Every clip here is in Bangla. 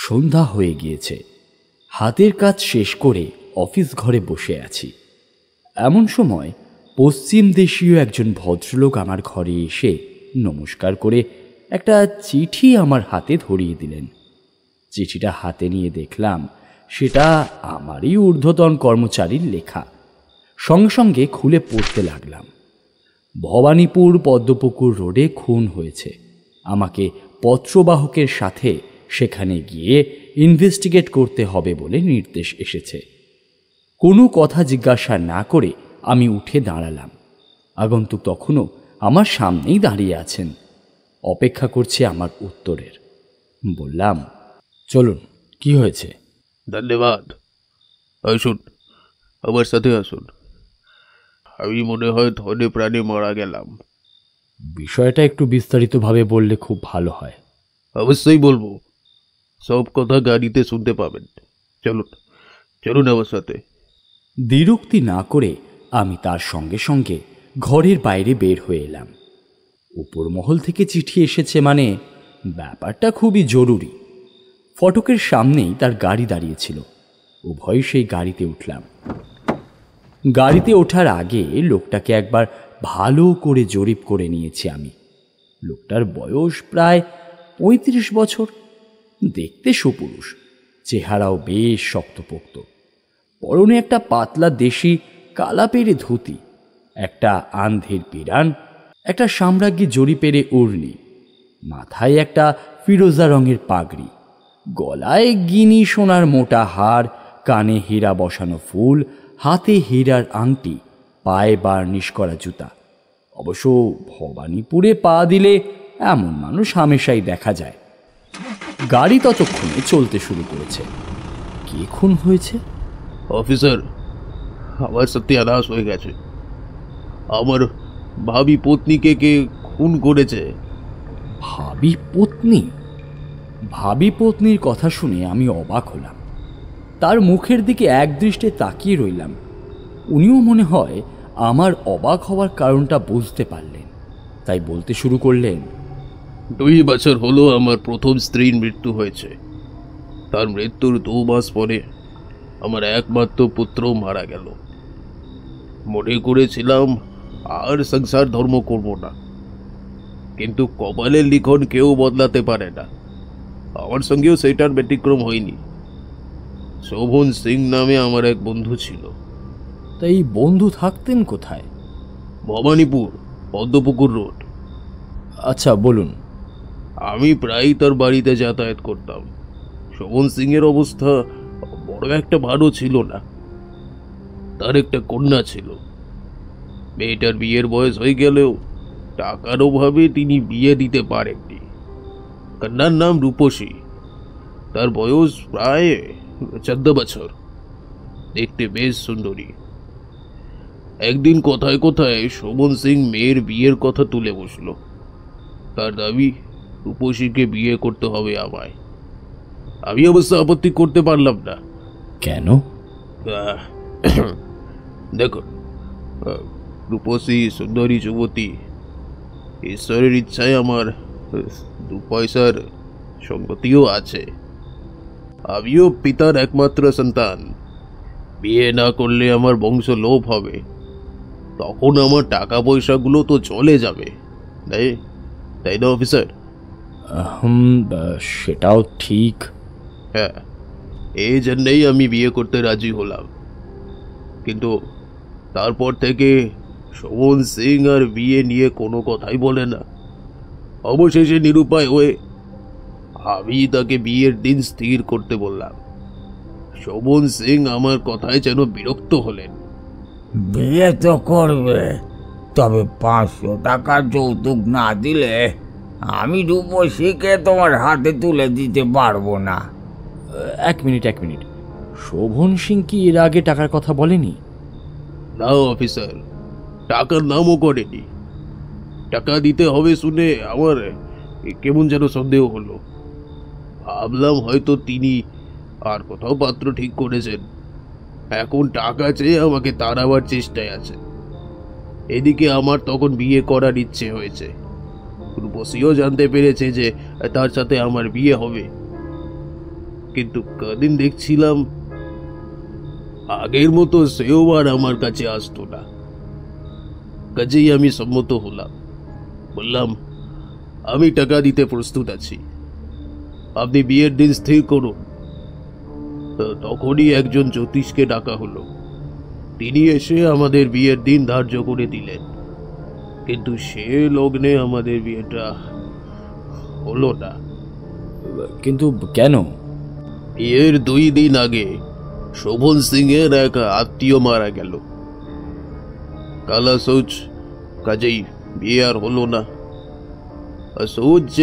সন্ধ্যা হয়ে গিয়েছে। হাতের কাজ শেষ করে অফিস ঘরে বসে আছি। এমন সময় পশ্চিম দেশীয় একজন ভদ্রলোক আমার ঘরে এসে নমস্কার করে একটা চিঠি আমার হাতে ধরিয়ে দিলেন। চিঠিটা হাতে নিয়ে দেখলাম সেটা আমারই ঊর্ধ্বতন কর্মচারীর লেখা। সঙ্গে সঙ্গে খুলে পড়তে লাগলাম। ভবানীপুর পদ্মপুকুর রোডে খুন হয়েছে। আমাকে পত্রবাহকের সাথে সেখানে গিয়ে ইনভেস্টিগেট করতে হবে বলে নির্দেশ এসেছে। কোনো কথা জিজ্ঞাসা না করে আমি উঠে দাঁড়ালাম। আগন্তুক তখনও আমার সামনেই দাঁড়িয়ে আছেন, অপেক্ষা করছে আমার উত্তরের। বললাম, চলুন, কি হয়েছে? ধন্যবাদ। আসুন, আমার সাথে আসুন। আমি মনে হয় ধনে প্রাণে মারা গেলাম। বিষয়টা একটু বিস্তারিতভাবে বললে খুব ভালো হয়। অবশ্যই বলবো, সব কথা গাড়িতে শুনতে পাবেন। চলুন চলুন আমার সাথে। দ্বিরুক্তি না করে আমি তার সঙ্গে সঙ্গে ঘরের বাইরে বের হয়ে এলাম। উপর মহল থেকে চিঠি এসেছে মানে ব্যাপারটা খুবই জরুরি। ফটকের সামনেই তার গাড়ি দাঁড়িয়েছিল। উভয় সেই গাড়িতে উঠলাম। গাড়িতে ওঠার আগে লোকটাকে একবার ভালো করে জরিপ করে নিয়েছি আমি। লোকটার বয়স প্রায় ৩৫ বছর। দেখতে সুপুরুষ, চেহারাও বেশ শক্তপোক্ত। পরনে একটা পাতলা দেশি কালা পেরে ধুতি, একটা আন্ধের পিরান, একটা সাম্রাজ্ঞী জরি পেরে উড়নি, মাথায় একটা ফিরোজা রঙের পাগড়ি, গলায় গিনি সোনার মোটা হার, কানে হীরা বসানো ফুল, হাতে হীরার আংটি, পায়ে বার্নিশ করা জুতা। অবশ্য ভবানীপুরে পা দিলে এমন মানুষ হামেশাই দেখা যায়। গাড়ি ততক্ষণে চলতে শুরু করেছে। কে খুন হয়েছে? অফিসার, আমার সত্যানাশ হয়ে গেছে। আমার ভাবি পত্নীকে কে খুন করেছে। ভাবি পত্নী? ভাবি পত্নীর কথা শুনে আমি অবাক হলাম। তার মুখের দিকে একদৃষ্টে তাকিয়ে রইলাম। উনিও মনে হয় আমার অবাক হওয়ার কারণটা বুঝতে পারলেন, তাই বলতে শুরু করলেন, 2 বছর হলো আমার প্রথম স্ত্রীর মৃত্যু হয়েছে। তার মৃত্যুর 2 মাস পরে আমার একমাত্র পুত্র মারা গেল। মনে করেছিলাম আর সংসার ধর্ম করব না, কিন্তু কপালের লিখন কেউ বদলাতে পারে না। আমার সঙ্গেও সেটার ব্যতিক্রম হয়নি। শোভন সিং নামে আমার এক বন্ধু ছিল। তাই বন্ধু থাকতেন কোথায়? ভবানীপুর পদ্মপুকুর রোড। আচ্ছা, বলুন। আমি প্রায়ই তার বাড়িতে যাতায়াত করতাম। শোভন সিং এর অবস্থা বড় একটা ভালো ছিল না। তার একটা কন্যা ছিল। মেয়েটার বিয়ের বয়স হয়ে গেলেও টাকার অভাবে তিনি বিয়ে দিতে পারেননি। কন্যার নাম রূপসী। তার বয়স প্রায় 14 বছর। দেখতে বেশ সুন্দরী। একদিন কথায় কথায় শোভন সিং মেয়ের বিয়ের কথা তুলে বসলো। তার দাবি রূপসীকে বিয়ে করতে হবে আমায়। আমি অবশ্য আপত্তি করতে পারলাম না। কেন? দেখুন, রূপসী সুন্দরী যুবতী। ঈশ্বরের ইচ্ছায় আমার 2 পয়সার সঙ্গতিও আছে। আমিও পিতার একমাত্র সন্তান। বিয়ে না করলে আমার বংশ লোপ হবে। তখন আমার টাকা পয়সাগুলো তো চলে যাবে, তাই না অফিসার? সেটাও ঠিক। হ্যাঁ, এই জন্যই আমি বিয়ে করতে রাজি হলাম। কিন্তু তারপর থেকে শোভন সিং আর বিয়ে নিয়ে কোনো কথাই বলে না। অবশেষে নিরুপায় হয়ে আমি তাকে বিয়ের দিন স্থির করতে বললাম। শোভন সিং আমার কথায় যেন বিরক্ত হলেন। বিয়ে তো করবে, তবে 500 টাকা যৌতুক না দিলে আমি রূপসীকে তোমার হাতে তুলে দিতে পারবো না। এক মিনিট। শোভন সিং কি এর আগে টাকার কথা বলেনি? না অফিসার, টাকার নামও করেনি। টাকা দিতে হবে শুনে আমার কেমন যেন সন্দেহ হলো। ভাবলাম হয়তো তিনি আর কোথাও পাত্র ঠিক করেছেন। এখন টাকা চেয়ে আমাকে তাড়াবার চেষ্টায় আছে। এদিকে আমার তখন বিয়ে করার ইচ্ছে হয়েছে। রূপসীও জানতে পেরেছে যে তার সাথে আমার বিয়ে হবে। কিন্তু কদিন দেখছিলাম আগের মতো সেও আর আমার কাছে আসতো না। কাজেই আমি সম্মত হলাম, বললাম আমি টাকা দিতে প্রস্তুত আছি, আপনি বিয়ের দিন স্থির করুন। তখনই একজন জ্যোতিষকে ডাকা হলো। তিনি এসে আমাদের বিয়ের দিন ধার্য করে দিলেন, কিন্তু সে লগ্নে আমাদের বিয়েটা হলো না। কিন্তু কেন? বিয়ের 2 দিন আগে শোভন সিং এর এক আত্মীয় মারা গেল। কালা শৌচ, কাজেই বিয়ে আর হলো না। শৌচ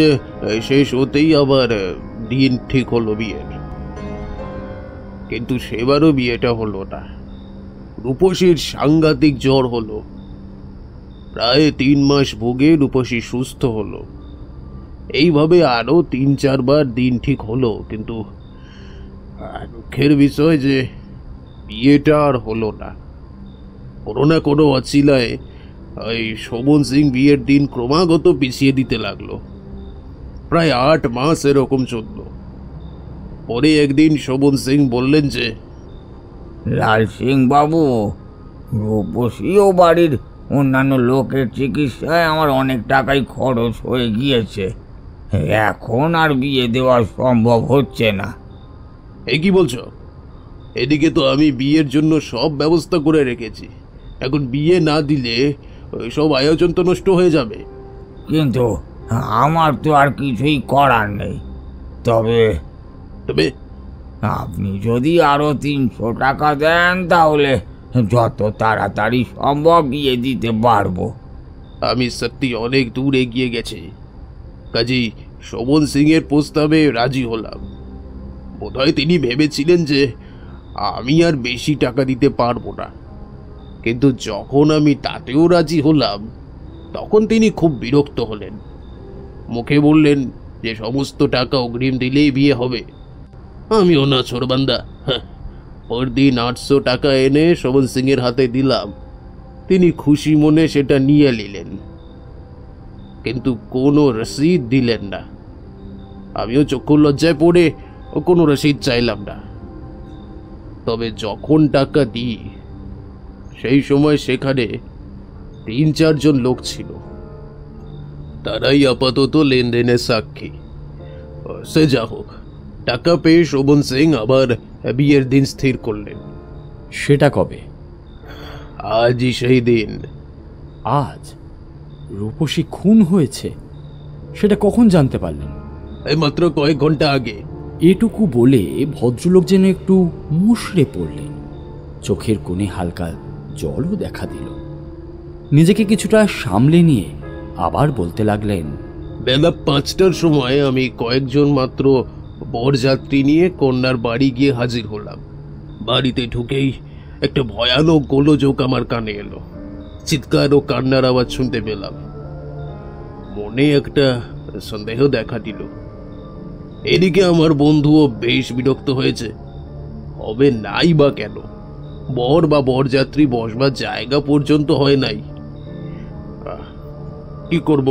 শেষ হতেই আবার দিন ঠিক হলো বিয়ের, কিন্তু সেবারও বিয়েটা হলো না। রূপসীর সাংঘাতিক জ্বর হলো, প্রায় 3 মাস ভোগে রূপসী সুস্থ হলো। এইভাবে আরো 3-4 বার দিন ঠিক হলো, কিন্তু দুঃখের বিষয় যে বিয়েটা আর হলো না। কোনো না কোনো অছিলায় এই শোভন সিং বিয়ের দিন ক্রমাগত পিছিয়ে দিতে লাগলো। প্রায় 8 মাস এরকম চলল। পরে একদিন শোভন সিং বললেন যে, লাল সিং বাবু, রূপসী ও বাড়ির অন্যান্য লোকের চিকিৎসায় আমার অনেক টাকাই খরচ হয়ে গিয়েছে, এখন আর বিয়ে দেওয়া সম্ভব হচ্ছে না। এ কি বলছো? এদিকে তো আমি বিয়ের জন্য সব ব্যবস্থা করে রেখেছি, এখন বিয়ে না দিলে সব আয়োজন তো নষ্ট হয়ে যাবে। কিন্তু আমার তো আর কিছুই করার নেই। তবে তবে আপনি যদি আরো 300 টাকা দেন তাহলে যত তাড়াতাড়ি সম্ভব বিয়ে দিতে পারবো। আমি সত্যি অনেক দূর এগিয়ে গেছি, কাজেই শোভন সিং এর প্রস্তাবে রাজি হলাম। বোধহয় তিনি ভেবেছিলেন যে আমি আর বেশি টাকা দিতে পারবো না, কিন্তু যখন আমি তাতেও রাজি হলাম তখন তিনি খুব বিরক্ত হলেন। মুখে বললেন যে সমস্ত টাকা অগ্রিম দিলেই বিয়ে হবে। আমিও না ছোড়বান্দা, পরদিন 800 টাকা এনে শোভন সিং এর হাতে দিলাম। তিনি খুশি মনে সেটা নিয়ে নিলেন, কিন্তু কোনো রসিদ দিলেন না। আমিও চক্ষু লজ্জায় পড়ে কোনো রসিদ চাইলাম না। তবে যখন টাকা দিই সেই সময় সেখানে 3-4 জন লোক ছিল, তারাই আপাতত লেনদেনের সাক্ষী। সে যা হোক, টাকা পেয়ে শোভন সিং আবার বিয়ের দিন স্থির করলেন। সেটা কবে? আজই সেই দিন। আজ? রূপসী খুন হয়েছে, সেটা কখন জানতে পারলেন? এই মাত্র কয়েক ঘন্টা আগে। এটুকু বলে ভদ্রলোক যেন একটু মুষড়ে পড়লেন, চোখের কোণে হালকা জলও দেখা দিল। নিজেকে কিছুটা সামলে নিয়ে আবার বলতে লাগলেন, বেলা 5টার সময় আমি কয়েকজন মাত্র বরযাত্রী নিয়ে কন্যার বাড়ি গিয়ে হাজির হলাম। বাড়িতে ঢুকেই একটা ভয়ানক গোলযোগ আমার কানে এলো। চিৎকার ও কান্নার আওয়াজ শুনতে পেলাম। মনে একটা সন্দেহ দেখা দিল। এদিকে আমার বন্ধুও বেশ বিরক্ত হয়েছে। হবে নাই বা কেন? বর বা বরযাত্রী বসবার জায়গা পর্যন্ত হয় নাই। কি করব,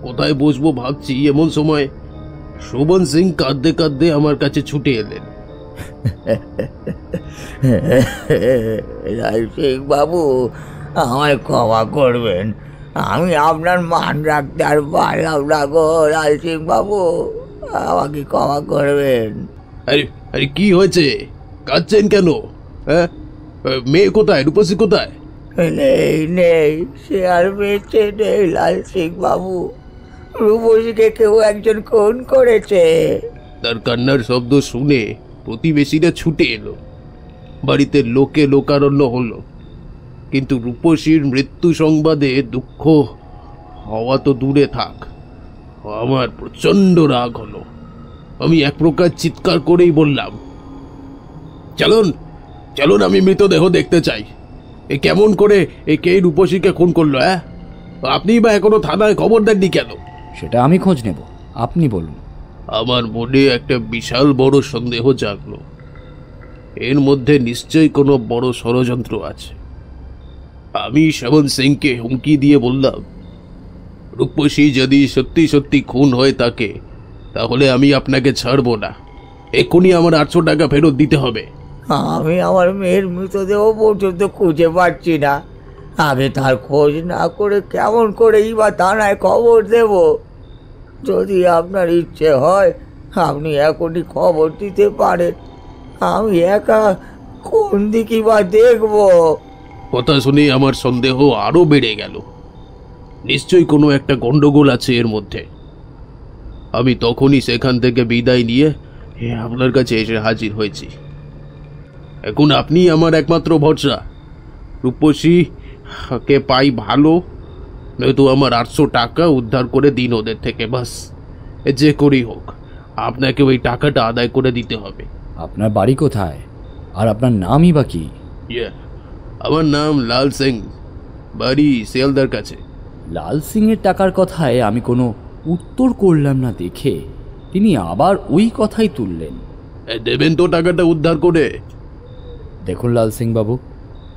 কোথায় বসবো ভাবছি, এমন সময় শোভন সিং কাঁদতে কাঁদতে আমার কাছে ছুটে এলেন। লাল সিং বাবু, আমায় ক্ষমা করবেন, আমি আপনার মান রাখতে আর পারলাম না গো। লাল সিং বাবু, আমাকে ক্ষমা করবেন। আরে আরে কি হয়েছে? কাঁদছেন কেন? হ্যাঁ, মেয়ে কোথায়? রূপসী কোথায়? নেই নেই, সে আর বেঁচে নেই লাল সিং বাবু। রূপসীকে কেউ একজন খুন করেছে। তার কান্নার শব্দ শুনে প্রতিবেশীরা ছুটে এলো। বাড়িতে লোকে লোকারণ্য হলো, কিন্তু রূপসীর মৃত্যু সংবাদে দুঃখ হওয়া তো দূরে থাক, আমার প্রচন্ড রাগ হলো। আমি এক প্রকার চিৎকার করেই বললাম, চলুন চলুন, আমি মৃতদেহ দেখতে চাই। এ কেমন করে কে রূপসীকে খুন করলো? হ্যাঁ, আপনি বা এখনো থানায় খবর দেননি কেন? সেটা আমি খোঁজ নেব, আপনি বলুন। আমার মনে একটা বিশাল বড় সন্দেহ জাগলো। এর মধ্যে নিশ্চয়ই কোনো বড় ষড়যন্ত্র আছে। আমি শোভন সিংকে হুমকি দিয়ে বললাম, রূপসী যদি সত্যি সত্যি খুন হয়ে থাকে তাহলে আমি আপনাকে ছাড়ব না। এক্ষুনি আমার 800 টাকা ফেরত দিতে হবে। আমি আমার মেয়ের মৃতদেহ পর্যন্ত খুঁজে পাচ্ছি না। আমি তার খোঁজ না করে কেমন করেই বা থানায় খবর দেব? যদি আপনার ইচ্ছে হয় আপনি এখনই খবর দিতে পারেন। আমি একা কোন দিকে বা দেখব? কথা শুনে আমার সন্দেহ আরো বেড়ে গেল। নিশ্চয়ই কোনো একটা গন্ডগোল আছে এর মধ্যে। আমি তখনই সেখান থেকে বিদায় নিয়ে আপনার কাছে এসে হাজির হয়েছি। এখন আপনি আমার একমাত্র ভরসা। রূপসী কে পাই ভালো, নয়তো আমার 800 টাকা উদ্ধার করে দিন ওদের থেকে। বাস, যে করেই হোক আপনাকে ওই টাকাটা আদায় করে দিতে হবে। আপনার বাড়ি কোথায় আর আপনার নামই বা কি? আমার নাম লাল সিং, বাড়ি শিয়ালদার কাছে। লাল সিংয়ের টাকার কথায় আমি কোনো উত্তর করলাম না দেখে তিনি আবার ওই কথাই তুললেন। দেবেন তো টাকাটা উদ্ধার করে? দেখুন লাল সিং বাবু,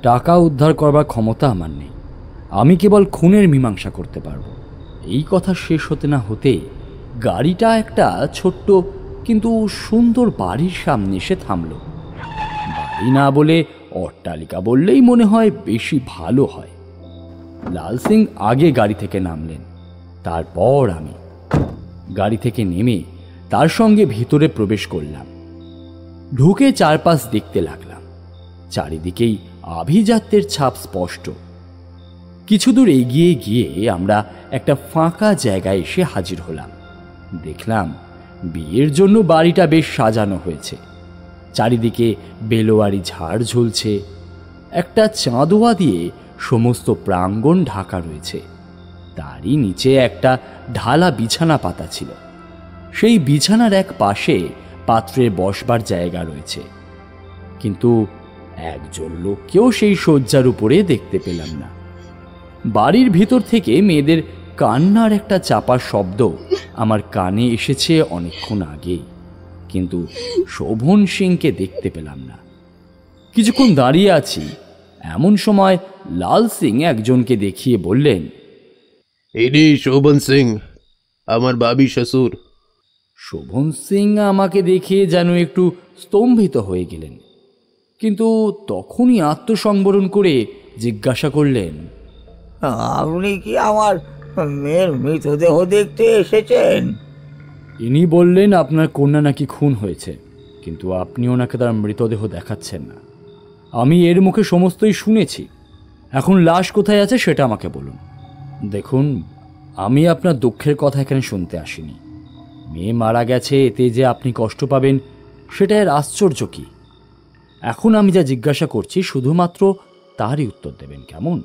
টাকা উদ্ধার করবার ক্ষমতা আমার নেই। আমি কেবল খুনের মীমাংসা করতে পারবো। এই কথা শেষ হতে না হতে গাড়িটা একটা ছোট্ট কিন্তু সুন্দর বাড়ির সামনে এসে থামল। বাড়ি না বলে অট্টালিকা বললেই মনে হয় বেশি ভালো হয়। লাল সিং আগে গাড়ি থেকে নামলেন, তারপর আমি গাড়ি থেকে নেমে তার সঙ্গে ভিতরে প্রবেশ করলাম। ঢুকে চারপাশ দেখতে লাগলাম। চারিদিকেই আভিজাত্যের ছাপ স্পষ্ট। কিছু দূর এগিয়ে গিয়ে আমরা একটা ফাঁকা জায়গায় এসে হাজির হলাম। দেখলাম বিয়ের জন্য বাড়িটা বেশ সাজানো হয়েছে। চারিদিকে বেলোয়ারি ঝাড় ঝুলছে। একটা চাঁদোয়া দিয়ে সমস্ত প্রাঙ্গণ ঢাকা রয়েছে। তারই নিচে একটা ঢালা বিছানা পাতা ছিল। সেই বিছানার এক পাশে পাত্রের বসবার জায়গা রয়েছে, কিন্তু একজন লোককেও সেই শয্যার উপরে দেখতে পেলাম না। বাড়ির ভিতর থেকে মেয়েদের কান্নার একটা চাপা শব্দ আমার কানে এসেছে অনেকক্ষণ আগে, কিন্তু শোভন সিংকে দেখতে পেলাম না। কিছুক্ষণ দাঁড়িয়ে আছি, এমন সময় লাল সিং একজনকে দেখিয়ে বললেন, ইনি শোভন সিং, আমার বাবি শ্বশুর। শোভন সিং আমাকে দেখে যেন একটু স্তম্ভিত হয়ে গেলেন, কিন্তু তখনই আত্মসংবরণ করে জিজ্ঞাসা করলেন, আপনি কি আমার মেয়ের মৃতদেহ দেখতে এসেছেন? ইনি বললেন আপনার কন্যা নাকি খুন হয়েছে, কিন্তু আপনি ওনাকে তার মৃতদেহ দেখাচ্ছেন না। আমি এর মুখে সমস্তই শুনেছি। এখন লাশ কোথায় আছে সেটা আমাকে বলুন। দেখুন, আমি আপনার দুঃখের কথা এখানে শুনতে আসিনি। মেয়ে মারা গেছে, এতে যে আপনি কষ্ট পাবেন সেটা এর আশ্চর্য কি? এখন আমি যা জিজ্ঞাসা করছি শুধুমাত্র তারই উত্তর দেবেন, কেমন?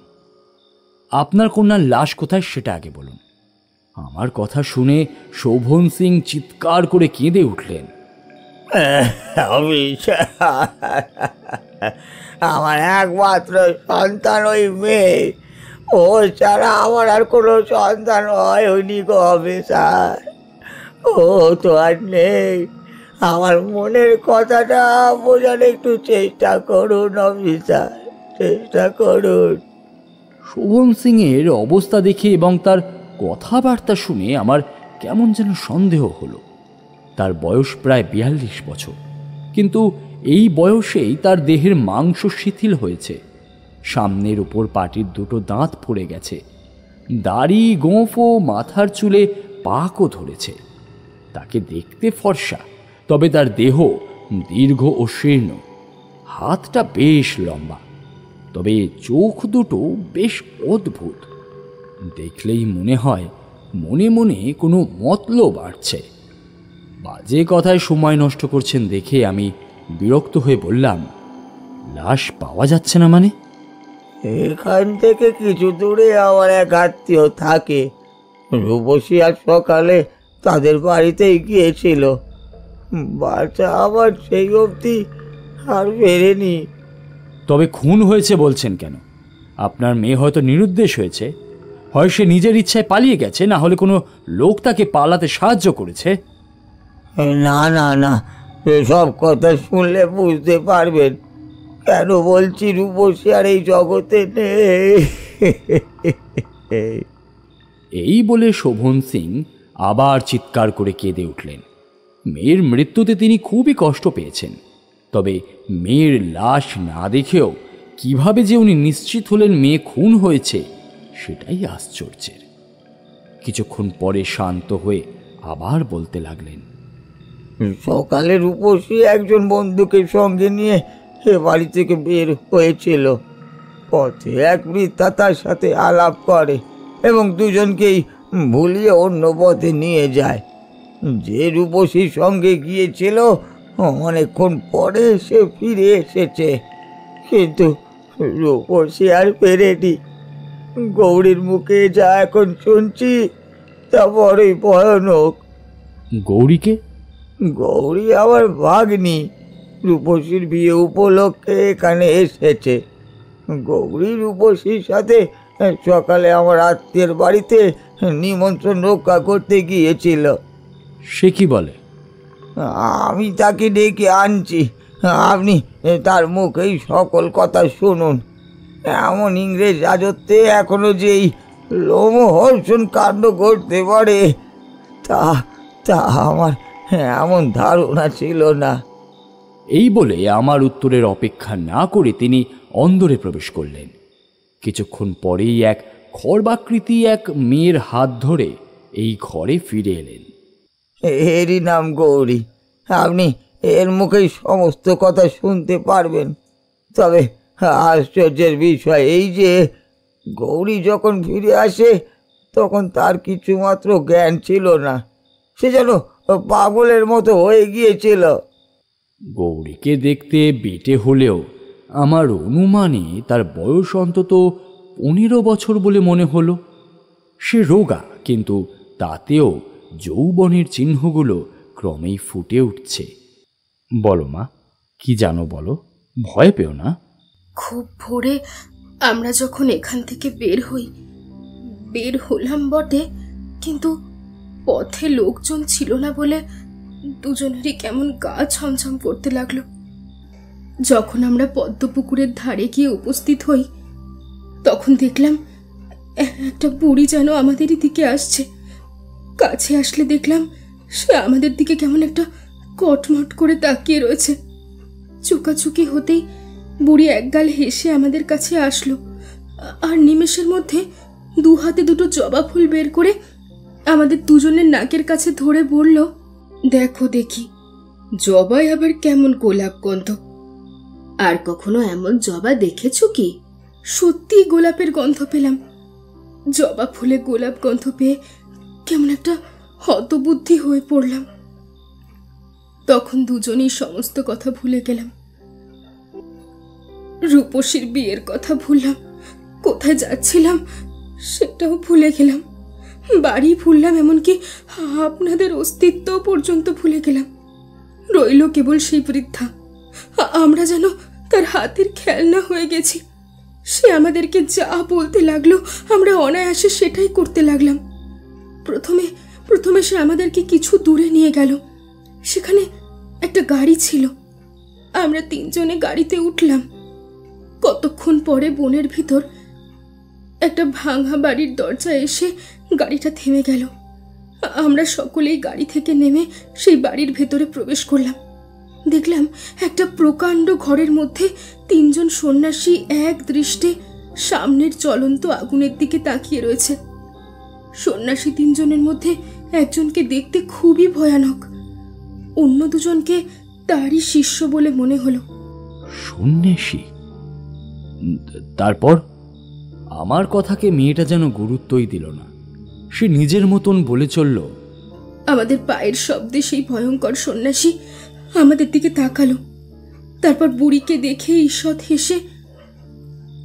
আপনার কন্যার লাশ কোথায় সেটা আগে বলুন। আমার কথা শুনে শোভন সিং চিৎকার করে কেঁদে উঠলেন। আমার একমাত্র সন্তান ওই মেয়ে, ও ছাড়া আমার আর কোনো সন্তান হয়নি গো অফিসার। ও তো আর নেই। আমার মনের কথাটা বোঝার একটু চেষ্টা করুন অফিসার, চেষ্টা করুন। শোভন সিংয়ের অবস্থা দেখে এবং তার কথাবার্তা শুনে আমার কেমন যেন সন্দেহ হলো। তার বয়স প্রায় 42 বছর, কিন্তু এই বয়সেই তার দেহের মাংস শিথিল হয়েছে। সামনের উপর পাটির দুটো দাঁত পড়ে গেছে। দাড়ি, গোঁফ ও মাথার চুলে পাকও ধরেছে। তাকে দেখতে ফর্সা, তবে তার দেহ দীর্ঘ ও শীর্ণ। হাতটা বেশ লম্বা, তবে চোখ দুটো বেশ অদ্ভুত। দেখলেই মনে হয় মনে মনে কোনো মতলব বাড়ছে। বাজে কথায় সময় নষ্ট করছেন দেখে আমি বিরক্ত হয়ে বললাম, লাশ পাওয়া যাচ্ছে না মানে? এখান থেকে কিছু দূরে আমার এক আত্মীয় থাকে। রূপসী আজ সকালে তাদের বাড়িতেই গিয়েছিল। বাচ্চা আবার সেই অবধি আর ফেরেনি। তবে খুন হয়েছে বলছেন কেন? আপনার মেয়ে হয়তো নিরুদ্দেশ হয়েছে, হয় সে নিজের ইচ্ছায় পালিয়ে গেছে, না হলে কোনো লোক তাকে পালাতে সাহায্য করেছে। না না না, এসব কথা শুনলে বুঝতে পারবেন কেন বলছি রূপসী আর এই জগতে নেই। এই বলে শোভন সিং আবার চিৎকার করে কেঁদে উঠলেন। মেয়ের মৃত্যুতে তিনি খুবই কষ্ট পেয়েছেন। তবে মেয়ের লাশ না দেখেও কিভাবে যে উনি নিশ্চিত হলেন মেয়ে খুন হয়েছে সেটাই আশ্চর্যের। কিছুক্ষণ পরে শান্ত হয়ে আবার বলতে লাগলেন, সকালে রূপসী একজন বন্ধুকে সঙ্গে নিয়ে এ বাড়ি থেকে বের হয়েছিল। পথে এক বৃদ্ধা তার সাথে আলাপ করে এবং দুজনকেই ভুলিয়ে অন্য পথে নিয়ে যায়। যে রূপসীর সঙ্গে গিয়েছিল অনেকক্ষণ পরে সে ফিরে এসেছে, কিন্তু রূপসী আর ফেরেনি। গৌরীর মুখে যা এখন শুনছি তা বড়ই ভয়ানক। গৌরীকে? গৌরী আমার ভাগ্নি, রূপসীর বিয়ে উপলক্ষে এখানে এসেছে। গৌরী রূপসীর সাথে সকালে আমার আত্মীয়ের বাড়িতে নিমন্ত্রণ রক্ষা করতে গিয়েছিল। সে কি বলে? আমি তাকে ডেকে আনছি, আপনি তার মুখেই সকল কথা শুনুন। এমন ইংরেজ রাজত্বে এখনো যেই লোমহর্ষণ কাণ্ড ঘটতে পারে তা তা আমার এমন ধারণা ছিল না। এই বলে আমার উত্তরের অপেক্ষা না করে তিনি অন্দরে প্রবেশ করলেন। কিছুক্ষণ পরেই এক খড়বাকৃতি এক মেয়ের হাত ধরে এই ঘরে ফিরে এলেন। এরই নাম গৌরী, আপনি এর মুখেই সমস্ত কথা শুনতে পারবেন। তবে আশ্চর্যের বিষয় এই যে গৌরী যখন ফিরে আসে তখন তার কিছুমাত্র জ্ঞান ছিল না, সে যেন পাগলের মতো হয়ে গিয়েছিল। গৌরীকে দেখতে বেটে হলেও আমার অনুমানে তার বয়স অন্তত 15 বছর বলে মনে হলো। সে রোগা, কিন্তু তাতেও যৌবনের চিহ্নগুলো ক্রমেই ফুটে উঠছে। বলো মা, কি জানো বলো, ভয় পেও না। খুব ভোরে আমরা যখন এখান থেকে বের হলাম বটে, কিন্তু পথে লোকজন ছিল না বলে দুজনেরই কেমন গা ছমছম করতে লাগলো। যখন আমরা পদ্মপুকুরের ধারে গিয়ে উপস্থিত হই তখন দেখলাম একটা বুড়ি যেন আমাদের দিকে আসছে। কাছে আসলে দেখলাম সে আমাদের দিকে কেমন একটা কটমট করে তাকিয়ে রয়েছে। চুকাচুকি হতেই বুড়ি একগাল হেসে আমাদের কাছে আসলো আর নিমেষের মধ্যে 2 হাতে 2টো জবা ফুল বের করে আমাদের দুজনের নাকের কাছে ধরে বলল, দেখো দেখি জবাই আবার কেমন গোলাপ গন্ধ। আর কখনো এমন জবা দেখেছো কি? সত্যি গোলাপের গন্ধ পেলাম। জবা ফুলে গোলাপ গন্ধ পেয়ে কেমন একটা হতবুদ্ধি হয়ে পড়লাম। তখন দুজনেই সমস্ত কথা ভুলে গেলাম। রূপসীর বিয়ের কথা ভুললাম, কোথায় যাচ্ছিলাম সেটাও ভুলে গেলাম, বাড়ি ভুললাম, এমনকি আপনাদের অস্তিত্ব পর্যন্ত ভুলে গেলাম। রইল কেবল সেই বৃদ্ধা। আমরা যেন তার হাতের খেলনা হয়ে গেছি। সে আমাদেরকে যা বলতে লাগলো আমরা অনায়াসে সেটাই করতে লাগলাম। প্রথমে সে আমাদেরকে কিছু দূরে নিয়ে গেল। সেখানে একটা গাড়ি ছিল, আমরা 3 জনে গাড়িতে উঠলাম। কতক্ষণ পরে বনের ভিতর একটা ভাঙা বাড়ির দরজা এসে গাড়িটা থেমে গেল। আমরা সকলেই গাড়ি থেকে নেমে সেই বাড়ির ভেতরে প্রবেশ করলাম। দেখলাম একটা প্রকাণ্ড ঘরের মধ্যে 3 জন সন্ন্যাসী এক দৃষ্টে সামনের জ্বলন্ত আগুনের দিকে তাকিয়ে রয়েছে। সন্ন্যাসী 3 জনের মধ্যে একজনকে দেখতে খুবই ভয়ানক, অন্য 2 জনকে তারই শিষ্য বলে মনে হলো। সন্ন্যাসী? তারপর? আমার কথাকে মেয়েটা যেন গুরুত্বই দিল না। সে নিজের মতন বলে চলল, আমাদের পায়ের শব্দে সেই ভয়ঙ্কর সন্ন্যাসী আমাদের দিকে তাকালো। তারপর বুড়িকে দেখে ঈষৎ হেসে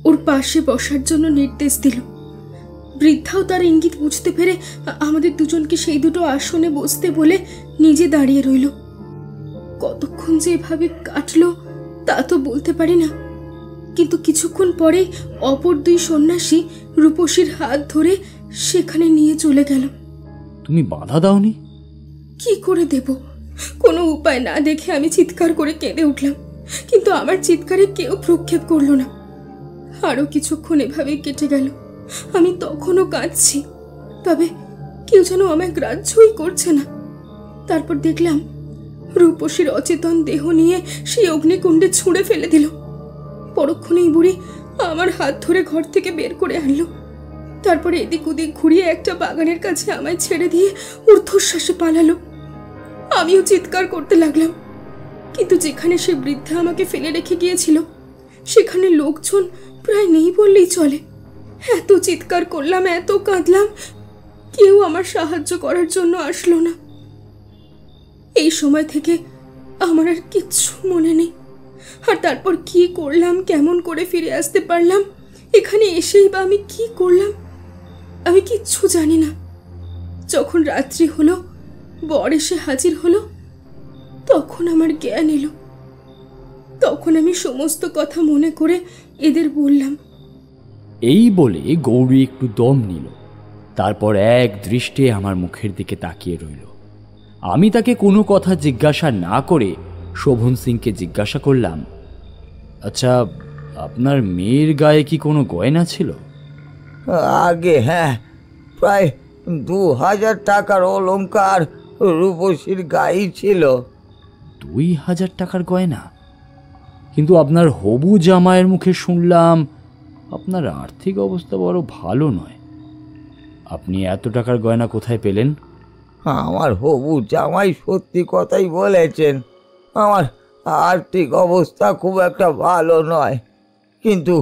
ওর পাশে বসার জন্য নির্দেশ দিল। বৃদ্ধাও তার ইঙ্গিত বুঝতে পেরে আমাদের দুজনকে সেই 2টো আসনে বসতে বলে নিজে দাঁড়িয়ে রইল। কতক্ষণ যে এভাবে কাটলো তা তো বলতে পারি না, কিন্তু কিছুক্ষণ পরে অপর 2 সন্ন্যাসী রূপসীর হাত ধরে সেখানে নিয়ে চলে গেল। তুমি বাধা দাওনি? কি করে দেব? কোনো উপায় না দেখে আমি চিৎকার করে কেঁদে উঠলাম, কিন্তু আমার চিৎকারে কেউ প্রক্ষেপ করলো না। আরো কিছুক্ষণ এভাবেই কেটে গেল। আমি তখনও কাঁদছি, তবে কেউ যেন আমায় গ্রাহ্যই করছে না। তারপর দেখলাম রূপসীর অচেতন দেহ নিয়ে সেই অগ্নিকুণ্ডে ছুঁড়ে ফেলে দিল। পরক্ষণেই বুড়ি আমার হাত ধরে ঘর থেকে বের করে আনলো। তারপরে এদিক ওদিক ঘুরিয়ে একটা বাগানের কাছে আমায় ছেড়ে দিয়ে ঊর্ধ্বশ্বাসে পালালো। আমিও চিৎকার করতে লাগলাম, কিন্তু যেখানে সে বৃদ্ধা আমাকে ফেলে রেখে গিয়েছিল সেখানে লোকজন প্রায় নেই বললেই চলে। এত চিৎকার করলাম, এত কাঁদলাম, কেউ আমার সাহায্য করার জন্য আসলো না। এই সময় থেকে আমার আর কিচ্ছু মনে নেই। আর তারপর কি করলাম, কেমন করে ফিরে আসতে পারলাম, এখানে এসেই বা আমি কি করলাম, আমি কিচ্ছু জানি না। যখন রাত্রি হলো, বর এসে হাজির হলো, তখন আমার জ্ঞান এলো। তখন আমি সমস্ত কথা মনে করে এদের বললাম। এই বলে গৌরী একটু দম নিল, তারপর এক দৃষ্টে আমার মুখের দিকে তাকিয়ে রইল। আমি তাকে কোনো কথা জিজ্ঞাসা না করে শোভন সিংকে জিজ্ঞাসা করলাম, আচ্ছা, আপনার মেয়ের গায়ে কি কোনো গয়না ছিল? আগে হ্যাঁ, প্রায় 2000 টাকার অলংকার রূপসীর গায়ে ছিল। 2000 টাকার গয়না? কিন্তু আপনার হবু জামাইয়ের মুখে শুনলাম আপনার আর্থিক অবস্থা বড় ভালো নয়। আপনি এত টাকার গয়না কোথায় পেলেন? আমার হবু জামাই সত্যি কথাই বলেছেন, আমার আর্থিক অবস্থা খুব একটা ভালো নয়। কিন্তু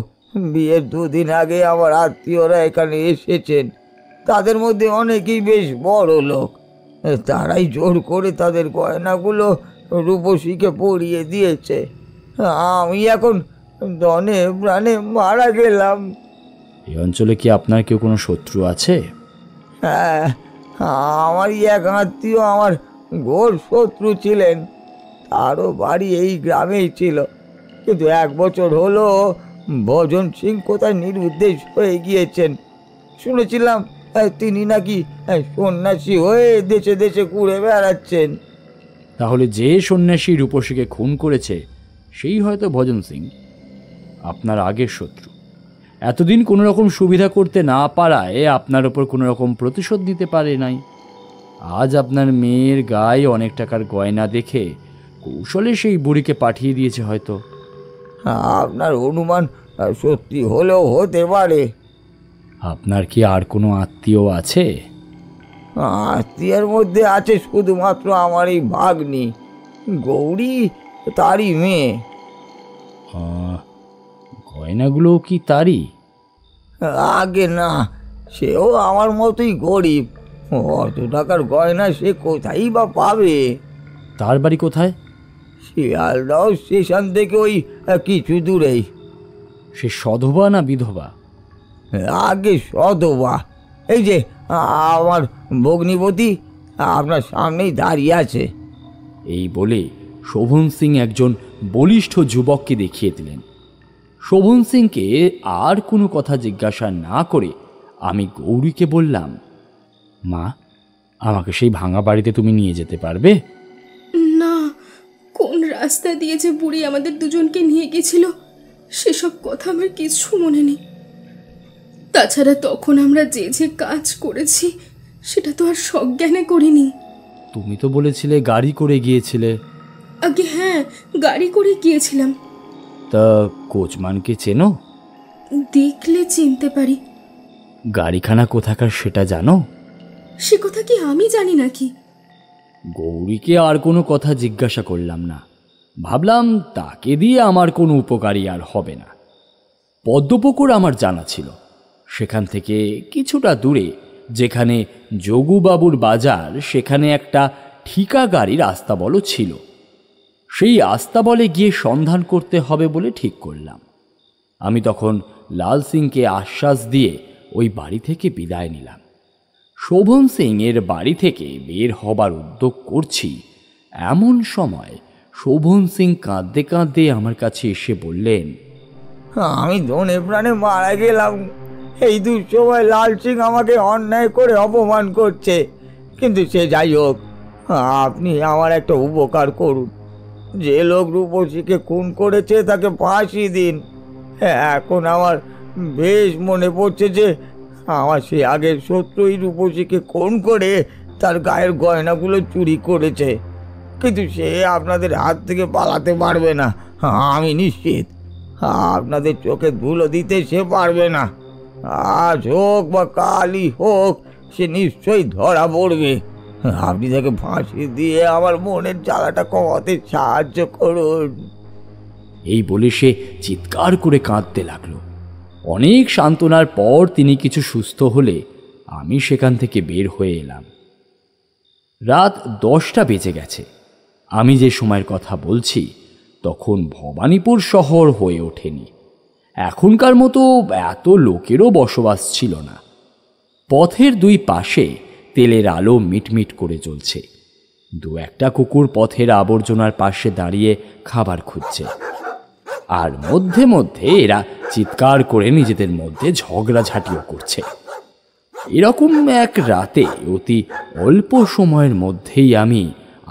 বিয়ের 2 দিন আগে আমার আত্মীয়রা এখানে এসেছেন, তাদের মধ্যে অনেকেই বেশ বড় লোক। তারাই জোর করে তাদের গয়নাগুলো রূপসীকে পরিয়ে দিয়েছে। আমি এখন ধনে প্রাণে মারা গেলাম। এই অঞ্চলে কি আপনার কেউ কোনো শত্রু আছে? হ্যাঁ, আমারই এক আত্মীয় আমার ঘোর শত্রু ছিলেন। তারও বাড়ি এই গ্রামেই ছিল, কিন্তু 1 বছর হলো ভজন সিং কোথায় নিরুদ্দেশ হয়ে গিয়েছেন। শুনেছিলাম তিনি নাকি সন্ন্যাসী হয়ে দেশে দেশে ঘুরে বেড়াচ্ছেন। তাহলে যে সন্ন্যাসী রূপসীকে খুন করেছে সেই হয়তো ভজন সিং, আপনার আগের শত্রু। এতদিন কোনো রকম সুবিধা করতে না পারায় আপনার ওপর কোনো রকম প্রতিশোধ নিতে পারে নাই। আজ আপনার মেয়ের গায়ে অনেক টাকার গয়না দেখে কৌশলে সেই বুড়িকে পাঠিয়ে দিয়েছে হয়তো। আপনার অনুমান সত্যি হলেও হতে পারে। আপনার কি আর কোনো আত্মীয় আছে? আত্মীয়ের মধ্যে আছে শুধুমাত্র আমার এই ভাগ্নি গৌরী, তারই মেয়ে। গয়নাগুলো কি তারই? আগে না, সেও আমার মতোই গরিব। অত টাকার গয়না সে কোথায় বা পাবে? তার বাড়ি কোথায়? শিয়ালদাহ স্টেশন থেকে ওই কিছু দূরেই। সে সধবা না বিধবা? আগে সধবা। এই যে আমার ভগ্নিপতি আপনার সামনেই দাঁড়িয়ে আছে। এই বলে শোভন সিং একজন বলিষ্ঠ যুবককে দেখিয়ে দিলেন। শোভন সিংকে আর কোনো কথা জিজ্ঞাসা না করে আমি গৌরীকে বললাম, মা, আমাকে সেই ভাঙা বাড়িতে তুমি নিয়ে যেতে পারবে? না, কোন রাস্তা দিয়ে যে বুড়ি আমাদের দুজনকে নিয়ে গেছিল সেসব কথা আমার কিছু মনে নেই। তাছাড়া তখন আমরা যে যে কাজ করেছি সেটা তো আর সজ্ঞানে করিনি। তুমি তো বলেছিলে গাড়ি করে গিয়েছিলে। আগে হ্যাঁ, গাড়ি করে গিয়েছিলাম। তা কোচমানকে চেনো? দেখলে চিনতে পারি। গাড়িখানা কোথাকার সেটা জানো? সে কথা কি আমি জানি নাকি? গৌরীকে আর কোনো কথা জিজ্ঞাসা করলাম না। ভাবলাম তাকে দিয়ে আমার কোনো উপকারই আর হবে না। পদ্মপুকুর আমার জানা ছিল। সেখান থেকে কিছুটা দূরে যেখানে যোগুবাবুর বাজার, সেখানে একটা ঠিকা গাড়ির আস্তাবলও ছিল। সেই আস্তাবলে গিয়ে সন্ধান করতে হবে বলে ঠিক করলাম। আমি তখন লাল সিংকে আশ্বাস দিয়ে ওই বাড়ি থেকে বিদায় নিলাম। শোভন সিং এর বাড়ি থেকে বের হবার উদ্যোগ করছি, এমন সময় শোভন সিং কাঁদতে কাঁদতে আমার কাছে এসে বললেন, আমি ধনে প্রাণে মারা গেলাম। এই দুঃসময় লাল সিং আমাকে অন্যায় করে অপমান করছে। কিন্তু সে যাই হোক, আপনি আমার একটা উপকার করুন। যে লোক রূপসীকে খুন করেছে তাকে ফাঁসি দিন। এখন আমার বেশ মনে পড়ছে যে আমার সে আগের শত্রুই রূপসীকে খুন করে তার গায়ের গয়নাগুলো চুরি করেছে। কিন্তু সে আপনাদের হাত থেকে পালাতে পারবে না, আমি নিশ্চিত। আপনাদের চোখে ধুলো দিতে সে পারবে না। আজ হোক বা কালই হোক, সে নিশ্চয়ই ধরা পড়বে। আপনি তাকে ফাঁসি দিয়ে আমার মনের জ্বালাটা কমাতে সাহায্য করুন। এই বলে সে চিৎকার করে কাঁদতে লাগলো। অনেক সান্ত্বনার পর তিনি কিছু সুস্থ হলে আমি সেখান থেকে বের হয়ে এলাম। রাত 10টা বেজে গেছে। আমি যে সময়ের কথা বলছি তখন ভবানীপুর শহর হয়ে ওঠেনি। এখনকার মতো এত লোকেরও বসবাস ছিল না। পথের দুই পাশে তেলের আলো মিটমিট করে জ্বলছে। দু একটা কুকুর পথের আবর্জনার পাশে দাঁড়িয়ে খাবার খুঁজছে, আর মধ্যে মধ্যে এরা চিৎকার করে নিজেদের মধ্যে ঝগড়াঝাটিও করছে। এরকম এক রাতে অতি অল্প সময়ের মধ্যেই আমি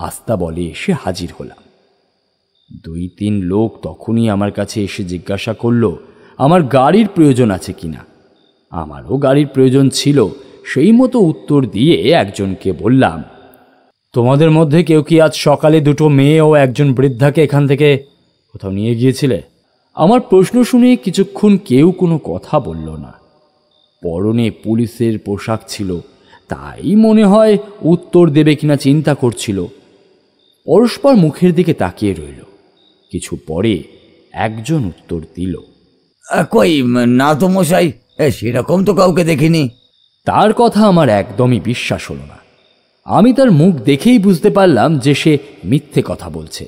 আস্তাবলে এসে হাজির হলাম। 2-3 লোক তখনই আমার কাছে এসে জিজ্ঞাসা করলো আমার গাড়ির প্রয়োজন আছে কিনা। আমারও গাড়ির প্রয়োজন ছিল। সেই মতো উত্তর দিয়ে একজনকে বললাম, তোমাদের মধ্যে কেউ কি আজ সকালে 2 মেয়ে ও একজন বৃদ্ধাকে এখান থেকে কোথাও নিয়ে গিয়েছিলে? আমার প্রশ্ন শুনে কিছুক্ষণ কেউ কোনো কথা বলল না। পরনে পুলিশের পোশাক ছিল, তাই মনে হয় উত্তর দেবে কিনা চিন্তা করছিল। পরস্পর মুখের দিকে তাকিয়ে রইল। কিছু পরে একজন উত্তর দিল, কই না তো মশাই, সেরকম তো কাউকে দেখিনি। তার কথা আমার একদমই বিশ্বাস হলো না। আমি তার মুখ দেখেই বুঝতে পারলাম যে সে মিথ্যে কথা বলছে।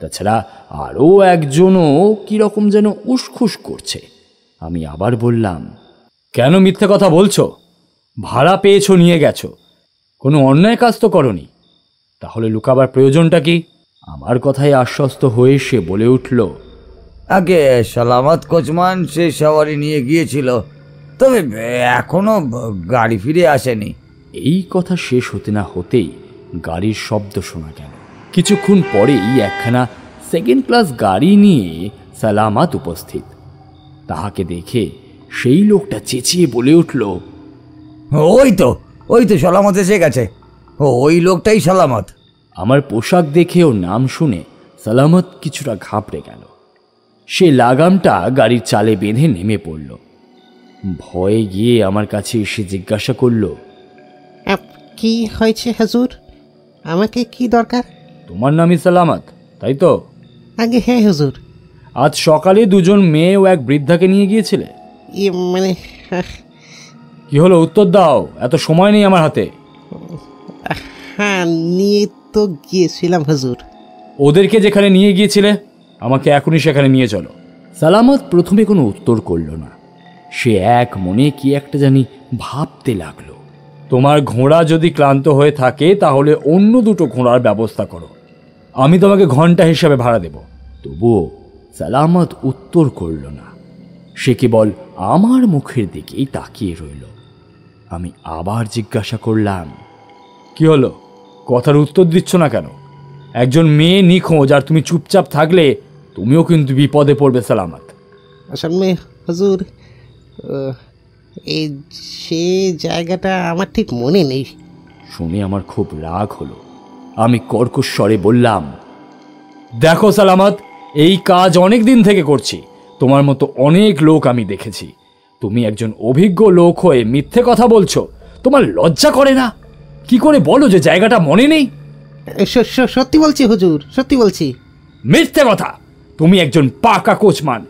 তাছাড়া আরও একজনও কীরকম যেন উসখুস করছে। আমি আবার বললাম, কেন মিথ্যে কথা বলছো? ভাড়া পেয়েছো, নিয়ে গেছো, কোনো অন্যায় কাজ তো করনি, তাহলে লুকাবার প্রয়োজনটা কি? আমার কথায় আশ্বস্ত হয়ে সে বলে উঠল, আগে সালামত কোচমান সে সওয়ারি নিয়ে গিয়েছিল, তবে এখনো গাড়ি ফিরে আসেনি। এই কথা শেষ হতে না হতেই গাড়ির শব্দ শোনা গেল। কিছুক্ষণ পরেই একখানা 2nd ক্লাস গাড়ি নিয়ে সালামত উপস্থিত। তাহাকে দেখে সেই লোকটা চেঁচিয়ে বলে উঠল, ওই তো সালামত এসে গেছে, ওই লোকটাই সালামত। আমার পোশাক দেখে ও নাম শুনে সালামত কিছুটা ঘাবড়ে গেল। সে লাগামটা গাড়ির চালে বেঁধে নেমে পড়ল। ভয়ে গিয়ে আমার কাছে এসে জিজ্ঞাসা করল, কি হয়েছে হুজুর? আমাকে কি দরকার? তোমার নামই সালামত, তাই তো? আগে হ্যাঁ হুজুর। আজ সকালে 2 মেয়ে ও এক বৃদ্ধাকে নিয়ে গিয়েছিলে? মানে কি হলো, উত্তর দাও, এত সময় নেই আমার হাতে। হ্যাঁ, নিয়ে তো গিয়েছিলাম হুজুর। ওদেরকে যেখানে নিয়ে গিয়েছিলে আমাকে এখনই সেখানে নিয়ে চলো। সালামত প্রথমে কোনো উত্তর করল না। সে এক মনে কি একটা জানি ভাবতে লাগলো। তোমার ঘোড়া যদি ক্লান্ত হয়ে থাকে তাহলে অন্য 2 ঘোড়ার ব্যবস্থা করো, আমি তোমাকে ঘন্টা হিসাবে ভাড়া দেব। তবুও সালামত উত্তর করল না। সে কেবল আমার মুখের দিকেই তাকিয়ে রইল। আমি আবার জিজ্ঞাসা করলাম, কি হলো, কথার উত্তর দিচ্ছ না কেন? একজন মেয়ে নিখোঁজ, আর তুমি চুপচাপ থাকলে তুমিও কিন্তু বিপদে পড়বে সালামত। আসলে হুজুর, এই সে জায়গাটা আমার ঠিক মনে নেই। শুনে আমার খুব রাগ হলো। আমি কর্কশ্বরে বললাম, দেখো সালামত, এই কাজ অনেক দিন থেকে করছি, তোমার মতো অনেক লোক আমি দেখেছি। তুমি একজন অভিজ্ঞ লোক হয়ে মিথ্যে কথা বলছো, তোমার লজ্জা করে না? কি করে বলো যে জায়গাটা মনে নেই? সত্যি বলছি হুজুর, সত্যি বলছি। মিথ্যে কথা! তুমি একজন পাকা কোচমান,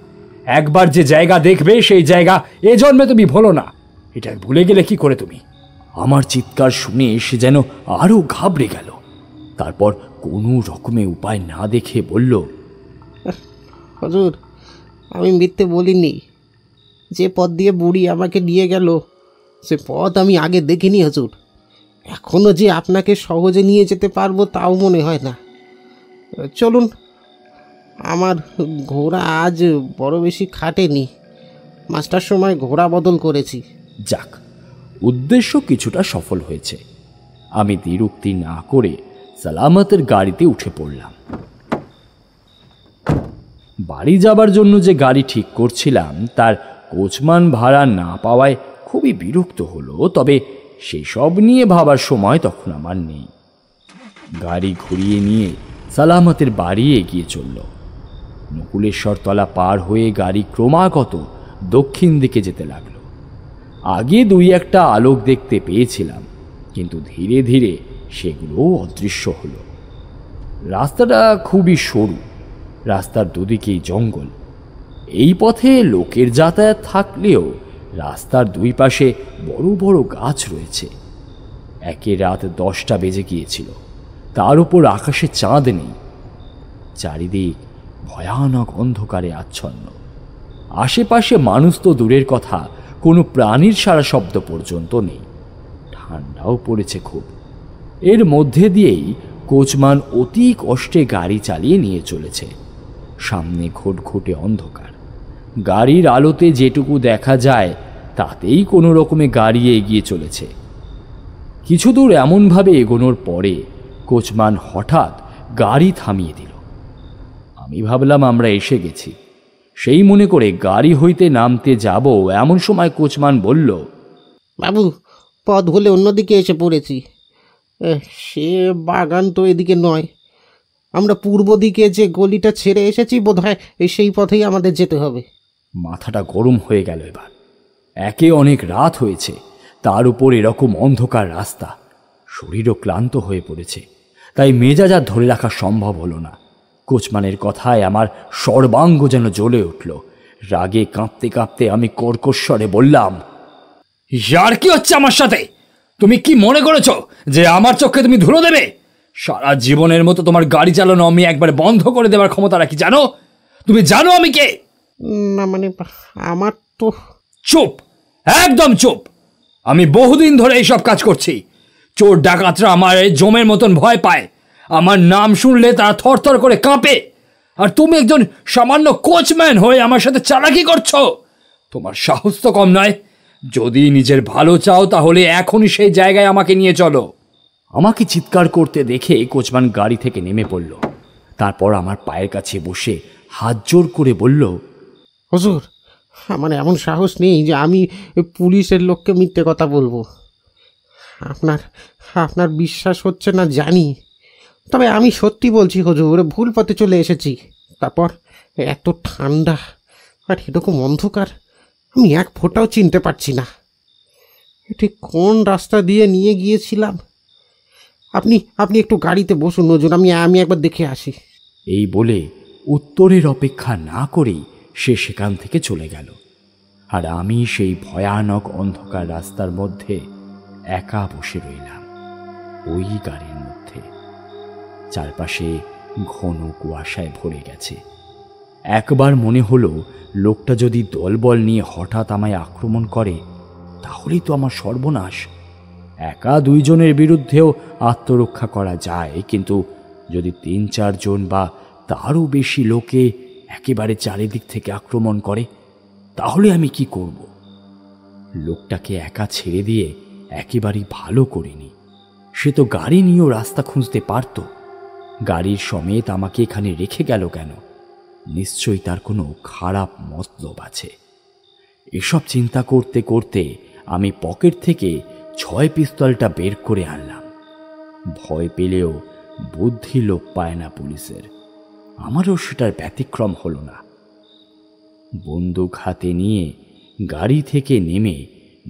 একবার যে জায়গা দেখবে সেই জায়গা এ জন্মে তুমি ভুলো না। এটা ভুলে গেলে কি করে তুমি? আমার চিৎকার শুনে সে যেন আরো ঘাবড়ে গেল। তারপর কোনো রকমে উপায় না দেখে বলল, হুজুর, আমি মিথ্যে বলিনি। যে পথ দিয়ে বুড়ি আমাকে নিয়ে গেল সে পথ আমি আগে দেখিনি হুজুর। এখনো যে আপনাকে সহজে নিয়ে যেতে পারবো তাও মনে হয় না। চলুন, আমার ঘোড়া আজ বড় বেশি খাটেনি, 5টার সময় ঘোড়া বদল করেছি। যাক, উদ্দেশ্য কিছুটা সফল হয়েছে। আমি দ্বিরুক্তি না করে সালামতের গাড়িতে উঠে পড়লাম। বাড়ি যাবার জন্য যে গাড়ি ঠিক করছিলাম তার কোচমান ভাড়া না পাওয়ায় খুবই বিরক্ত হলো। তবে সেসব নিয়ে ভাবার সময় তখন আমার নেই। গাড়ি ঘুরিয়ে নিয়ে সালামতের বাড়ি এগিয়ে চলল। নকুলেশ্বর তলা পার হয়ে গাড়ি ক্রমাগত দক্ষিণ দিকে যেতে লাগলো। আগে দুই একটা আলোক দেখতে পেয়েছিলাম, কিন্তু ধীরে ধীরে সেগুলোও অদৃশ্য হলো। রাস্তাটা খুবই সরু, রাস্তার দুদিকেই জঙ্গল। এই পথে লোকের যাতায়াত থাকলেও রাস্তার দুই পাশে বড় বড় গাছ রয়েছে। একে রাত 10টা বেজে গিয়েছিল, তার উপর আকাশে চাঁদ নেই। চারিদিক ভয়ানক অন্ধকারে আচ্ছন্ন। আশেপাশে মানুষ তো দূরের কথা, কোনো প্রাণীর সারা শব্দ পর্যন্ত নেই। ঠান্ডাও পড়েছে খুব। এর মধ্যে দিয়েই কোচমান অতি কষ্টে গাড়ি চালিয়ে নিয়ে চলেছে। সামনে ঘুটঘুটে অন্ধকার। গাড়ির আলোতে যেটুকু দেখা যায় তাতেই কোনো রকমে গাড়ি এগিয়ে চলেছে। কিছু দূর এমনভাবে এগোনোর পরে কোচমান হঠাৎ গাড়ি থামিয়ে দিল। আমি ভাবলাম আমরা এসে গেছি। সেই মনে করে গাড়ি হইতে নামতে যাব, এমন সময় কোচমান বলল, বাবু, পথ ভুলে অন্যদিকে এসে পড়েছি। সে বাগান তো এদিকে নয়, আমরা পূর্ব দিকে যে গলিটা ছেড়ে এসেছি বোধহয় সেই পথেই আমাদের যেতে হবে। মাথাটা গরম হয়ে গেল এবার। একে অনেক রাত হয়েছে, তার উপর এরকম অন্ধকার রাস্তা। শরীরও ক্লান্ত হয়ে পড়েছে, তাই মেজাজ আর ধরে রাখা সম্ভব হলো না। কোচমানের কথায় আমার সর্বাঙ্গ যেন জ্বলে উঠল। রাগে কাঁপতে কাঁপতে আমি কর্কশ্বরে বললাম, ইয়ার কি হচ্ছে আমার সাথে? তুমি কি মনে করেছ যে আমার চোখে তুমি ধুলো দেবে? সারা জীবনের মতো তোমার গাড়ি চালানো আমি একবার বন্ধ করে দেওয়ার ক্ষমতা রাখি, জানো? তুমি জানো আমি কে? না মানে আমার তো... চুপ, একদম চুপ। আমি বহুদিন ধরে এইসব কাজ করছি। চোর ডাকাতরা আমার জমের মতন ভয় পায়। আমার নাম শুনলে তারা থরথর করে কাঁপে। আর তুমি একজন সামান্য কোচম্যান হয়ে আমার সাথে চালাকি করছো। তোমার সাহস তো কম নয়। যদি নিজের ভালো চাও তাহলে এখনই সেই জায়গায় আমাকে নিয়ে চলো। আমাকে চিৎকার করতে দেখে কোচম্যান গাড়ি থেকে নেমে পড়ল। তারপর আমার পায়ের কাছে বসে হাত জোর করে বলল, হুজুর, আমার এমন সাহস নেই যে আমি পুলিশের লোককে মিথ্যে কথা বলবো। আপনার বিশ্বাস হচ্ছে না জানি, তবে আমি সত্যি বলছি হুজুর, ভুল পথে চলে এসেছি। তারপর এত ঠান্ডা আর এরকম অন্ধকার, আমি এক ফোঁটাও চিনতে পারছি না ঠিক কোন রাস্তা দিয়ে নিয়ে গিয়েছিলাম। আপনি একটু গাড়িতে বসুন হুজুর, আমি একবার দেখে আসি। এই বলে উত্তরের অপেক্ষা না করেই সে সেখান থেকে চলে গেল। আর আমি সেই ভয়ানক অন্ধকার রাস্তার মধ্যে একা বসে রইলাম, ওই গাড়ির মধ্যে। চারপাশে ঘন কুয়াশায় ভরে গেছে। একবার মনে হলো লোকটা যদি দলবল নিয়ে হঠাৎ আমায় আক্রমণ করে তাহলেই তো আমার সর্বনাশ। একা দুইজনের বিরুদ্ধেও আত্মরক্ষা করা যায়, কিন্তু যদি 3-4 জন বা তারও বেশি লোকে একেবারে চারিদিক থেকে আক্রমণ করে তাহলে আমি কি করব? লোকটাকে একা ছেড়ে দিয়ে একেবারেই ভালো করিনি। সে তো গাড়ি নিয়েও রাস্তা খুঁজতে পারত। গাড়ির সমেত আমাকে এখানে রেখে গেল কেন? নিশ্চয়ই তার কোনো খারাপ মতলব আছে। এসব চিন্তা করতে করতে আমি পকেট থেকে 6 পিস্তলটা বের করে আনলাম। ভয় পেলেও বুদ্ধি লোপ পায় না পুলিশের। আমারও সেটার ব্যতিক্রম হলো না। বন্দুক হাতে নিয়ে গাড়ি থেকে নেমে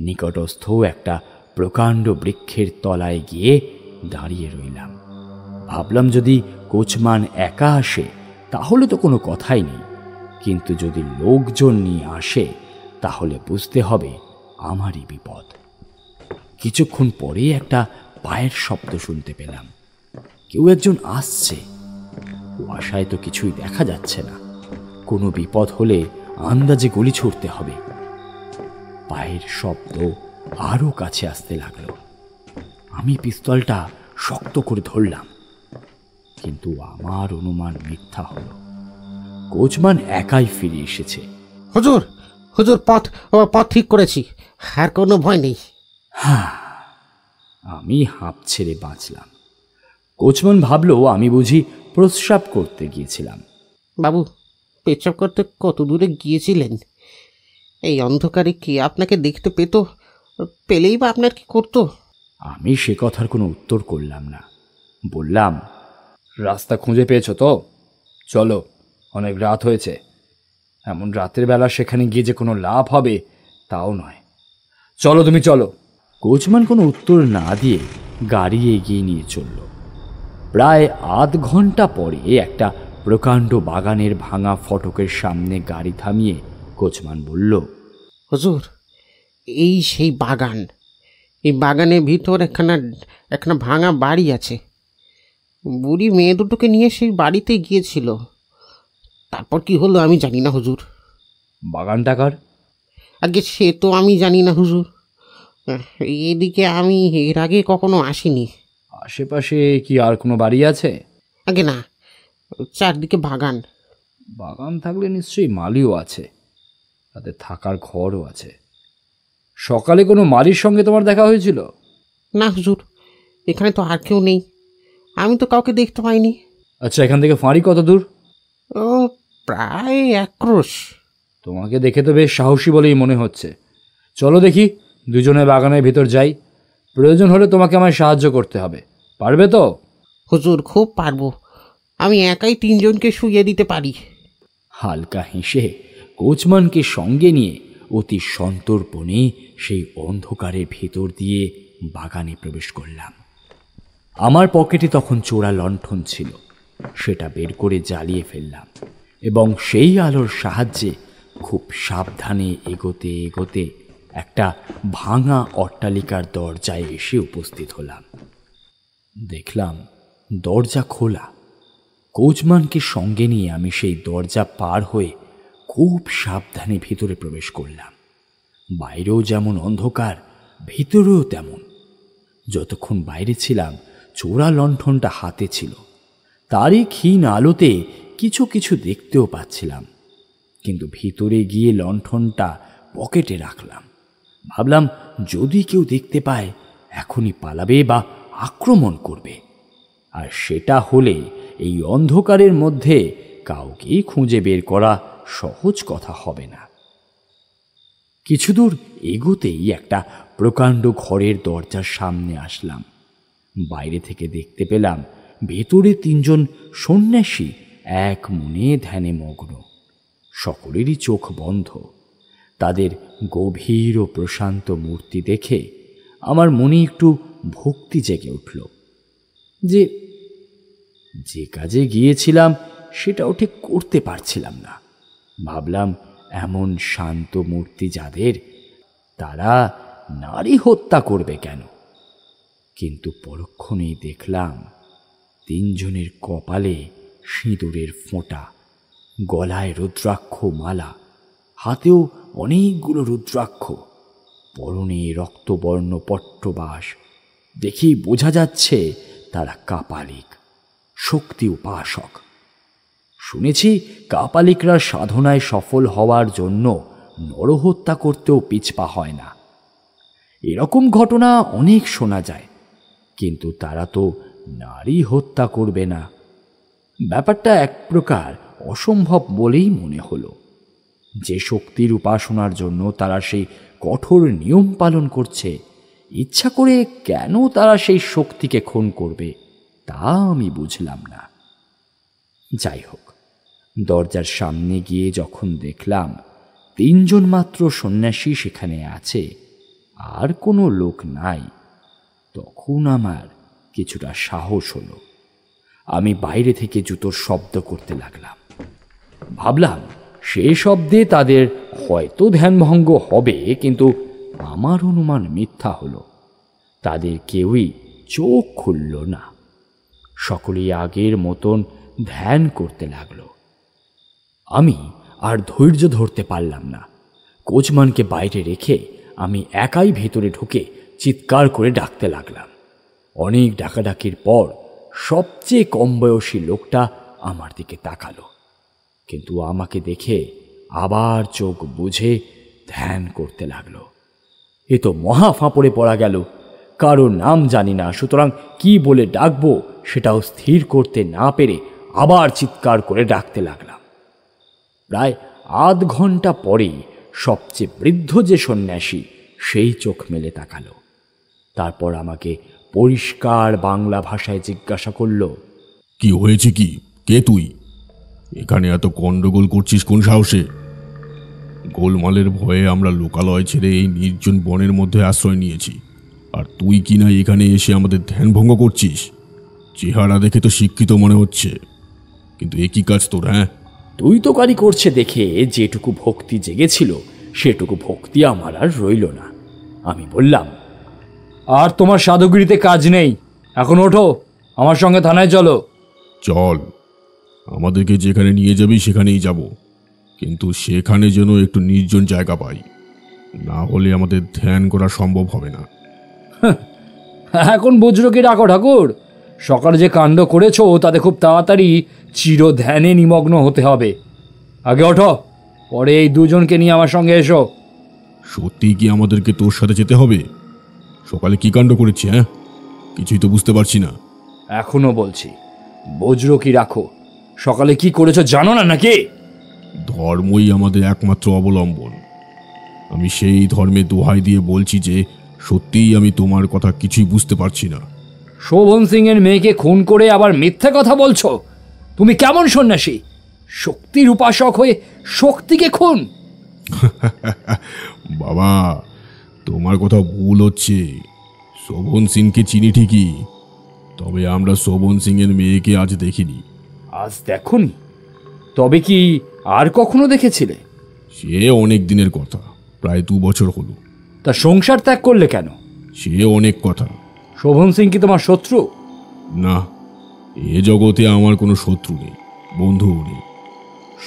নিকটস্থ একটা প্রকাণ্ড বৃক্ষের তলায় গিয়ে দাঁড়িয়ে রইলাম। ভাবলাম যদি কোচমান একা আসে তাহলে তো কোনো কথাই নেই, কিন্তু যদি লোকজন নিয়ে আসে তাহলে বুঝতে হবে আমারই বিপদ। কিছুক্ষণ পরে একটা পায়ের শব্দ শুনতে পেলাম। কেউ একজন আসছে। কুয়াশায় তো কিছুই দেখা যাচ্ছে না। কোনো বিপদ হলে আন্দাজে গুলি ছুড়তে হবে। পায়ের শব্দ আরো কাছে আসতে লাগলো। আমি পিস্তলটা শক্ত করে ধরলাম, কিন্তু আমার অনুমান মিথ্যা হলো। কোচমান একাই ফিরে এসেছে। হুজুর, পথ ঠিক করেছি, আর কোনো ভয় নেই। হ্যাঁ, আমি হাঁপ ছেড়ে বাঁচলাম। কোচমান ভাবলো আমি বুঝি প্রস্রাব করতে গিয়েছিলাম। বাবু, পেচ্ছাপ করতে কত দূরে গিয়েছিলেন? এই অন্ধকারে কি আপনাকে দেখতে পেলেই বা আপনার কি করতো? আমি সে কথার কোনো উত্তর করলাম না। বললাম, রাস্তা খুঁজে পেয়েছো তো? চলো, অনেক রাত হয়েছে। এমন রাতের বেলা সেখানে গিয়ে যে কোনো লাভ হবে তাও নয়। চলো, তুমি চলো। কোচম্যান কোনো উত্তর না দিয়ে গাড়ি এগিয়ে নিয়ে চলল। প্রায় আধ ঘন্টা পরে একটা প্রকাণ্ড বাগানের ভাঙা ফটকের সামনে গাড়ি থামিয়ে কোচম্যান বলল, হুজুর, এই সেই বাগান। এই বাগানের ভিতর একখানা ভাঙা বাড়ি আছে। বুড়ি মেয়ে দুটোকে নিয়ে সেই বাড়িতে গিয়েছিল। তারপর কি হলো আমি জানি না হুজুর। বাগানটা কার? আগে সে তো আমি জানি না হুজুর। এদিকে আমি এর আগে কখনো আসিনি। আশেপাশে কি আর কোনো বাড়ি আছে? আগে না, চারদিকে বাগান। বাগান থাকলে নিশ্চয়ই মালিও আছে, তাদের থাকার ঘরও আছে। সকালে কোনো মালির সঙ্গে তোমার দেখা হয়েছিল? না হুজুর, এখানে তো আর কেউ নেই। আমি তো কাউকে দেখতে পাইনি। আচ্ছা, এখান থেকে ফাঁড়ি কত দূর? ও, প্রায় 1 ক্রোশ। তোমাকে দেখে তো বেশ সাহসী বলেই মনে হচ্ছে। চলো দেখি, দুজনে বাগানের ভেতর যাই। প্রয়োজন হলে তোমাকে আমায় সাহায্য করতে হবে, পারবে তো? হুজুর, খুব পারবো। আমি একাই 3 জনকে শুইয়ে দিতে পারি। হালকা হেসে কোচম্যানকে সঙ্গে নিয়ে অতি সন্তর্পণে সেই অন্ধকারের ভেতর দিয়ে বাগানে প্রবেশ করলাম। আমার পকেটে তখন চোরা লণ্ঠন ছিল, সেটা বের করে জ্বালিয়ে ফেললাম এবং সেই আলোর সাহায্যে খুব সাবধানে এগোতে এগোতে একটা ভাঙা অট্টালিকার দরজায় এসে উপস্থিত হলাম। দেখলাম দরজা খোলা। কোচম্যানকে সঙ্গে নিয়ে আমি সেই দরজা পার হয়ে খুব সাবধানে ভিতরে প্রবেশ করলাম। বাইরেও যেমন অন্ধকার, ভিতরেও তেমন। যতক্ষণ বাইরে ছিলাম চোরা লণ্ঠনটা হাতে ছিল, তারই ক্ষীণ আলোতে কিছু কিছু দেখতেও পাচ্ছিলাম। কিন্তু ভিতরে গিয়ে লণ্ঠনটা পকেটে রাখলাম। ভাবলাম, যদি কেউ দেখতে পায় এখনই পালাবে বা আক্রমণ করবে, আর সেটা হলে এই অন্ধকারের মধ্যে কাউকেই খুঁজে বের করা সহজ কথা হবে না। কিছু দূর এগোতেই একটা প্রকাণ্ড ঘরের দরজার সামনে আসলাম। বাইরে থেকে দেখতে পেলাম ভেতরে 3 জন সন্ন্যাসী এক মনে ধ্যানে মগ্ন। সকলেরই চোখ বন্ধ। তাদের গভীর ও প্রশান্ত মূর্তি দেখে আমার মনে একটু ভক্তি জেগে উঠল। যে কাজে গিয়েছিলাম সেটাও ঠিক করতে পারছিলাম না। ভাবলাম, এমন শান্ত মূর্তি যাদের, তারা নারী হত্যা করবে কেন? কিন্তু পরক্ষণেই দেখলাম 3 জনের কপালে সিঁদুরের ফোঁটা, গলায় রুদ্রাক্ষ মালা, হাতেও অনেকগুলো রুদ্রাক্ষ, পরনে রক্তবর্ণ পট্টবাস। দেখেই বোঝা যাচ্ছে তারা কাপালিক, শক্তি উপাসক। শুনেছি কাপালিকরা সাধনায় সফল হওয়ার জন্য নরহত্যা করতেও পিছপা হয় না। এরকম ঘটনা অনেক শোনা যায়, কিন্তু তারা তো নারী হত্যা করবে না। ব্যাপারটা এক প্রকার অসম্ভব বলেই মনে হলো। যে শক্তির উপাসনার জন্য তারা সেই কঠোর নিয়ম পালন করছে, ইচ্ছা করে কেন তারা সেই শক্তিকে খুন করবে তা আমি বুঝলাম না। যাই হোক, দরজার সামনে গিয়ে যখন দেখলাম 3 জন মাত্র সন্ন্যাসী সেখানে আছে, আর কোনো লোক নাই, তখন আমার কিছুটা সাহস হলো। আমি বাইরে থেকে জুতোর শব্দ করতে লাগলাম। ভাবলাম, সে শব্দে তাদের হয়তো ধ্যানভঙ্গ হবে, কিন্তু আমার অনুমান মিথ্যা হলো। তাদের কেউই চোখ খুলল না। সকলেই আগের মতন ধ্যান করতে লাগলো। আমি আর ধৈর্য ধরতে পারলাম না। কোচম্যানকে বাইরে রেখে আমি একাই ভেতরে ঢুকে চিৎকার করে ডাকতে লাগলাম। অনেক ডাকাডাকির পর সবচেয়ে কম বয়সী লোকটা আমার দিকে তাকালো, কিন্তু আমাকে দেখে আবার চোখ বুঝে ধ্যান করতে লাগলো। এ তো মহা ফাঁপড়ে পড়া গেল। কারো নাম জানি না, সুতরাং কি বলে ডাকবো সেটাও স্থির করতে না পেরে আবার চিৎকার করে ডাকতে লাগলাম। প্রায় আধ ঘন্টা পরেই সবচেয়ে বৃদ্ধ যে সন্ন্যাসী, সেই চোখ মেলে তাকালো। তারপর আমাকে পরিষ্কার বাংলা ভাষায় জিজ্ঞাসা করল, কি হয়েছে? কি, কে তুই? এখানে এত গন্ডগোল করছিস কোন সাহসে? গোলমালের ভয়ে আমরা লোকালয় ছেড়ে এই নির্জন বনের মধ্যে আশ্রয় নিয়েছি, আর তুই কি না এখানে এসে আমাদের ধ্যান ভঙ্গ করছিস? চেহারা দেখে তো শিক্ষিত মনে হচ্ছে, কিন্তু একই কাজ তোর। হ্যাঁ, তুই তো কারি করছে দেখে যেটুকু ভক্তি জেগেছিল সেটুকু ভক্তি আমার আর রইল না। আমি বললাম, আর তোমার সাধুগিরিতে কাজ নেই, এখন ওঠো, আমার সঙ্গে থানায় চলো। চল, আমাদেরকে যেখানে নিয়ে যাবি সেখানেই যাব, কিন্তু সেখানে যেন একটু নির্জন জায়গা পাই, না হলে আমাদের ধ্যান করা সম্ভব হবে না। এখন বজ্রকে ডাকো ঠাকুর, সকালে যে কাণ্ড করেছো তাতে খুব তাড়াতাড়ি চির ধ্যানে নিমগ্ন হতে হবে। আগে ওঠো, পরে এই দুজনকে নিয়ে আমার সঙ্গে এসো। সত্যি কি আমাদেরকে তোর সাথে যেতে হবে? সকালে কি কাণ্ড করেছি? হ্যাঁ, কিছুই তো বুঝতে পারছি না। এখনো বলছি, বজ্র কি রাখো, সকালে কি করেছো জানো না নাকি? ধর্মই আমাদের একমাত্র অবলম্বন। আমি সেই ধর্মে দোহাই দিয়ে বলছি যে সত্যিই আমি তোমার কথা কিছুই বুঝতে পারছি না। শোভন সিং এর মেয়েকে খুন করে আবার মিথ্যে কথা বলছো? তুমি কেমন সন্ন্যাসী? শক্তির উপাসক হয়ে শক্তিকে খুন? বাবা, তোমার কথা ভুল হচ্ছে। শোভন সিংকে চিনি ঠিকই, তবে আমরা শোভন সিং এর মেয়েকে আজ দেখিনি। আজ দেখোনি? তবে কি আর কখনো দেখেছিলে? সে অনেক দিনের কথা, প্রায় 2 বছর হলো। তা সংসার ত্যাগ করলে কেন? সে অনেক কথা। শোভন সিং কি তোমার শত্রু? না, এ জগতে আমার কোনো শত্রু নেই, বন্ধুও নেই।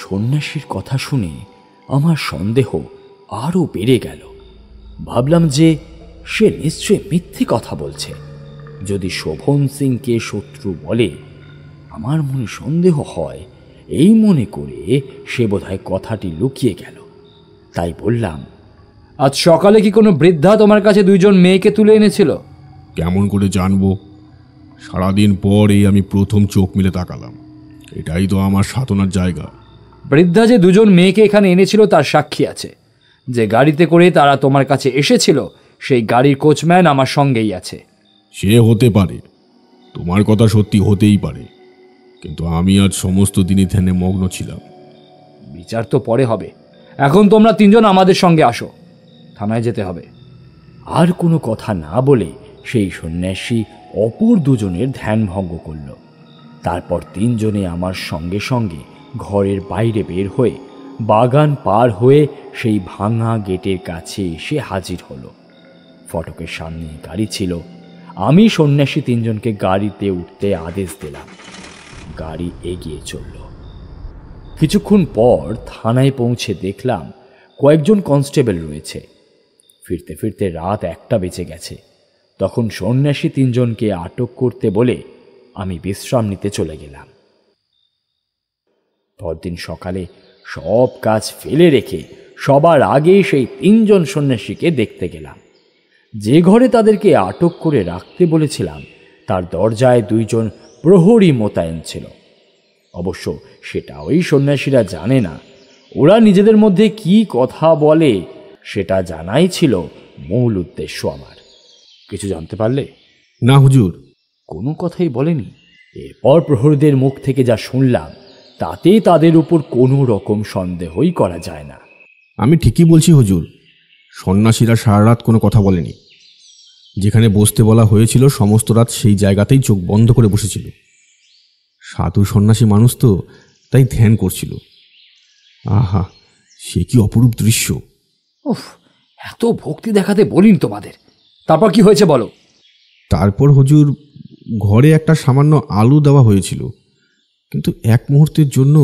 সন্ন্যাসীর কথা শুনে আমার সন্দেহ আরও বেড়ে গেল। ভাবলাম যে সে নিশ্চয় মিথ্যে কথা বলছে। যদি শোভন সিংকে শত্রু বলে, আমার মনে সন্দেহ হয় এই মনে করে সে বোধহয় কথাটি লুকিয়ে গেল। তাই বললাম, আজ সকালে কি কোনো বৃদ্ধা তোমার কাছে 2 জন মেয়েকে তুলে এনেছিল? কেমন করে জানবো? সারাদিন পর এই আমি প্রথম চোখ মিলে তাকালাম। এটাই তো আমার সাধনার জায়গা। বৃদ্ধা যে 2 জন মেয়েকে এখানে এনেছিল তার সাক্ষী আছে। যে গাড়িতে করে তারা তোমার কাছে এসেছিল সেই গাড়ির কোচম্যান আমার সঙ্গেই আছে। সে হতে পারে, তোমার কথা সত্যি হতেই পারে, কিন্তু আমি আজ সমস্ত দিনই ধ্যানে মগ্ন ছিলাম। বিচার তো পরে হবে, এখন তোমরা 3 জন আমাদের সঙ্গে আসো, থানায় যেতে হবে। আর কোনো কথা না বলে সেই সন্ন্যাসী অপর 2 জনের ধ্যান ভঙ্গ করল। তারপর 3 জনে আমার সঙ্গে সঙ্গে ঘরের বাইরে বের হয়ে বাগান পার হয়ে সেই ভাঙা গেটের কাছে এসে হাজির হলো। ফটকের সামনে গাড়ি ছিল। আমি সন্ন্যাসী 3 জনকে গাড়িতে উঠতে আদেশ দিলাম। গাড়ি এগিয়ে চলল। কিছুক্ষণ পর থানায় পৌঁছে দেখলাম কয়েকজন কনস্টেবল রয়েছে। ফিরতে ফিরতে রাত 1টা বেজে গেছে। তখন সন্ন্যাসী 3 জনকে আটক করতে বলে আমি বিশ্রাম নিতে চলে গেলাম। পরদিন সকালে সব কাজ ফেলে রেখে সবার আগে সেই 3 জন সন্ন্যাসীকে দেখতে গেলাম। যে ঘরে তাদেরকে আটক করে রাখতে বলেছিলাম তার দরজায় 2 জন প্রহরী মোতায়েন ছিল। অবশ্য সেটা ওই সন্ন্যাসীরা জানে না। ওরা নিজেদের মধ্যে কি কথা বলে সেটা জানাই ছিল মূল উদ্দেশ্য আমার। কিছু জানতে পারলে? না হুজুর। কোনো কথাই বলেনি। এরপর প্রহরীদের মুখ থেকে যা শুনলাম তাতে তাদের উপর কোনো রকম সন্দেহই করা যায় না। আমি ঠিকই বলছি হুজুর, সন্ন্যাসীরা সারা রাত কোনো কথা বলেনি। যেখানে বসতে বলা হয়েছিল সমস্ত রাত সেই জায়গাতেই চোখ বন্ধ করে বসেছিল। সাধু সন্ন্যাসী মানুষ তো, তাই ধ্যান করছিল। আহা, সে কি অপরূপ দৃশ্য! উফ, এত ভক্তি দেখাতে বলিনি তোমাদের। তারপর কি হয়েছে বলো? তারপর হুজুর, ঘরে একটা সামান্য আলু দেওয়া হয়েছিল, কিন্তু এক মুহূর্তের জন্য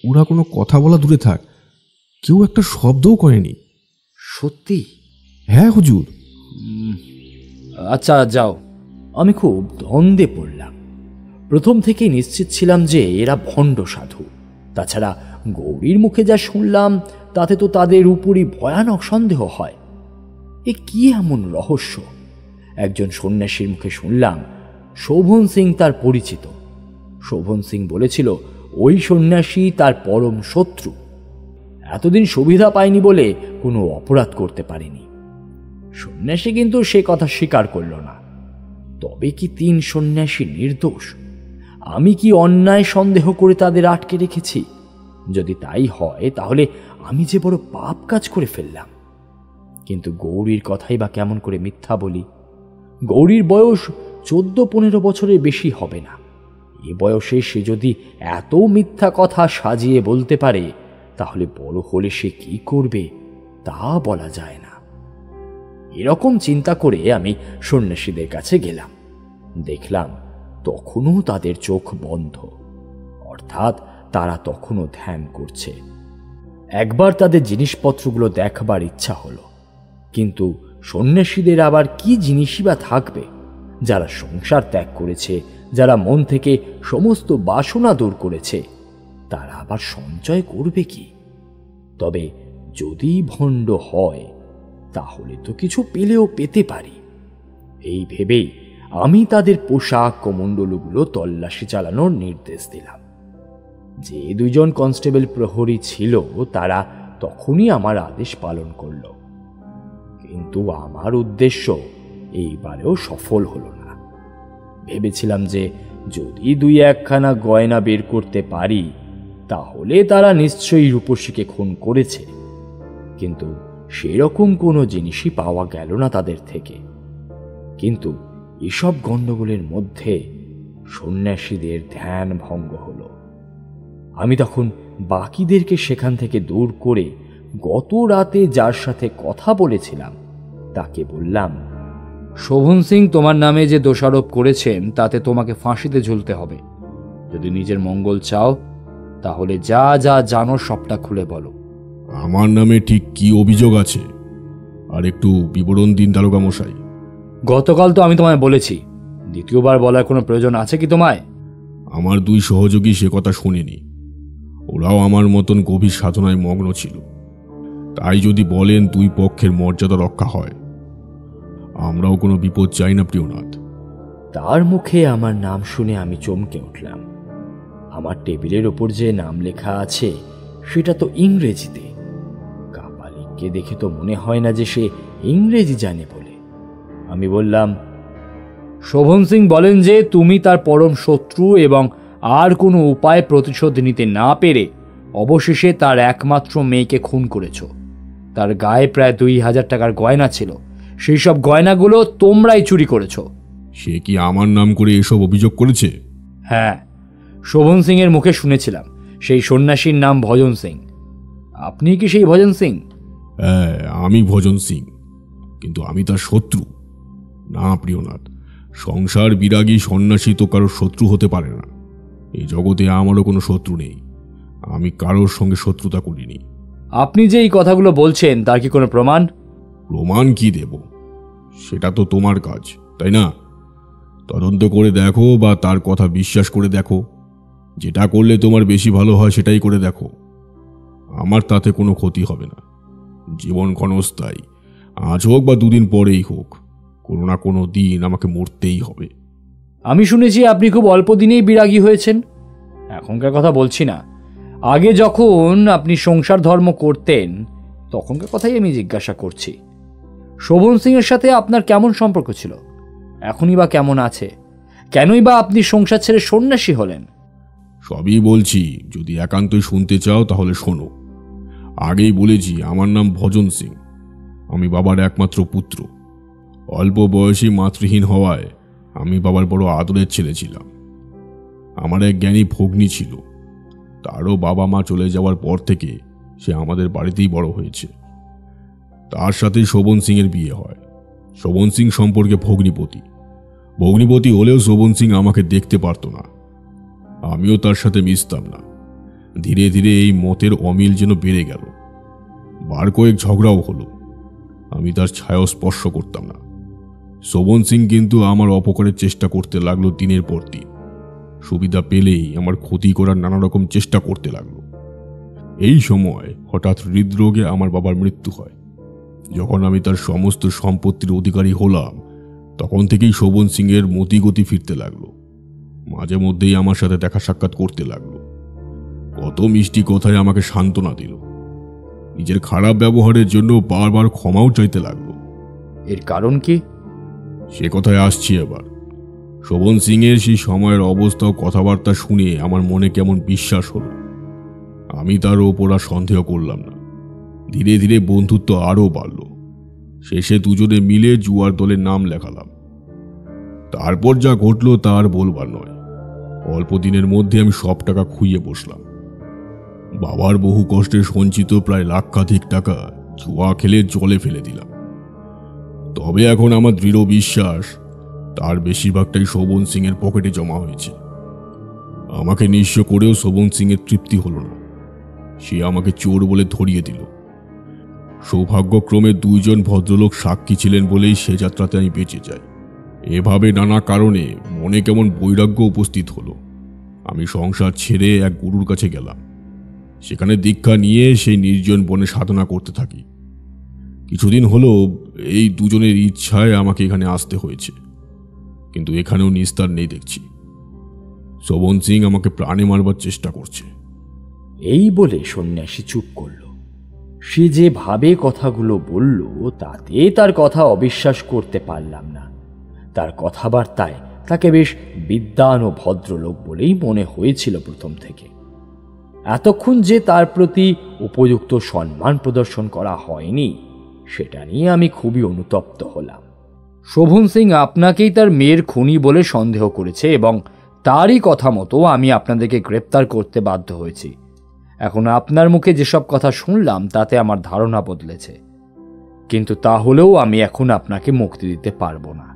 ওরা কোনো কথা বলা দূরে থাক, কেউ একটা শব্দও করেনি। সত্যি? হ্যাঁ হুজুর। আচ্ছা যাও। আমি খুব দ্বন্দ্বে পড়লাম। প্রথম থেকেই নিশ্চিত ছিলাম যে এরা ভণ্ড সাধু। তাছাড়া গৌরীর মুখে যা শুনলাম তাতে তো তাদের উপরই ভয়ানক সন্দেহ হয়। এ কি এমন রহস্য? একজন সন্ন্যাসীর মুখে শুনলাম শোভন সিং তার পরিচিত। শোভন সিং বলেছিল ওই সন্ন্যাসী তার পরম শত্রু। এতদিন সুবিধা পায়নি বলে কোনো অপরাধ করতে পারেনি। সন্ন্যাসী কিন্তু সে কথা স্বীকার করল না। তবে কি 3 সন্ন্যাসী নির্দোষ? আমি কি অন্যায় সন্দেহ করে তাদের আটকে রেখেছি? যদি তাই হয় তাহলে আমি যে বড় পাপ কাজ করে ফেললাম। কিন্তু গৌরীর কথাই বা কেমন করে মিথ্যা বলি? গৌরীর বয়স 14-15 বছরের বেশি হবে না। এ বয়সে সে যদি এত মিথ্যা কথা সাজিয়ে বলতে পারে, তাহলে বড় হলে সে কি করবে তা বলা যায় না। এরকম চিন্তা করে আমি সন্ন্যাসীদের কাছে গেলাম। দেখলাম তখনও তাদের চোখ বন্ধ, অর্থাৎ তারা তখনও ধ্যান করছে। একবার তাদের জিনিসপত্রগুলো দেখবার ইচ্ছা হলো, কিন্তু সন্ন্যাসীদের আবার কি জিনিসই বা থাকবে? যারা সংসার ত্যাগ করেছে, যারা মন থেকে সমস্ত বাসনা দূর করেছে, তারা আবার সঞ্চয় করবে কি? তবে যদি ভণ্ড হয় তাহলে তো কিছু পেলেও পেতে পারি। এই ভেবেই আমি তাদের পোশাক কমণ্ডলগুলো তল্লাশি চালানোর নির্দেশ দিলাম। যে 2 জন কনস্টেবল প্রহরী ছিল তারা তখনই আমার আদেশ পালন করল। কিন্তু আমার উদ্দেশ্য এইবারেও সফল হলো না। ভেবেছিলাম যে যদি 2-1খানা গয়না বের করতে পারি তাহলে তারা নিশ্চয়ই রূপসীকে খুন করেছে, কিন্তু সেরকম কোনো জিনিসই পাওয়া গেল না তাদের থেকে। কিন্তু এসব গণ্ডগোলের মধ্যে সন্ন্যাসীদের ধ্যান ভঙ্গ হলো। আমি তখন বাকিদেরকে সেখান থেকে দূর করে গত রাতে যার সাথে কথা বলেছিলাম তাকে বললাম, শোভন সিং তোমার নামে যে দোষারোপ করেছেন তাতে তোমাকে ফাঁসিতে ঝুলতে হবে। যদি নিজের মঙ্গল চাও তাহলে যা যা জানো সবটা খুলে বলো। আমার নামে ঠিক কি অভিযোগ আছে আর একটু বিবরণ দিন দারোগা মশাই। গতকাল তো আমি তোমায় বলেছি, দ্বিতীয়বার বলার কোনো প্রয়োজন আছে কি তোমায়? আমার 2 সহযোগী সে কথা শুনেনি। ওরাও আমার মতন গভীর সাধনায় মগ্ন ছিল। তাই যদি বলেন 2 পক্ষের মর্যাদা রক্ষা হয়, আমরাও কোনো বিপদ চাই না প্রিয়নাথ। তার মুখে আমার নাম শুনে আমি চমকে উঠলাম। আমার টেবিলের ওপর যে নাম লেখা আছে সেটা তো ইংরেজিতে। কাপালিককে দেখে তো মনে হয় না যে সে ইংরেজি জানে বলে। আমি বললাম, শোভন সিং বলেন যে তুমি তার পরম শত্রু এবং আর কোনো উপায় প্রতিশোধ নিতে না পেরে অবশেষে তার একমাত্র মেয়েকে খুন করেছ। তার গায়ে প্রায় 2000 টাকার গয়না ছিল, সেই সব গয়নাগুলো তোমরাই চুরি করেছ। সে কি আমার নাম করে এসব অভিযোগ করেছে? হ্যাঁ, শোভন সিং এর মুখে শুনেছিলাম সেই সন্ন্যাসীর নাম ভজন সিং। আপনি কি সেই ভজন সিং? হ্যাঁ, আমি ভজন সিং, কিন্তু আমি তার শত্রু না প্রিয়নাথ। সংসার বিরাগী সন্ন্যাসী তো কারোর শত্রু হতে পারে না। এই জগতে আমারও কোনো শত্রু নেই। আমি কারোর সঙ্গে শত্রুতা করিনি। আপনি যে এই কথাগুলো বলছেন তার কি কোনো প্রমাণ? প্রমাণ কি দেব সেটা তো তোমার কাজ, তাই না? তদন্ত করে দেখো বা তার কথা বিশ্বাস করে দেখো। যেটা করলে তোমার বেশি ভালো হয় সেটাই করে দেখো। আমার তাতে কোনো ক্ষতি হবে না। জীবন ক্ষণস্থায়ী, আজ হোক বা 2 দিন পরেই হোক, কোনো না কোনো দিন আমাকে মরতেই হবে। আমি শুনেছি আপনি খুব অল্প দিনেই বিরাগী হয়েছেন। এখনকার কথা বলছি না, আগে যখন আপনি সংসার ধর্ম করতেন তখনকার কথাই আমি জিজ্ঞাসা করছি। শোভন সিং এর সাথে আপনার কেমন সম্পর্ক ছিল? এখনই বা কেমন আছে? কেনই বা আপনি সংসার ছেড়ে সন্ন্যাসী হলেন? সবই বলছি, যদি একান্তই শুনতে চাও তাহলে শোনো। আগেই বলেছি আমার নাম ভজন সিং। আমি বাবার একমাত্র পুত্র। অল্প বয়সী মাতৃহীন হওয়ায় আমি বাবার বড় আদরের ছেলে ছিলাম। আমার এক জ্ঞানী ভগ্নী ছিল, তারও বাবা মা চলে যাওয়ার পর থেকে সে আমাদের বাড়িতেই বড় হয়েছে। তার সাথে শোভন সিং এর বিয়ে হয়। শোভন সিং সম্পর্কে ভগ্নিপতি হলেও শোভন সিং আমাকে দেখতে পারত না। আমিও তার সাথে মিশতাম না। ধীরে ধীরে এই মতের অমিল যেন বেড়ে গেল। বার কয়েক ঝগড়াও হলো। আমি তার ছায়াও স্পর্শ করতাম না। শোভন সিং কিন্তু আমার অপকারের চেষ্টা করতে লাগলো দিনের পর দিন। সুবিধা পেলেই আমার ক্ষতি করার নানা রকম চেষ্টা করতে লাগলো। এই সময় হঠাৎ হৃদরোগে আমার বাবার মৃত্যু হয়। যখন আমি তার সমস্ত সম্পত্তির অধিকারী হলাম তখন থেকেই শোভন সিং এর মতিগতি ফিরতে লাগলো। মাঝে মধ্যেই আমার সাথে দেখা সাক্ষাৎ করতে লাগলো। কত মিষ্টি কথায় আমাকে সান্ত্বনা দিল। নিজের খারাপ ব্যবহারের জন্য বারবার ক্ষমাও চাইতে লাগলো। এর কারণ কি? সে কথায় আসছি। এবার শোভন সিংয়ের সেই সময়ের অবস্থা ও কথাবার্তা শুনে আমার মনে কেমন বিশ্বাস হলো। আমি তার ওপর আর সন্দেহ করলাম না। ধীরে ধীরে বন্ধুত্ব আরও বাড়ল। শেষে দুজনে মিলে জুয়ার দলের নাম লেখালাম। তারপর যা ঘটল তা আর বলবার নয়। অল্প দিনের মধ্যে আমি সব টাকা খুইয়ে বসলাম। বাবার বহু কষ্টে সঞ্চিত প্রায় লাখাধিক টাকা জুয়া খেলে জলে ফেলে দিলাম। তবে এখন আমার দৃঢ় বিশ্বাস তার বেশিরভাগটাই শোভন সিংয়ের পকেটে জমা হয়েছে। আমাকে নিঃস্ব করেও শোভন সিংয়ের তৃপ্তি হলো না। সে আমাকে চোর বলে ধরিয়ে দিল। সৌভাগ্যক্রমে দুইজন ভদ্রলোক সাক্ষী ছিলেন বলেই সে যাত্রাতে আমি বেঁচে যাই। এভাবে নানা কারণে মনে কেমন বৈরাগ্য উপস্থিত হলো। আমি সংসার ছেড়ে এক গুরুর কাছে গেলাম। সেখানে দীক্ষা নিয়ে সেই নির্জন বনে সাধনা করতে থাকি। কিছুদিন হলো এই দুজনের ইচ্ছায় আমাকে এখানে আসতে হয়েছে, কিন্তু এখানেও নিস্তার নেই দেখছি। শোভন সিং আমাকে প্রাণে মারবার চেষ্টা করছে। এই বলে সন্ন্যাসী চুপ করল। সে যেভাবে কথাগুলো বলল তাতে তার কথা অবিশ্বাস করতে পারলাম না। তার কথাবার্তায় তাকে বেশ বিদ্বান ও ভদ্রলোক বলেই মনে হয়েছিল প্রথম থেকে। এতক্ষণ যে তার প্রতি উপযুক্ত সম্মান প্রদর্শন করা হয়নি সেটা নিয়ে আমি খুবই অনুতপ্ত হলাম। শোভন সিং আপনাকেই তার মেয়ের খুনি বলে সন্দেহ করেছে এবং তারই কথা মতো আমি আপনাদেরকে গ্রেপ্তার করতে বাধ্য হয়েছি। এখন আপনার মুখে যেসব কথা শুনলাম তাতে আমার ধারণা বদলেছে, কিন্তু তাহলেও আমি এখন আপনাকে মুক্তি দিতে পারবো না।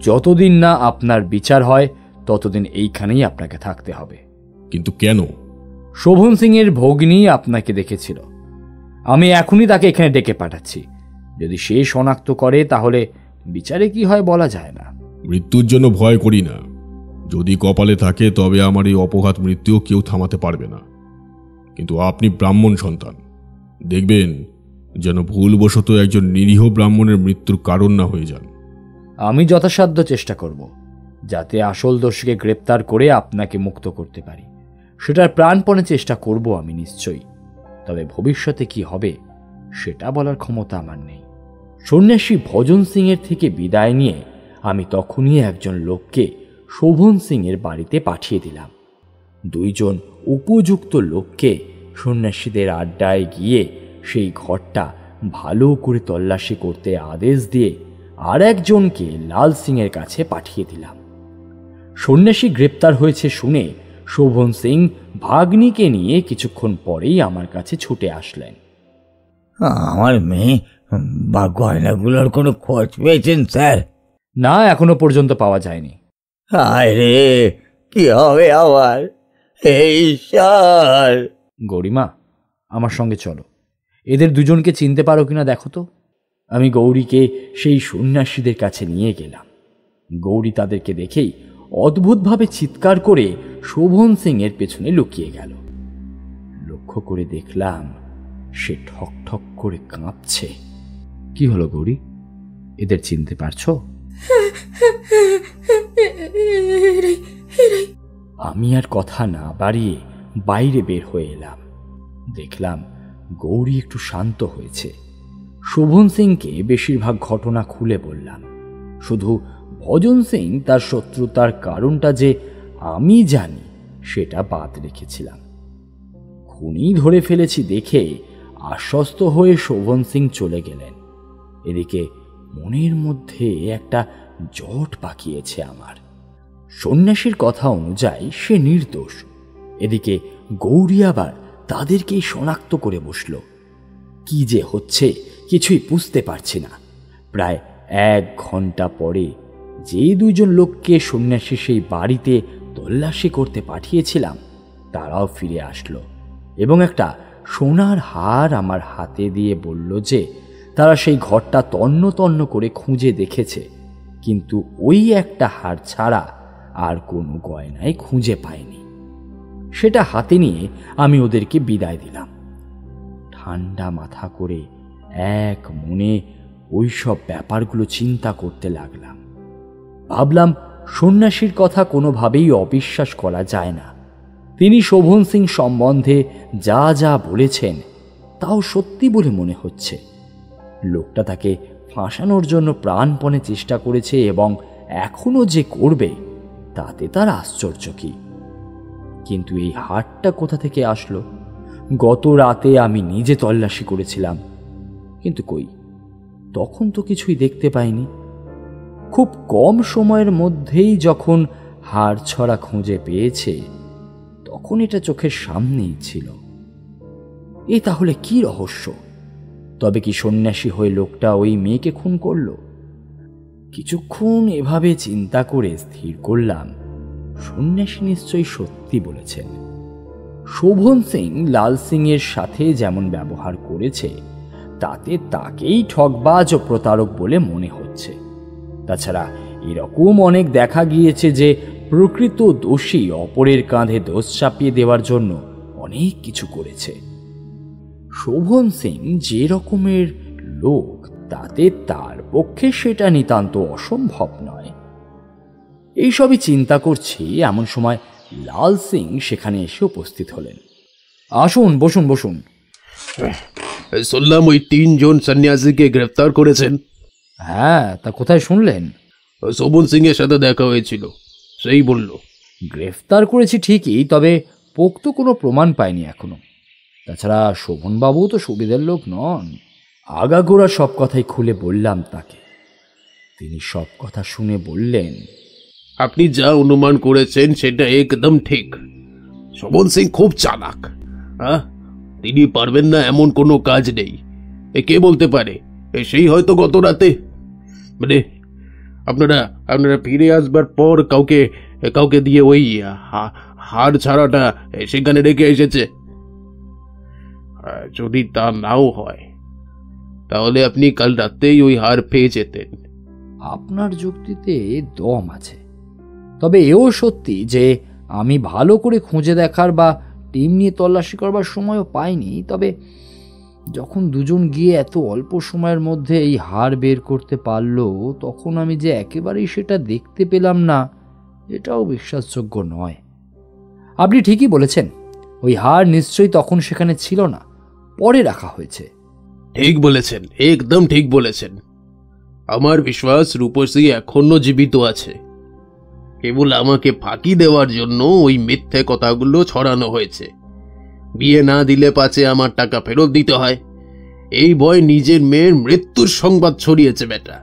যতদিন না আপনার বিচার হয় ততদিন এইখানেই আপনাকে থাকতে হবে। কিন্তু কেন? শোভন সিংয়ের ভগ্নী আপনাকে দেখেছিল। আমি এখনই তাকে এখানে ডেকে পাঠাচ্ছি। যদি সে শনাক্ত করে তাহলে বিচারে কি হয় বলা যায় না। মৃত্যুর জন্য ভয় করি না। যদি কপালে থাকে তবে আমার এই অপঘাত মৃত্যুও কেউ থামাতে পারবে না। কিন্তু আপনি ব্রাহ্মণ সন্তান, দেখবেন যেন ভুলবশত একজন নিরীহ ব্রাহ্মণের মৃত্যুর কারণ না হয়ে যান। আমি যথাসাধ্য চেষ্টা করব যাতে আসল দোষীকে গ্রেপ্তার করে আপনাকে মুক্ত করতে পারি। সেটার প্রাণপণে চেষ্টা করব আমি নিশ্চয়ই। তবে ভবিষ্যতে কি হবে সেটা বলার ক্ষমতা আমার নেই। সন্ন্যাসী ভজন সিংয়ের থেকে বিদায় নিয়ে আমি তখনই একজন লোককে শোভন সিংয়ের বাড়িতে পাঠিয়ে দিলাম। দুইজন উপযুক্ত লোককে সন্ন্যাসীদের আড্ডায় গিয়ে সেই ঘরটা ভালো করে তল্লাশি করতে আদেশ দিয়ে আর একজনকে লাল সিংয়ের কাছে পাঠিয়ে দিলাম। সন্ন্যাসী গ্রেপ্তার হয়েছে শুনে শোভন সিং ভাগ্নিকে নিয়ে কিছুক্ষণ পরেই আমার কাছে ছুটে আসলেন। আমার মেয়ে বা গয়নাগুলোর কোনো খোঁজ পেয়েছেন স্যার? না, এখনো পর্যন্ত পাওয়া যায়নি। হায় রে, কি হবে আবার? এই স্যার। গৌরীমা, আমার সঙ্গে চলো। এদের দুজনকে চিনতে পারো কিনা দেখো তো। আমি গৌরীকে সেই সন্ন্যাসীদের কাছে নিয়ে গেলাম। গৌরী তাদেরকে দেখেই অদ্ভুতভাবে চিৎকার করে শোভন সিংয়ের পেছনে লুকিয়ে গেল। লক্ষ্য করে দেখলাম সে ঠক ঠক করে কাঁপছে। কি হলো গৌরী, এদের চিনতে পারছো? আমি আর কথা না বাড়িয়ে বাইরে বের হয়ে এলাম। দেখলাম গৌরী একটু শান্ত হয়েছে। শোভন সিংকে বেশিরভাগ ঘটনা খুলে বললাম। শুধু ভজন সিং তার শত্রুতার কারণটা যে আমি জানি সেটা বাদ রেখেছিলাম। খুনি ধরে ফেলেছি দেখে আশ্বস্ত হয়ে শোভন সিং চলে গেলেন। এদিকে মনের মধ্যে একটা জট পাকিয়েছে আমার। সন্ন্যাসীর কথা অনুযায়ী সে নির্দোষ। এদিকে গৌরী আবার তাদেরকেই শনাক্ত করে বসল। কি যে হচ্ছে কিছুই বুঝতে পারছি না। প্রায় 1 ঘন্টা পরে যে দুইজন লোককে সন্ন্যাসী সেই বাড়িতে তল্লাশি করতে পাঠিয়েছিলাম তারাও ফিরে আসলো এবং একটা সোনার হার আমার হাতে দিয়ে বলল যে তারা সেই ঘরটা তন্ন তন্ন করে খুঁজে দেখেছে, কিন্তু ওই একটা হার ছাড়া আর কোনো গয়নাই খুঁজে পায়নি। সেটা হাতে নিয়ে আমি ওদেরকে বিদায় দিলাম। ঠান্ডা মাথা করে এক মনে ওই সব ব্যাপারগুলো চিন্তা করতে লাগলাম। ভাবলাম সন্ন্যাসীর কথা কোনোভাবেই অবিশ্বাস করা যায় না। তিনি শোভন সিং সম্বন্ধে যা যা বলেছেন তাও সত্যি বলে মনে হচ্ছে। লোকটা তাকে ফাঁসানোর জন্য প্রাণপণে চেষ্টা করেছে এবং এখনও যে করবে তাতে তার আশ্চর্য কি? কিন্তু এই হারটা কোথা থেকে আসলো? গত রাতে আমি নিজে তল্লাশি করেছিলাম, কিন্তু কই, তখন তো কিছুই দেখতে পাইনি। খুব কম সময়ের মধ্যেই যখন হাড় ছড়া খুঁজে পেয়েছে, তখন এটা চোখের সামনেই ছিল। এ তাহলে কি রহস্য? তবে কি সন্ন্যাসী হয়ে লোকটা ওই মেয়েকে খুন করল? কিছুক্ষণ এভাবে চিন্তা করে স্থির করলাম, সন্ন্যাসী নিশ্চয়ই সত্যি বলেছেন। শোভন সিং লাল সিং এর সাথে যেমন ব্যবহার করেছে, তাতে তাকেই ঠকবাজ ও প্রতারক বলে মনে হচ্ছে। তাছাড়া এরকম অনেক দেখা গিয়েছে যে প্রকৃত দোষী অপরের কাঁধে দোষ চাপিয়ে দেওয়ার জন্য অনেক কিছু করেছে। শোভন সিং যে রকমের লোক, তাতে তার পক্ষে সেটা নিতান্ত অসম্ভব নয়। এইসবই চিন্তা করছি, এমন সময় লাল সিং সেখানে এসে উপস্থিত হলেন। আসুন, বসুন বসুন। শুনলাম ওই 3 জন সন্ন্যাসীকে গ্রেফতার করেছেন। হ্যাঁ, তা কোথায় শুনলেন? শোভন সিং এর সাথে দেখা হয়েছিল, সেই বলল। গ্রেফতার করেছি ঠিকই, তবে পোক্ত কোনো প্রমাণ পাইনি এখনো। তাছাড়া শোভনবাবু তো সুবিধার লোক নন। আগাগোড়া সব কথাই খুলে বললাম তাকে। তিনি সব কথা শুনে বললেন, আপনি যা অনুমান করেছেন সেটা একদম ঠিক। শোভন সিং খুব চালাক। তিনি পারবেন না এমন কোনো কাজ নেই। কে বলতে পারে? সেই হয়তো গত রাতে, মানে আপনারা ফিরে আসবার পর কাউকে দিয়ে ওই হাড় ছাড়াটা সেখানে রেখে এসেছে। যদি তা নাও হয়, তাহলে আপনি কাল রাতেই ওই হাড় পেয়ে যেতেন। আপনার যুক্তিতে দম আছে, তবে এও সত্যি যে আমি ভালো করে খুঁজে দেখার বা টিম নিয়ে তল্লাশি করবার সময়ও পাইনি। তবে যখন দুজন গিয়ে এত অল্প সময়ের মধ্যে এই হাড় বের করতে পারলো, তখন আমি যে একেবারেই সেটা দেখতে পেলাম না, এটাও বিশ্বাসযোগ্য নয়। আপনি ঠিকই বলেছেন, ওই হাড় নিশ্চয়ই তখন সেখানে ছিল না, পরে রাখা হয়েছে। ঠিক বলেছেন, একদম ঠিক বলেছেন। আমার বিশ্বাস রূপসী এখনো জীবিত আছে। কেবল আমাকে ফাঁকি দেওয়ার জন্য ওই মিথ্যে কথাগুলো ছড়ানো হয়েছে। বিয়ে না দিলে পাছে আমার টাকা ফেরত দিতে হয়, এই ভয় নিজের মেয়ের মৃত্যুর সংবাদ ছড়িয়েছে বেটা।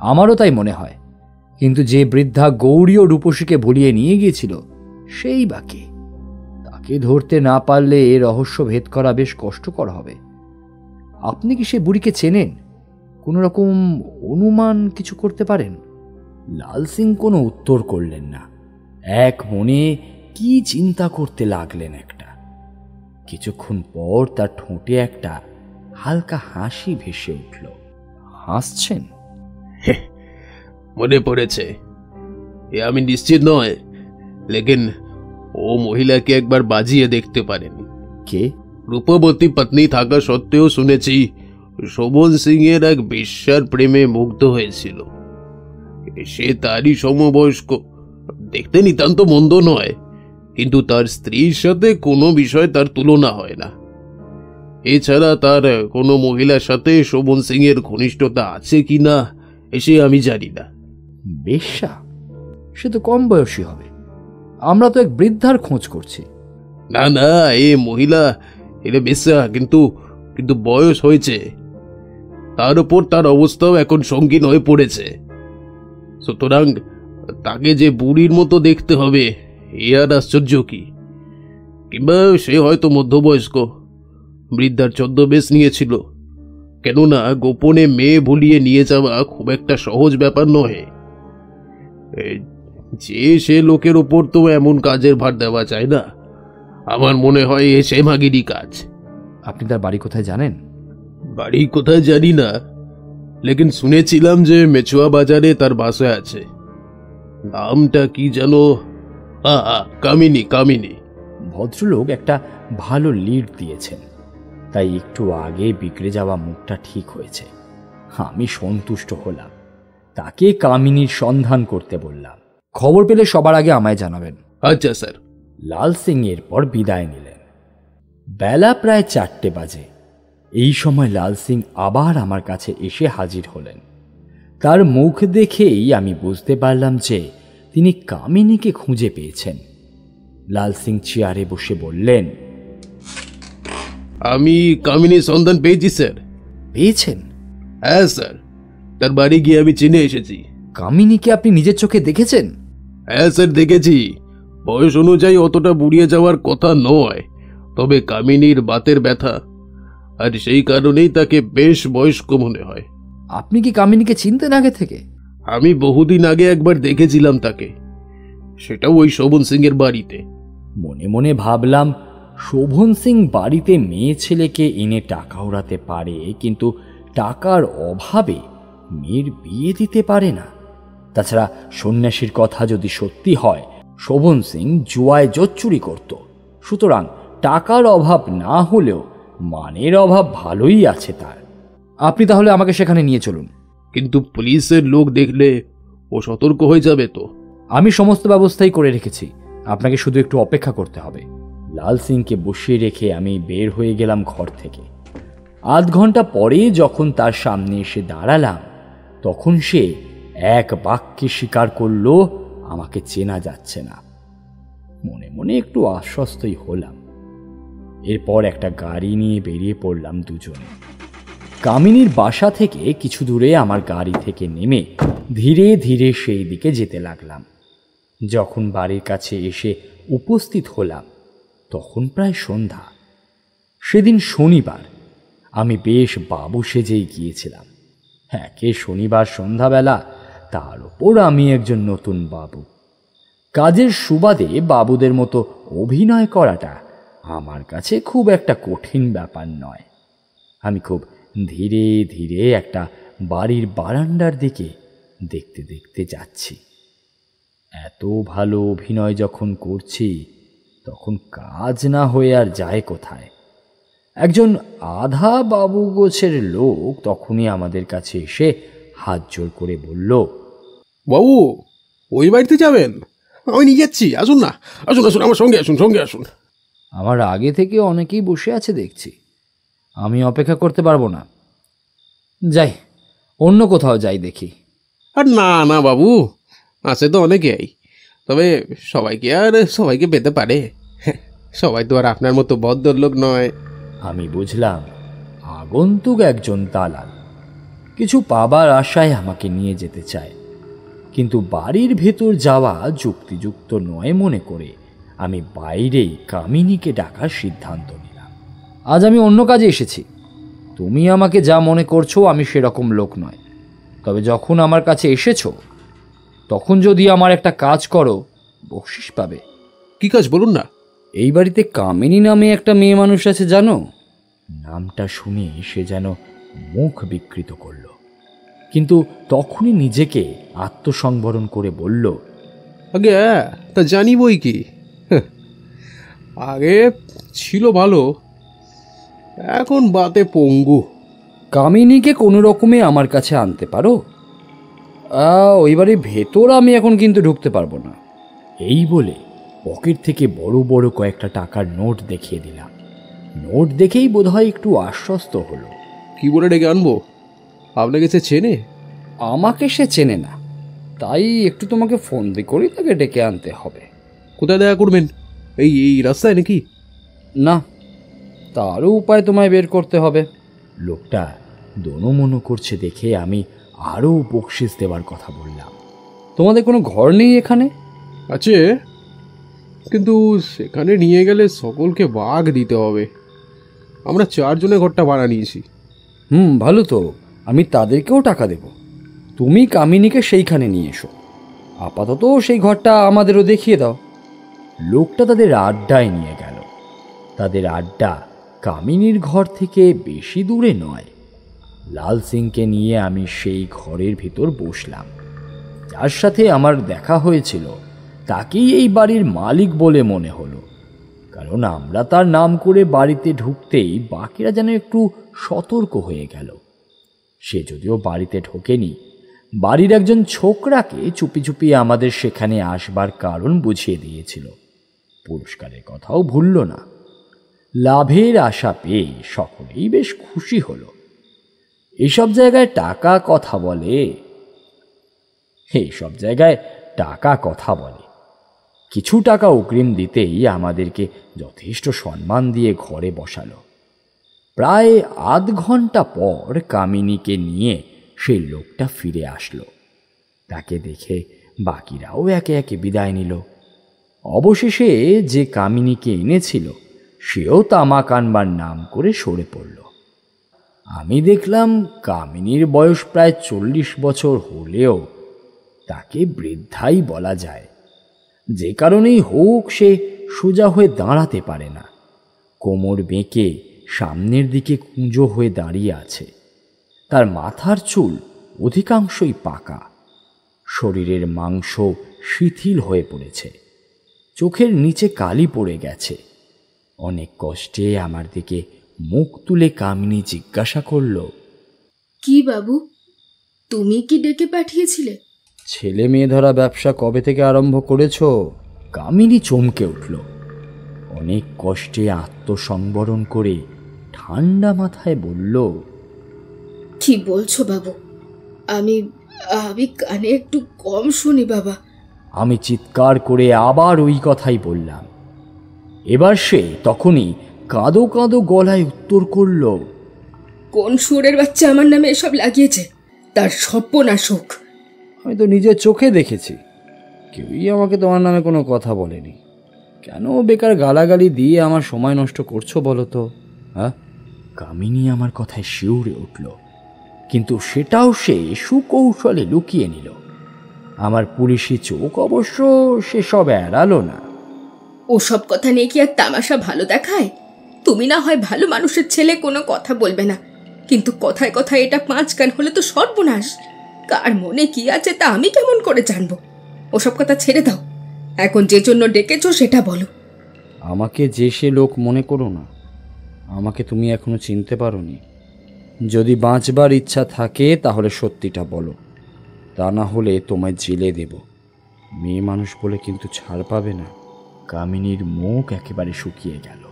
আমারও তাই মনে হয়। কিন্তু যে বৃদ্ধা গৌরী ও রূপসীকে ভুলিয়ে নিয়ে গিয়েছিল, সেই বাকি তাকে ধরতে না পারলে এ রহস্য ভেদ করা বেশ কষ্টকর হবে। আপনি কি সে বুড়িকে চেনেন? কোনো রকম অনুমান কিছু করতে পারেন? লাল সিং কোনো উত্তর করলেন না। এক মনে কি চিন্তা করতে লাগলেন একটা। কিছুক্ষণ পর তার ঠোঁটে একটা হালকা হাসি ভেসে উঠল। হাসছেন? মনে পড়েছে, এ আমি নিশ্চিত নয়, লেকিন ও মহিলাকে একবার বাজিয়ে দেখতে পারেন। কে? রূপবতী পত্নী থাকা সত্ত্বেও শুনেছি শোভন সিং এর এক বেশ্যার প্রেমে মুগ্ধ হয়েছিল। সে তারই সমবয়স্ক, দেখতে নিতান্ত মন্দ নয়, কিন্তু তার স্ত্রীর সাথে কোনো বিষয় তার তুলনা হয় না। এছাড়া তার কোনো মহিলার সাথে শোভন সিং এর ঘনিষ্ঠতা আছে কিনা সে আমি জানি না। বেশ্যা? সে তো কম বয়সী হবে। আমরা তো এক বৃদ্ধার খোঁজ করছি। না না, এ মহিলা, এটা বেশ্যা, কিন্তু বয়স হয়েছে। তার উপর তার অবস্থাও এখন সঙ্গীন হয়ে পড়েছে। সুতরাং তাকে যে বুড়ির মতো দেখতে হবে, এ আর আশ্চর্য কি? কিংবা সে হয়তো মধ্যবয়স্ক, বৃদ্ধার ছদ্মবেশ নিয়েছিল। কেননা গোপনে মেয়ে ভুলিয়ে নিয়ে যাওয়া খুব একটা সহজ ব্যাপার নয়। যে সে লোকের ওপর তো এমন কাজের ভার দেওয়া যায় না। আমার মনে হয় এ সে মাগিরি কাজ। আপনি তার বাড়ি কোথায় জানেন? বাড়ি কোথায় জানি না, লেকিন শুনেছিলাম যে মেচুয়া বাজারে তার বাসা আছে। নামটা কি যেন? কামিনী। কামিনী। ভদ্রলোক একটা ভালো লিড দিয়েছেন, তাই একটু আগে বিগড়ে যাওয়া মুখটা ঠিক হয়েছে। আমি সন্তুষ্ট হলাম। তাকে কামিনীর সন্ধান করতে বললাম। খবর পেলে সবার আগে আমায় জানাবেন। আচ্ছা স্যার। লাল সিং এরপর বিদায় নিলেন। বেলা প্রায় 4টে বাজে। এই সময় লাল সিং আবার আমার কাছে এসে হাজির হলেন। তার মুখ দেখেই আমি বুঝতে পারলাম যে তিনি কামিনীকে খুঁজে পেয়েছেন। লাল সিং চেয়ারে বসে বললেন, আমি কামিনীর সন্ধান পেয়েছি স্যার। পেয়েছেন? হ্যাঁ স্যার, তার বাড়ি গিয়ে আমি চিনে এসেছি। কামিনীকে আপনি নিজের চোখে দেখেছেন? হ্যাঁ স্যার, দেখেছি। বয়স অনুযায়ী অতটা বুড়িয়ে যাওয়ার কথা নয়, তবে কামিনীর বাতের ব্যথা, আর সেই কারণেই তাকে বেশ বয়স্ক মনে হয়। আপনি কি কামিনীকে চিনতেন আগে থেকে? আমি বহুদিন আগে একবার দেখেছিলাম তাকে, সেটাও ওই শোভন সিং এর বাড়িতে। মনে মনে ভাবলাম, শোভন সিং বাড়িতে মেয়ে ছেলেকে এনে টাকা ওড়াতে পারে, কিন্তু টাকার অভাবে মেয়ের বিয়ে দিতে পারে না। তাছাড়া সন্ন্যাসীর কথা যদি সত্যি হয়, শোভন সিং জুয়ায় জোচ্চুরি করত, সুতরাং টাকার অভাব না হলেও মানের অভাব ভালোই আছে তার। আপনি তাহলে আমাকে সেখানে নিয়ে চলুন। কিন্তু পুলিশের লোক দেখলে ও সতর্ক হয়ে যাবে তো। আমি সমস্ত ব্যবস্থাই করে রেখেছি, আপনাকে শুধু একটু অপেক্ষা করতে হবে। লাল সিংকে বসিয়ে রেখে আমি বের হয়ে গেলাম ঘর থেকে। আধ ঘন্টা পরে যখন তার সামনে এসে দাঁড়ালাম, তখন সে এক বাক্যে স্বীকার করল আমাকে চেনা যাচ্ছে না। মনে মনে একটু আশ্বস্তই হলাম। এরপর একটা গাড়ি নিয়ে বেরিয়ে পড়লাম দুজনে। কামিনীর বাসা থেকে কিছু দূরে আমার গাড়ি থেকে নেমে ধীরে ধীরে সেই দিকে যেতে লাগলাম। যখন বাড়ির কাছে এসে উপস্থিত হলাম, তখন প্রায় সন্ধ্যা। সেদিন শনিবার। আমি বেশ বাবু সেজেই গিয়েছিলাম। হ্যাঁ, কে শনিবার সন্ধ্যাবেলা, তার ওপর আমি একজন নতুন বাবু। কাজের সুবাদে বাবুদের মতো অভিনয় করাটা আমার কাছে খুব একটা কঠিন ব্যাপার নয়। আমি খুব ধীরে ধীরে একটা বাড়ির বারান্দার দিকে দেখতে দেখতে যাচ্ছি। এত ভালো অভিনয় যখন করছি, তখন কাজ না হয়ে আর যায় কোথায়। একজন আধা বাবু গোছের লোক তখনই আমাদের কাছে এসে হাত জোড় করে বলল, বাবু, ওই বাড়িতে যাবেন? আমি নিয়ে যাচ্ছি, আসুন না, আসুন আসুন, আমার সঙ্গে আসুন, সঙ্গে আসুন। আমার আগে থেকে অনেকেই বসে আছে দেখছি, আমি অপেক্ষা করতে পারবো না। যাই, অন্য কোথাও যাই দেখি। আর না না বাবু, আছে তো অনেকেই, তবে সবাইকে পেতে পারে। সবাই তো আর আপনার মতো ভদ্রলোক নয়। আমি বুঝলাম আগন্তুক একজন দালাল কিছু পাবার আশায় আমাকে নিয়ে যেতে চায়, কিন্তু বাড়ির ভেতর যাওয়া যুক্তিযুক্ত নয় মনে করে আমি বাইরেই কামিনীকে ডাকার সিদ্ধান্ত নিলাম। আজ আমি অন্য কাজে এসেছি। তুমি আমাকে যা মনে করছো আমি সেরকম লোক নয়, তবে যখন আমার কাছে এসেছো, তখন যদি আমার একটা কাজ করো, বকশিশ পাবে। কি কাজ বলুন না? এই বাড়িতে কামিনী নামে একটা মেয়ে মানুষ আছে, জানো? নামটা শুনে সে যেন মুখ বিকৃত করল, কিন্তু তখনই নিজেকে আত্মসংবরণ করে বলল, আগে তা জানি বই কি, আগে ছিল ভালো, এখন বাতে পঙ্গু। কামিনীকে কোনো রকমে আমার কাছে আনতে পারো? ওই বাড়ির ভেতর আমি এখন কিন্তু ঢুকতে পারবো না। এই বলে পকেট থেকে বড় বড় কয়েকটা টাকার নোট দেখিয়ে দিলাম। নোট দেখেই বোধহয় একটু আশ্বস্ত হলো। কি বলে ডেকে আনবো? আপনাকে সে চেনে? আমাকে সে চেনে না, তাই একটু তোমাকে ফোন দিয়ে করেই তাকে ডেকে আনতে হবে। কোথায় দেখা করবেন? এই এই রাস্তায় নাকি? না, তারও উপায় তোমায় বের করতে হবে। লোকটা দোনোমনো করছে দেখে আমি আরও বকশিস দেওয়ার কথা বললাম। তোমাদের কোনো ঘর নেই এখানে? আছে, কিন্তু সেখানে নিয়ে গেলে সকলকে ভাগ দিতে হবে। আমরা 4 জনে ঘরটা ভাড়া নিয়েছি। ভালো তো, আমি তাদেরকেও টাকা দেব। তুমি কামিনীকে সেইখানে নিয়ে এসো। আপাতত সেই ঘরটা আমাদেরও দেখিয়ে দাও। লোকটা তাদের আড্ডায় নিয়ে গেল। তাদের আড্ডা কামিনীর ঘর থেকে বেশি দূরে নয়। লাল সিংকে নিয়ে আমি সেই ঘরের ভিতর বসলাম। যার সাথে আমার দেখা হয়েছিল তাকেই এই বাড়ির মালিক বলে মনে হলো, কারণ আমরা তার নাম করে বাড়িতে ঢুকতেই বাকিরা যেন একটু সতর্ক হয়ে গেল। সে যদিও বাড়িতে ঢোকেনি, বাড়ির একজন ছোকরাকে চুপি চুপি আমাদের সেখানে আসবার কারণ বুঝিয়ে দিয়েছিল। পুরস্কারের কথাও ভুলল না। লাভের আশা পেয়ে সকলেই বেশ খুশি হলো। এইসব জায়গায় টাকা কথা বলে, এইসব জায়গায় টাকা কথা বলে। কিছু টাকা অগ্রিম দিতেই আমাদেরকে যথেষ্ট সম্মান দিয়ে ঘরে বসালো। প্রায় আধ ঘন্টা পর কামিনীকে নিয়ে সেই লোকটা ফিরে আসলো। তাকে দেখে বাকিরাও একে একে বিদায় নিল। অবশেষে যে কামিনীকে এনেছিল সেও তামাক আনবার নাম করে সরে পড়ল। আমি দেখলাম কামিনীর বয়স প্রায় 40 বছর হলেও তাকে বৃদ্ধাই বলা যায়। যে কারণেই হোক সে সোজা হয়ে দাঁড়াতে পারে না, কোমর বেঁকে সামনের দিকে কুঁজো হয়ে দাঁড়িয়ে আছে। তার মাথার চুল অধিকাংশই পাকা, শরীরের মাংস শিথিল হয়ে পড়েছে, চোখের নিচে কালি পড়ে গেছে। অনেক কষ্টে আমার দিকে মুখ তুলে কামিনী জিজ্ঞাসা করল, কি বাবু, তুমি কি ডেকে পাঠিয়েছিলে? ছেলে মেয়ে ধরা ব্যবসা কবে থেকে আরম্ভ করেছ? কামিনী চমকে উঠল। অনেক কষ্টে আত্মসংবরণ করে ঠান্ডা মাথায় বলল, কি বলছো বাবু? আমি আমি কানে একটু কম শুনি বাবা। আমি চিৎকার করে আবার ওই কথাই বললাম। এবার সে তখনই কাঁদো কাঁদো গলায় উত্তর করল, কোন সুরের বাচ্চা আমার নামে এসব লাগিয়েছে? তার সর্বনাশ হোক। আমি তো নিজের চোখে দেখেছি, কেউই আমাকে তোমার নামে কোনো কথা বলেনি। কেন বেকার গালাগালি দিয়ে আমার সময় নষ্ট করছো বলো তো? হ্যাঁ? কামিনী আমার কথায় শিউরে উঠল, কিন্তু সেটাও সে সুকৌশলে লুকিয়ে নিল। আমার পুলিশি চোখ অবশ্য সেসব এড়ালো না। ওসব কথা নিয়ে কি আর তামাশা ভালো দেখায়? তুমি না হয় ভালো মানুষের ছেলে, কোনো কথা বলবে না, কিন্তু কথায় কথায় এটা 5 কান হলে তো সর্বনাশ। কার মনে কি আছে তা আমি কেমন করে জানবো? ওসব কথা ছেড়ে দাও, এখন যে জন্য ডেকেছো সেটা বলো। আমাকে যে সে লোক মনে করো না, আমাকে তুমি এখনো চিনতে পারোনি। যদি বাঁচবার ইচ্ছা থাকে তাহলে সত্যিটা বলো, তা না হলে তোমায় জেলে দেব। মেয়ে মানুষ বলে কিন্তু ছাড় পাবে না। কামিনীর মুখ একেবারে শুকিয়ে গেল,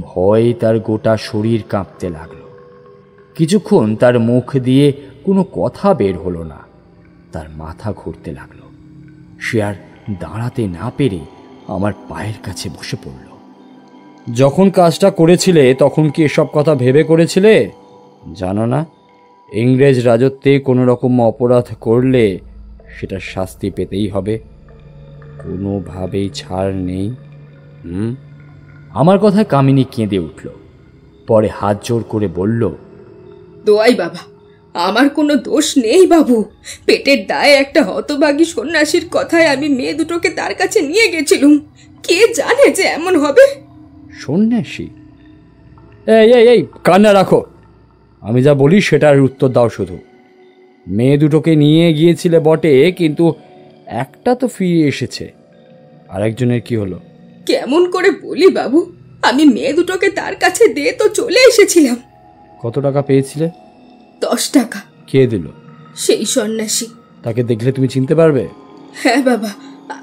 ভয়ে তার গোটা শরীর কাঁপতে লাগলো। কিছুক্ষণ তার মুখ দিয়ে কোনো কথা বের হলো না, তার মাথা ঘুরতে লাগলো। সে আর দাঁড়াতে না পেরে আমার পায়ের কাছে বসে পড়ল। যখন কাজটা করেছিলে তখন কি এসব কথা ভেবে করেছিলে? জানো না, ইংরেজ রাজত্বে কোনো রকম অপরাধ করলে সেটা শাস্তি পেতেই হবে, কোনোভাবেই ছাড় নেই। আমার কথায় কামিনী কেঁদে উঠল, পরে হাত জোর করে বলল, দোয়াই বাবা, আমার কোনো দোষ নেই বাবু। পেটের দায়ে একটা হতভাগী সন্ন্যাসীর কথায় আমি মেয়ে দুটোকে তার কাছে নিয়ে গেছিলুম। কে জানে যে এমন হবে? সন্ন্যাসী? এই এই এই কান্না রাখো, আমি যা বলি সেটার উত্তর দাও শুধু। মেয়ে দুটোকে নিয়ে গিয়েছিলে বটে, কিন্তু একটা তো ফিরে এসেছে, আরেকজনের কি হলো? কেমন করে বলি বাবু, আমি মেয়ে দুটোকে তার কাছে দিয়ে তো চলে এসেছিলাম। কত টাকা পেয়েছিলে? 10 টাকা। কে দিল? সেই সন্ন্যাসী। তাকে দেখলে তুমি চিনতে পারবে? হ্যাঁ বাবা,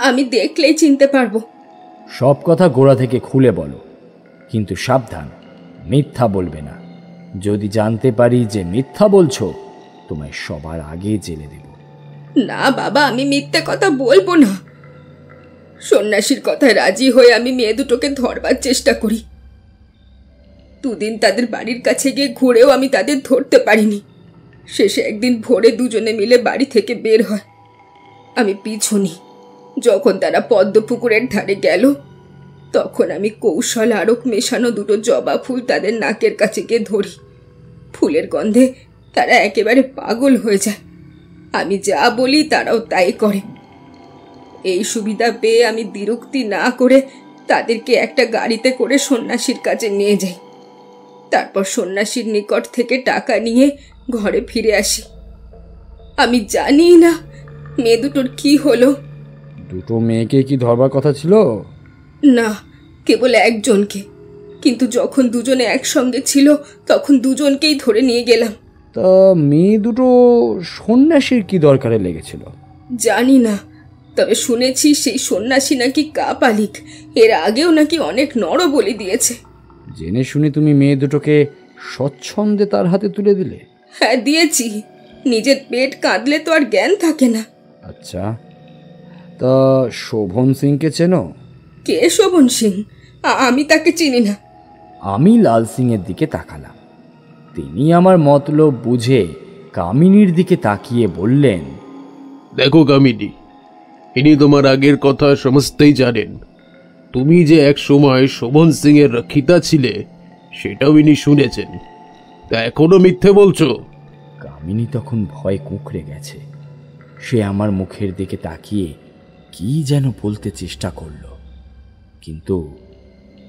আমি দেখলেই চিনতে পারবো। সব কথা গোড়া থেকে খুলে বলো, কিন্তু সাবধান, মিথ্যা বলবে না। যদি জানতে পারি যে মিথ্যা বলছো, তোমায় সবার আগে জেলে দেব। না বাবা, আমি মিথ্যে কথা বলবো না। সন্ন্যাসীর কথায় রাজি হয়ে আমি মেয়ে দুটোকে ধরবার চেষ্টা করি। 2 দিন তাদের বাড়ির কাছে গিয়ে ঘুরেও আমি তাদের ধরতে পারিনি। শেষে একদিন ভোরে দুজনে মিলে বাড়ি থেকে বের হয়, আমি পিছু নিই। যখন তারা পদ্মপুকুরের ধারে গেল, তখন আমি কৌশল আরক মেশানো 2টো জবা ফুল তাদের নাকের কাছে গিয়ে ধরি। ফুলের গন্ধে তারা একেবারে পাগল হয়ে যায়। আমি যা বলি তারাও তাই করে। এই সুবিধা পেয়ে আমি বিরক্তি না করে তাদেরকে একটা গাড়িতে করে সন্ন্যাসীর কাছে নিয়ে যাই। তারপর সন্ন্যাসীর নিকট থেকে টাকা নিয়ে ঘরে ফিরে আসি। আমি জানি না মেয়ে দুটোর কি হলো। 2টো মেয়েকে কি ধরবার কথা ছিল? না, কেবল একজনকে, কিন্তু যখন দুজনে একসঙ্গে ছিল তখন দুজনকেই ধরে নিয়ে গেলাম। তা মেয়ে দুটো সন্ন্যাসীর কি দরকারে লেগেছিল? জানি না, তবে শুনেছি সেই সন্ন্যাসী নাকি কাপালিক, এর আগেও নাকি অনেক নরবলি দিয়েছে। জেনে শুনে তুমি মেয়ে দুটোকে স্বচ্ছন্দে তার হাতে তুলে দিলে? হ্যাঁ দিয়েছি, নিজের পেট কাঁদলে তো আর জ্ঞান থাকে না। আচ্ছা, তা শোভন সিংকে চেনো? কে শোভন সিং? আমি তাকে চিনি না। আমি লাল সিংয়ের দিকে তাকালাম। তিনি আমার মতলব বুঝে কামিনীর দিকে তাকিয়ে বললেন, দেখো কামিনী, ইনি তোমার আগের কথা সমস্তই জানেন। তুমি যে এক সময় শোভন সিং এর রক্ষিতা ছিলে সেটাও ইনি শুনেছেন। তা এখনো মিথ্যে বলছো? কামিনী তখন ভয় কুঁকড়ে গেছে। সে আমার মুখের দিকে তাকিয়ে কি যেন বলতে চেষ্টা করল, কিন্তু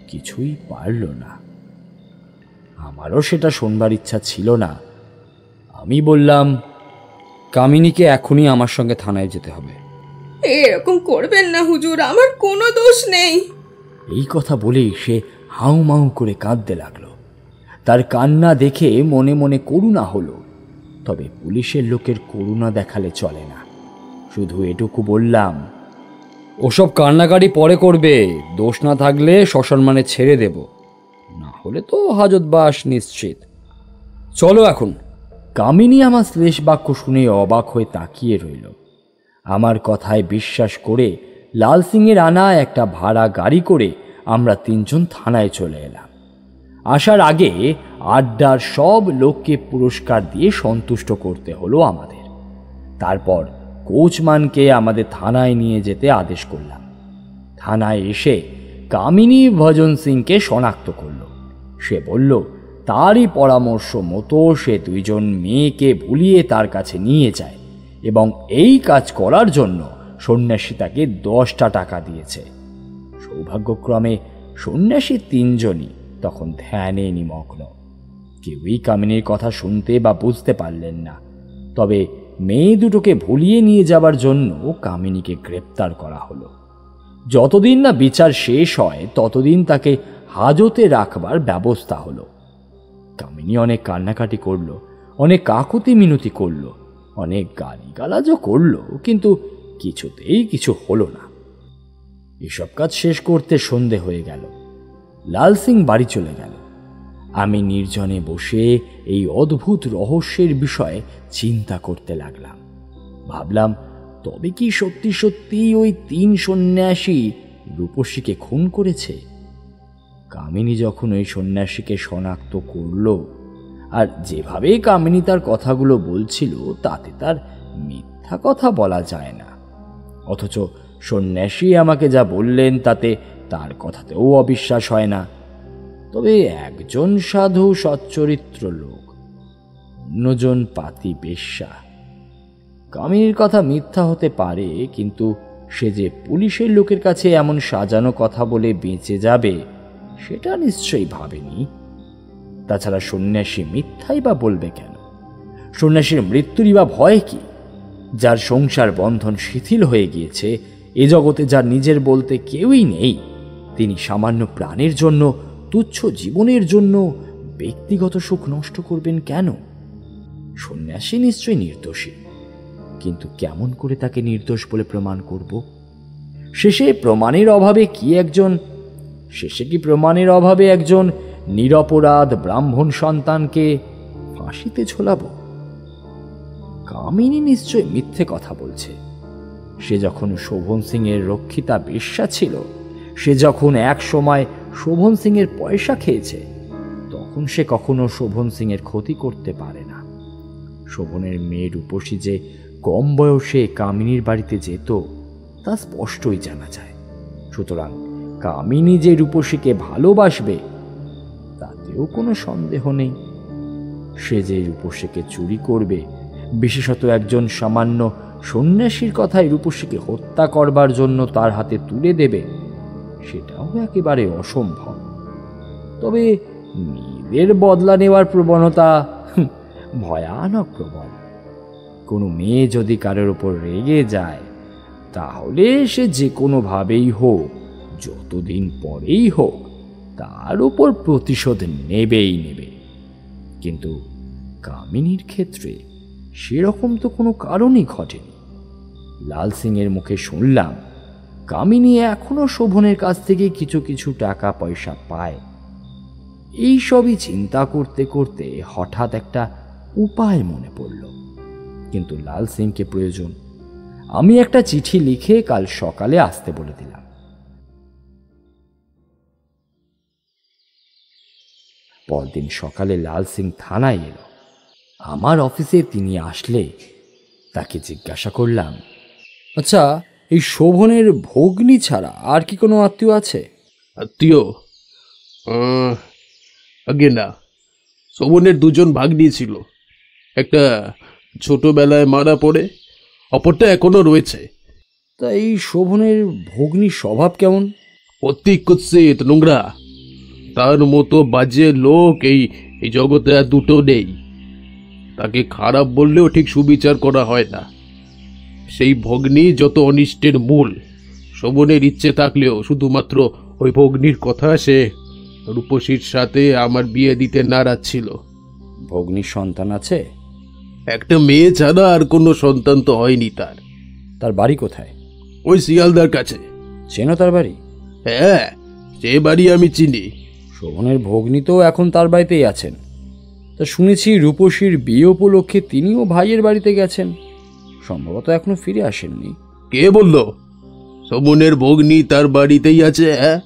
কিছুই পারল না। আমারও সেটা শোনবার ইচ্ছা ছিল না। আমি বললাম, কামিনীকে এখনই আমার সঙ্গে থানায় যেতে হবে। এরকম করবেন না হুজুর, আমার কোনো দোষ নেই। এই কথা বলেই সে হাউ মাউ করে কাঁদতে লাগলো। তার কান্না দেখে মনে মনে করুণা হলো, তবে পুলিশের লোকের করুণা দেখালে চলে না। শুধু এটুকু বললাম, ওসব কান্নাকাটি পরে করবে, দোষ না থাকলে সসম্মানে ছেড়ে দেব, না হলে তো হাজতবাস নিশ্চিত। চলো এখন। কামিনী আমার শ্লেষ বাক্য শুনে অবাক হয়ে তাকিয়ে রইল। আমার কথায় বিশ্বাস করে লাল সিংয়ের আনা একটা ভাড়া গাড়ি করে আমরা তিনজন থানায় চলে এলাম। আসার আগে আড্ডার সব লোককে পুরস্কার দিয়ে সন্তুষ্ট করতে হলো আমাদের। তারপর কোচম্যানকে আমাদের থানায় নিয়ে যেতে আদেশ করলাম। থানায় এসে কামিনী ভজন সিংকে শনাক্ত করল। সে বলল তারই পরামর্শ মতো সে দুইজন মেয়েকে ভুলিয়ে তার কাছে নিয়ে যায় এবং এই কাজ করার জন্য সন্ন্যাসী তাকে 10টা টাকা দিয়েছে। সৌভাগ্যক্রমে সন্ন্যাসী তিনজনই তখন ধ্যানে নিমগ্ন। কেউই কামিনীর কথা শুনতে বা বুঝতে পারলেন না। তবে মেয়ে দুটোকে ভুলিয়ে নিয়ে যাবার জন্য কামিনীকে গ্রেপ্তার করা হলো। যতদিন না বিচার শেষ হয় ততদিন তাকে হাজতে রাখবার ব্যবস্থা হলো। কামিনী অনেক কান্নাকাটি করলো, অনেক কাকুতি মিনতি করলো, অনেক গালিগালাজও করলো, কিন্তু কিছুতেই কিছু হলো না। এসব কাজ শেষ করতে সন্ধে হয়ে গেল। লাল সিং বাড়ি চলে গেল। আমি নির্জনে বসে এই অদ্ভুত রহস্যের বিষয়ে চিন্তা করতে লাগলাম। ভাবলাম, তবে কি সত্যি সত্যি ওই 3 সন্ন্যাসী রূপসীকে খুন করেছে? কামিনী যখন ওই সন্ন্যাসীকে শনাক্ত করল, আর যেভাবে কামিনী তার কথাগুলো বলছিল তাতে তার মিথ্যা কথা বলা যায় না। অথচ সন্ন্যাসী আমাকে যা বললেন তাতে তার কথাতেও অবিশ্বাস হয় না। তবে একজন সাধু সচ্চরিত্র লোক, অন্যজন পাতি বেশ্যা। কামিনীর কথা মিথ্যা হতে পারে, কিন্তু সে যে পুলিশের লোকের কাছে এমন সাজানো কথা বলে বেঁচে যাবে সেটা নিশ্চয়ই ভাবেনি। তাছাড়া সন্ন্যাসী মিথ্যাই বা বলবে কেন? সন্ন্যাসীর মৃত্যুরই বা ভয় কি? যার সংসার বন্ধন শিথিল হয়ে গিয়েছে, এ জগতে যার নিজের বলতে কেউই নেই, তিনি সামান্য প্রাণের জন্য, তুচ্ছ জীবনের জন্য ব্যক্তিগত সুখ নষ্ট করবেন কেন? সন্ন্যাসী নিশ্চয়ই নির্দোষী, কিন্তু কেমন করে তাকে নির্দোষ বলে প্রমাণ করব? শেষে কি প্রমাণের অভাবে একজন নিরপরাধ ব্রাহ্মণ সন্তানকে ফাঁসিতে ঝোলাবো? কামিনী নিশ্চয় মিথ্যে কথা বলছে। সে যখন শোভন সিং এর রক্ষিতা বেশ্যা ছিল, সে যখন এক সময় শোভন সিং এর পয়সা খেয়েছে, তখন সে কখনো শোভন সিং এর ক্ষতি করতে পারে না। শোভনের মেয়ে রূপসী যে কম বয়সে কামিনীর বাড়িতে যেত তা স্পষ্টই জানা যায়। সুতরাং কামিনী যে রূপসীকে ভালোবাসবে তাতেও কোনো সন্দেহ নেই। সে যে রূপসীকে চুরি করবে, বিশেষত একজন সামান্য সন্ন্যাসীর কথায় রূপসীকে হত্যা করবার জন্য তার হাতে তুলে দেবে, সেটাও একেবারে অসম্ভব। তবে মেয়েদের বদলা নেওয়ার প্রবণতা ভয়ানক প্রবল। কোনো মেয়ে যদি কারোর উপর রেগে যায়, তাহলে সে যে কোনোভাবেই হোক, যতদিন পরেই হোক, তার উপর প্রতিশোধ নেবেই নেবে। কিন্তু কামিনীর ক্ষেত্রে সেরকম তো কোনো কারণই ঘটেনি। লাল সিং এর মুখে শুনলাম কামিনী এখনো শোভনের কাছ থেকে কিছু কিছু টাকা পয়সা পায়। এই সবই চিন্তা করতে করতে হঠাৎ একটা উপায় মনে পড়ল। কিন্তু লাল সিংকে প্রয়োজন, আমি একটা চিঠি লিখে কাল সকালে আসতে বলে দিলাম। পরদিন সকালে লাল সিং থানায় এলো। আমার অফিসে তিনি আসলে তাকে জিজ্ঞাসা করলাম, আচ্ছা, এই শোভনের ভগ্নী ছাড়া আর কি কোনো আত্মীয় আছে? আত্মীয়? আগে না, শোভনের দুজন ভাগ্নি ছিল। একটা ছোটবেলায় মারা পড়ে, অপরটা এখনো রয়েছে। তা এই শোভনের ভগ্নির স্বভাব কেমন? অতি কুৎসিত, নোংরা। তার মতো বাজে লোক এই জগতে আর দুটো নেই। তাকে খারাপ বললেও ঠিক সুবিচার করা হয় না। সেই ভগ্নী যত অনিষ্টের মূল। শোভনের ইচ্ছে থাকলেও শুধুমাত্র ওই ভগ্নির কথা সে রূপসীর সাথে আমার বিয়ে দিতে নারাজ ছিল। ভগ্নির সন্তান আছে? একটা মেয়ে ছাড়া আর কোনো সন্তান তো হয়নি তার। তার বাড়ি কোথায়? ওই শিয়ালদার কাছে। চেনো তার বাড়ি? হ্যাঁ, সে বাড়ি আমি চিনি। শোভনের ভগ্নী তো এখন তার বাড়িতেই আছেন। তা শুনেছি রূপসীর বিয়ে উপলক্ষে তিনিও ভাইয়ের বাড়িতে গেছেন। সম্ভবত এখনো ফিরে আসেননি। কে বলল? শোভনের ভগ্নী তার বাড়িতেই আছে? হ্যাঁ,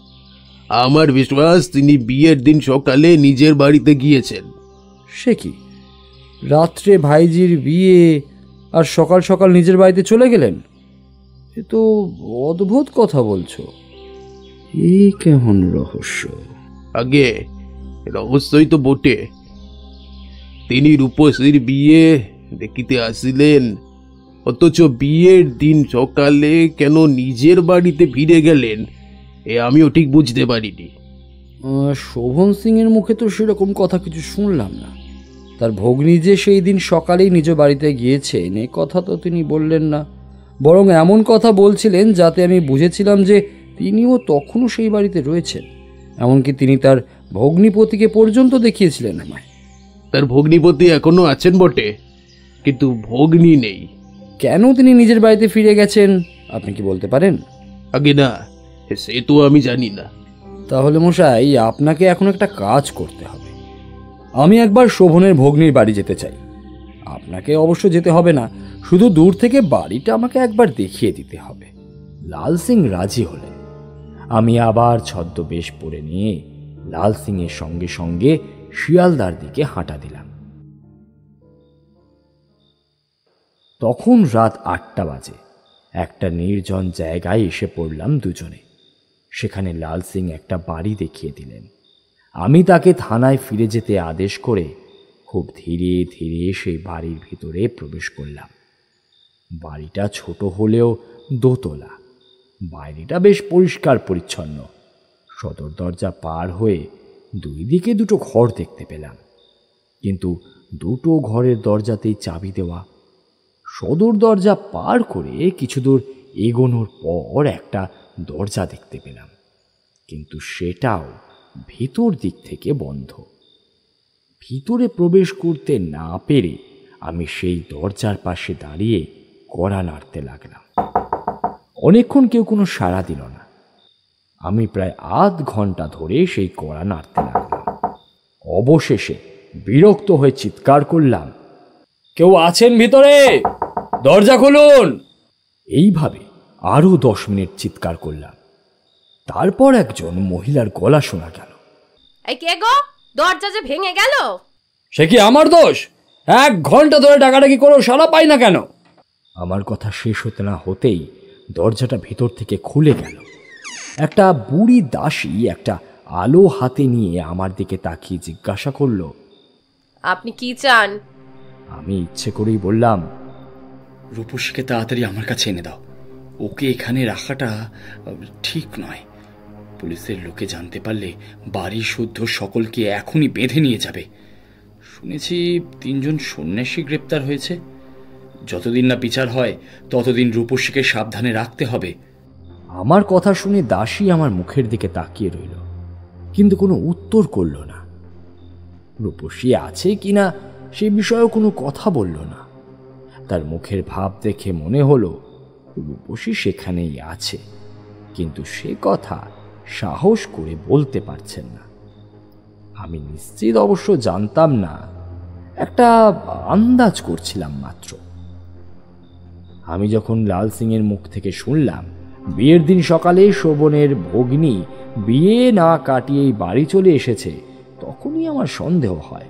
আমার বিশ্বাস তিনি বিয়ের দিন সকালে নিজের বাড়িতে গিয়েছেন। সে কি, রাত্রে ভাইজির বিয়ে আর সকাল সকাল নিজের বাড়িতে চলে গেলেন? এ তো অদ্ভুত কথা বলছো। এই কেমন রহস্য? আগে রহস্যই তো বটে। তিনি রূপসীর বিয়ে দেখিতে আসিলেন, অথচ বিয়ের দিন সকালে কেন নিজের বাড়িতে ফিরে গেলেন এ আমিও ঠিক বুঝতে পারিনি। শোভন সিং এর মুখে তো সেরকম কথা কিছু শুনলাম না। তার ভগ্নী যে সেই দিন সকালেই নিজ বাড়িতে গিয়েছেন এ কথা তো তিনি বললেন না। বরং এমন কথা বলছিলেন যাতে আমি বুঝেছিলাম যে তিনিও তখনও সেই বাড়িতে রয়েছেন। এমনকি তিনি তার ভগ্নীপতিকে পর্যন্ত দেখিয়েছিলেন আমায়। তার ভগ্নীপতি এখনো আছেন বটে, কিন্তু ভগ্নী নেই। কেন তিনি নিজের বাড়িতে ফিরে গেছেন আপনি কি বলতে পারেন? আগে না, সে তো আমি জানি না। তাহলে মশাই, আপনাকে এখন একটা কাজ করতে হবে। আমি একবার শোভনের ভগ্নীর বাড়ি যেতে চাই। আপনাকে অবশ্য যেতে হবে না, শুধু দূর থেকে বাড়িটা আমাকে একবার দেখিয়ে দিতে হবে। লাল সিং রাজি হলেন। আমি আবার ছদ্মবেশ পরে নিয়ে লাল সিং এর সঙ্গে সঙ্গে শিয়ালদার দিকে হাঁটা দিলাম। তখন রাত 8টা বাজে। একটা নির্জন জায়গায় এসে পড়লাম দুজনে। সেখানে লাল সিং একটা বাড়ি দেখিয়ে দিলেন। আমি তাকে থানায় ফিরে যেতে আদেশ করে খুব ধীরে ধীরে সেই বাড়ির ভিতরে প্রবেশ করলাম। বাড়িটা ছোট হলেও দোতলা। বাইরেটা বেশ পরিষ্কার পরিচ্ছন্ন। সদর দরজা পার হয়ে দুই দিকে দুটো ঘর দেখতে পেলাম, কিন্তু দুটো ঘরের দরজাতেই চাবি দেওয়া। সদর দরজা পার করে কিছু দূর এগোনোর পর একটা দরজা দেখতে পেলাম, কিন্তু সেটাও ভিতর দিক থেকে বন্ধ। ভিতরে প্রবেশ করতে না পেরে আমি সেই দরজার পাশে দাঁড়িয়ে কড়া নাড়তে লাগলাম। অনেকক্ষণ কেউ কোনো সাড়া দিল না। আমি প্রায় আধ ঘন্টা ধরে সেই কড়া নাড়তে লাগলাম। অবশেষে বিরক্ত হয়ে চিৎকার করলাম, কেউ আছেন ভিতরে? দরজা খুলুন! এইভাবে আরো 10 মিনিট চিৎকার করলাম। তারপর একজন মহিলার গলা শোনা গেল, এই কে গো? দরজা যে ভেঙে গেল। সে কি আমার দোষ? 1 ঘন্টা ধরে ডাকাডাকি করেও সাড়া পাই না কেন? আমার কথা শেষ হতে না হতেই দরজাটা ভেতর থেকে খুলে গেল। একটা বুড়ি দাসী একটা আলো হাতে নিয়ে আমার দিকে তাকিয়ে জিজ্ঞাসা করল, আপনি কি চান? আমি ইচ্ছে করেই বললাম, রূপসীকে তাড়াতাড়ি আমার কাছে এনে দাও। ওকে এখানে রাখাটা ঠিক নয়। পুলিশের লোকে জানতে পারলে বাড়ি শুদ্ধ সকলকে এখনই বেঁধে নিয়ে যাবে। শুনেছি 3 জন সন্ন্যাসী গ্রেপ্তার হয়েছে। যতদিন না বিচার হয় ততদিন রূপসীকে সাবধানে রাখতে হবে। আমার কথা শুনে দাসী আমার মুখের দিকে তাকিয়ে রইল, কিন্তু কোনো উত্তর করল না। রূপসী আছে কিনা সে বিষয়েও কোনো কথা বলল না। তার মুখের ভাব দেখে মনে হলো রূপসী সেখানেই আছে, কিন্তু সে কথা সাহস করে বলতে পারছেন না। আমি নিশ্চিত অবশ্য জানতাম না, একটা আন্দাজ করছিলাম মাত্র। আমি যখন লাল সিংয়ের মুখ থেকে শুনলাম বিয়ের দিন সকালে শোভনের ভগ্নী বিয়ে না কাটিয়েই বাড়ি চলে এসেছে, তখনই আমার সন্দেহ হয়।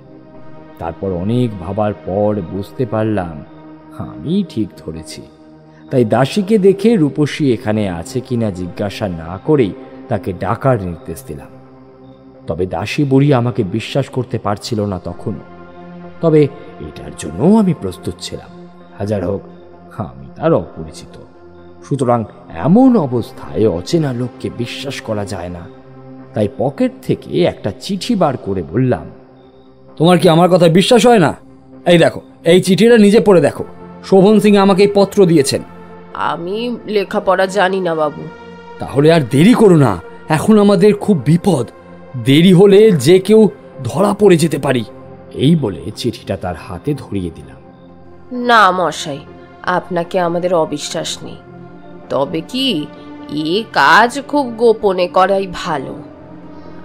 তারপর অনেক ভাবার পর বুঝতে পারলাম আমি ঠিক ধরেছি। তাই দাসীকে দেখে রূপসী এখানে আছে কিনা জিজ্ঞাসা না করেই তাকে ডাকার নির্দেশ দিলাম। তবে দাসী বুড়ি আমাকে বিশ্বাস করতে পারছিল না তখনও। তবে এটার জন্য আমি প্রস্তুত ছিলাম। হাজার হোক আমি তার অপরিচিত, সুতরাং এমন অবস্থায় অচেনা লোককে বিশ্বাস করা যায় না। তাই পকেট থেকে একটা চিঠি বার করে বললাম, তোমার কি আমার কথা বিশ্বাস হয় না? এই দেখো, এই চিঠিটা নিজে পড়ে দেখো। শোভন সিং আমাকে এই পত্র দিয়েছেন। আমি লেখাপড়া জানি না বাবু। তাহলে আর দেরি করো না, এখন আমাদের খুব বিপদ। দেরি হলে যে কেউ ধরা পড়ে যেতে পারি। এই বলে চিঠিটা তার হাতে ধরিয়ে দিলাম। না মশাই, আপনাকে আমাদের অবিশ্বাস নেই। তবে কি এ কাজ খুব গোপনে করাই ভালো।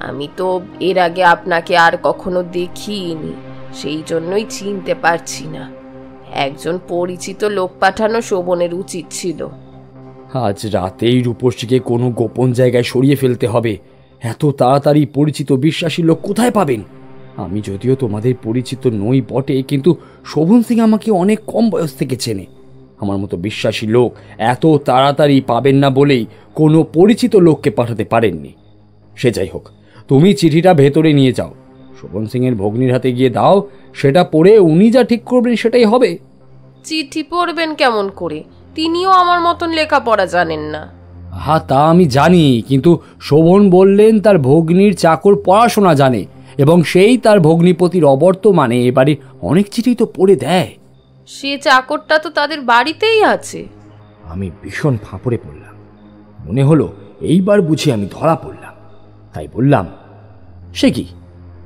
আমি তো এর আগে আপনাকে আর কখনো দেখিনি, সেই জন্যই চিনতে পারছি না। একজন পরিচিত লোক পাঠানো শোভনের উচিত ছিল। আজ রাতেই রূপসীকে কোনো গোপন জায়গায় সরিয়ে ফেলতে হবে। এত তাড়াতাড়ি পরিচিত বিশ্বাসী লোক কোথায় পাবেন? আমি যদিও তোমাদের পরিচিত নই বটে, কিন্তু শোভন সিং আমাকে অনেক কম বয়স থেকে চেনে। আমার মতো বিশ্বাসী লোক এত তাড়াতাড়ি পাবেন না বলেই কোনো পরিচিত লোককে পাঠাতে পারেননি। সে যাই হোক, তুমি চিঠিটা ভেতরে নিয়ে যাও, শোভন সিং এর ভগ্নির হাতে গিয়ে দাও। সেটা পড়ে উনি যা ঠিক করবেন সেটাই হবে। চিঠি পড়বেন কেমন করে? তিনিও আমার মতন লেখাপড়া জানেন না। হ্যাঁ, তা আমি জানি, কিন্তু শোভন বললেন তার ভগ্নির চাকর পড়াশোনা জানে এবং সেই তার ভগ্নিপতির অবর্তমানে এবারে অনেক চিঠি তো পড়ে দেয়। সে চাকরটা তো তাদের বাড়িতেই আছে। আমি ভীষণ ফাঁপড়ে পড়লাম। মনে হলো এইবার বুঝি আমি ধরা পড়লাম। তাই বললাম, সে কি?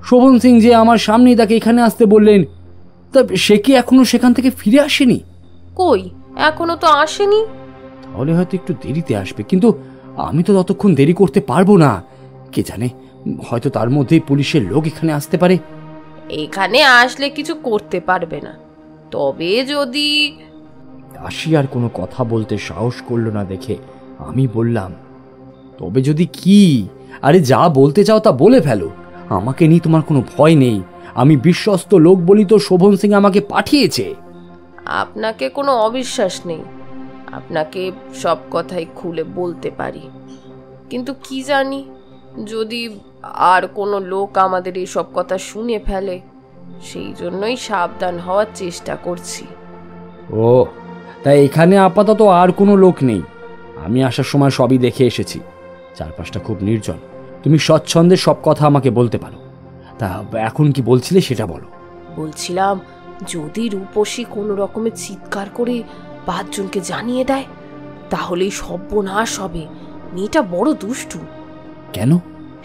শোভন সিং যে আমার সামনেই তাকে এখানে আসতে বললেন, তা সে কি এখনো সেখান থেকে ফিরে আসেনি? কই, এখনো তো আসেনি। তাহলে হয়তো একটু দেরিতে আসবে, কিন্তু আমি তো ততক্ষণ দেরি করতে পারবো না। কে জানে, হয়তো তার মধ্যেই পুলিশের লোক এখানে আসতে পারে। এখানে আসলে কিছু করতে পারবে না। তবে যদি... দাসী আর কোনো কথা বলতে সাহস করলো না দেখে আমি বললাম, তবে যদি কি? আরে যা বলতে চাও তা বলে ফেলো। আমাকে নিয়ে তোমার কোনো ভয় নেই। আমি বিশ্বস্ত লোক বলি তো শোভন সিং আমাকে পাঠিয়েছে। আপনাকে কোনো অবিশ্বাস নেই, আপনাকে সব কথাই খুলে বলতে পারি। কিন্তু কি জানি, যদি আর কোনো লোক আমাদের এই সব কথা শুনে ফেলে, সেই জন্যই সাবধান হওয়ার চেষ্টা করছি। ও, তাই এখানে আপাতত আর কোনো লোক নেই। আমি আসার সময় সবই দেখে এসেছি। চারপাশটা খুব নির্জন। তুমি স্বচ্ছন্দে সব কথা আমাকে বলতে পারো। তা এখন কি বলছিলে সেটা বলো। বলছিলাম, যদি রূপসী কোনো রকমের চিৎকার করে 5 জনকে জানিয়ে দেয়, তাহলেই সর্বনাশ হবে। মেয়েটা বড় দুষ্টু। কেন?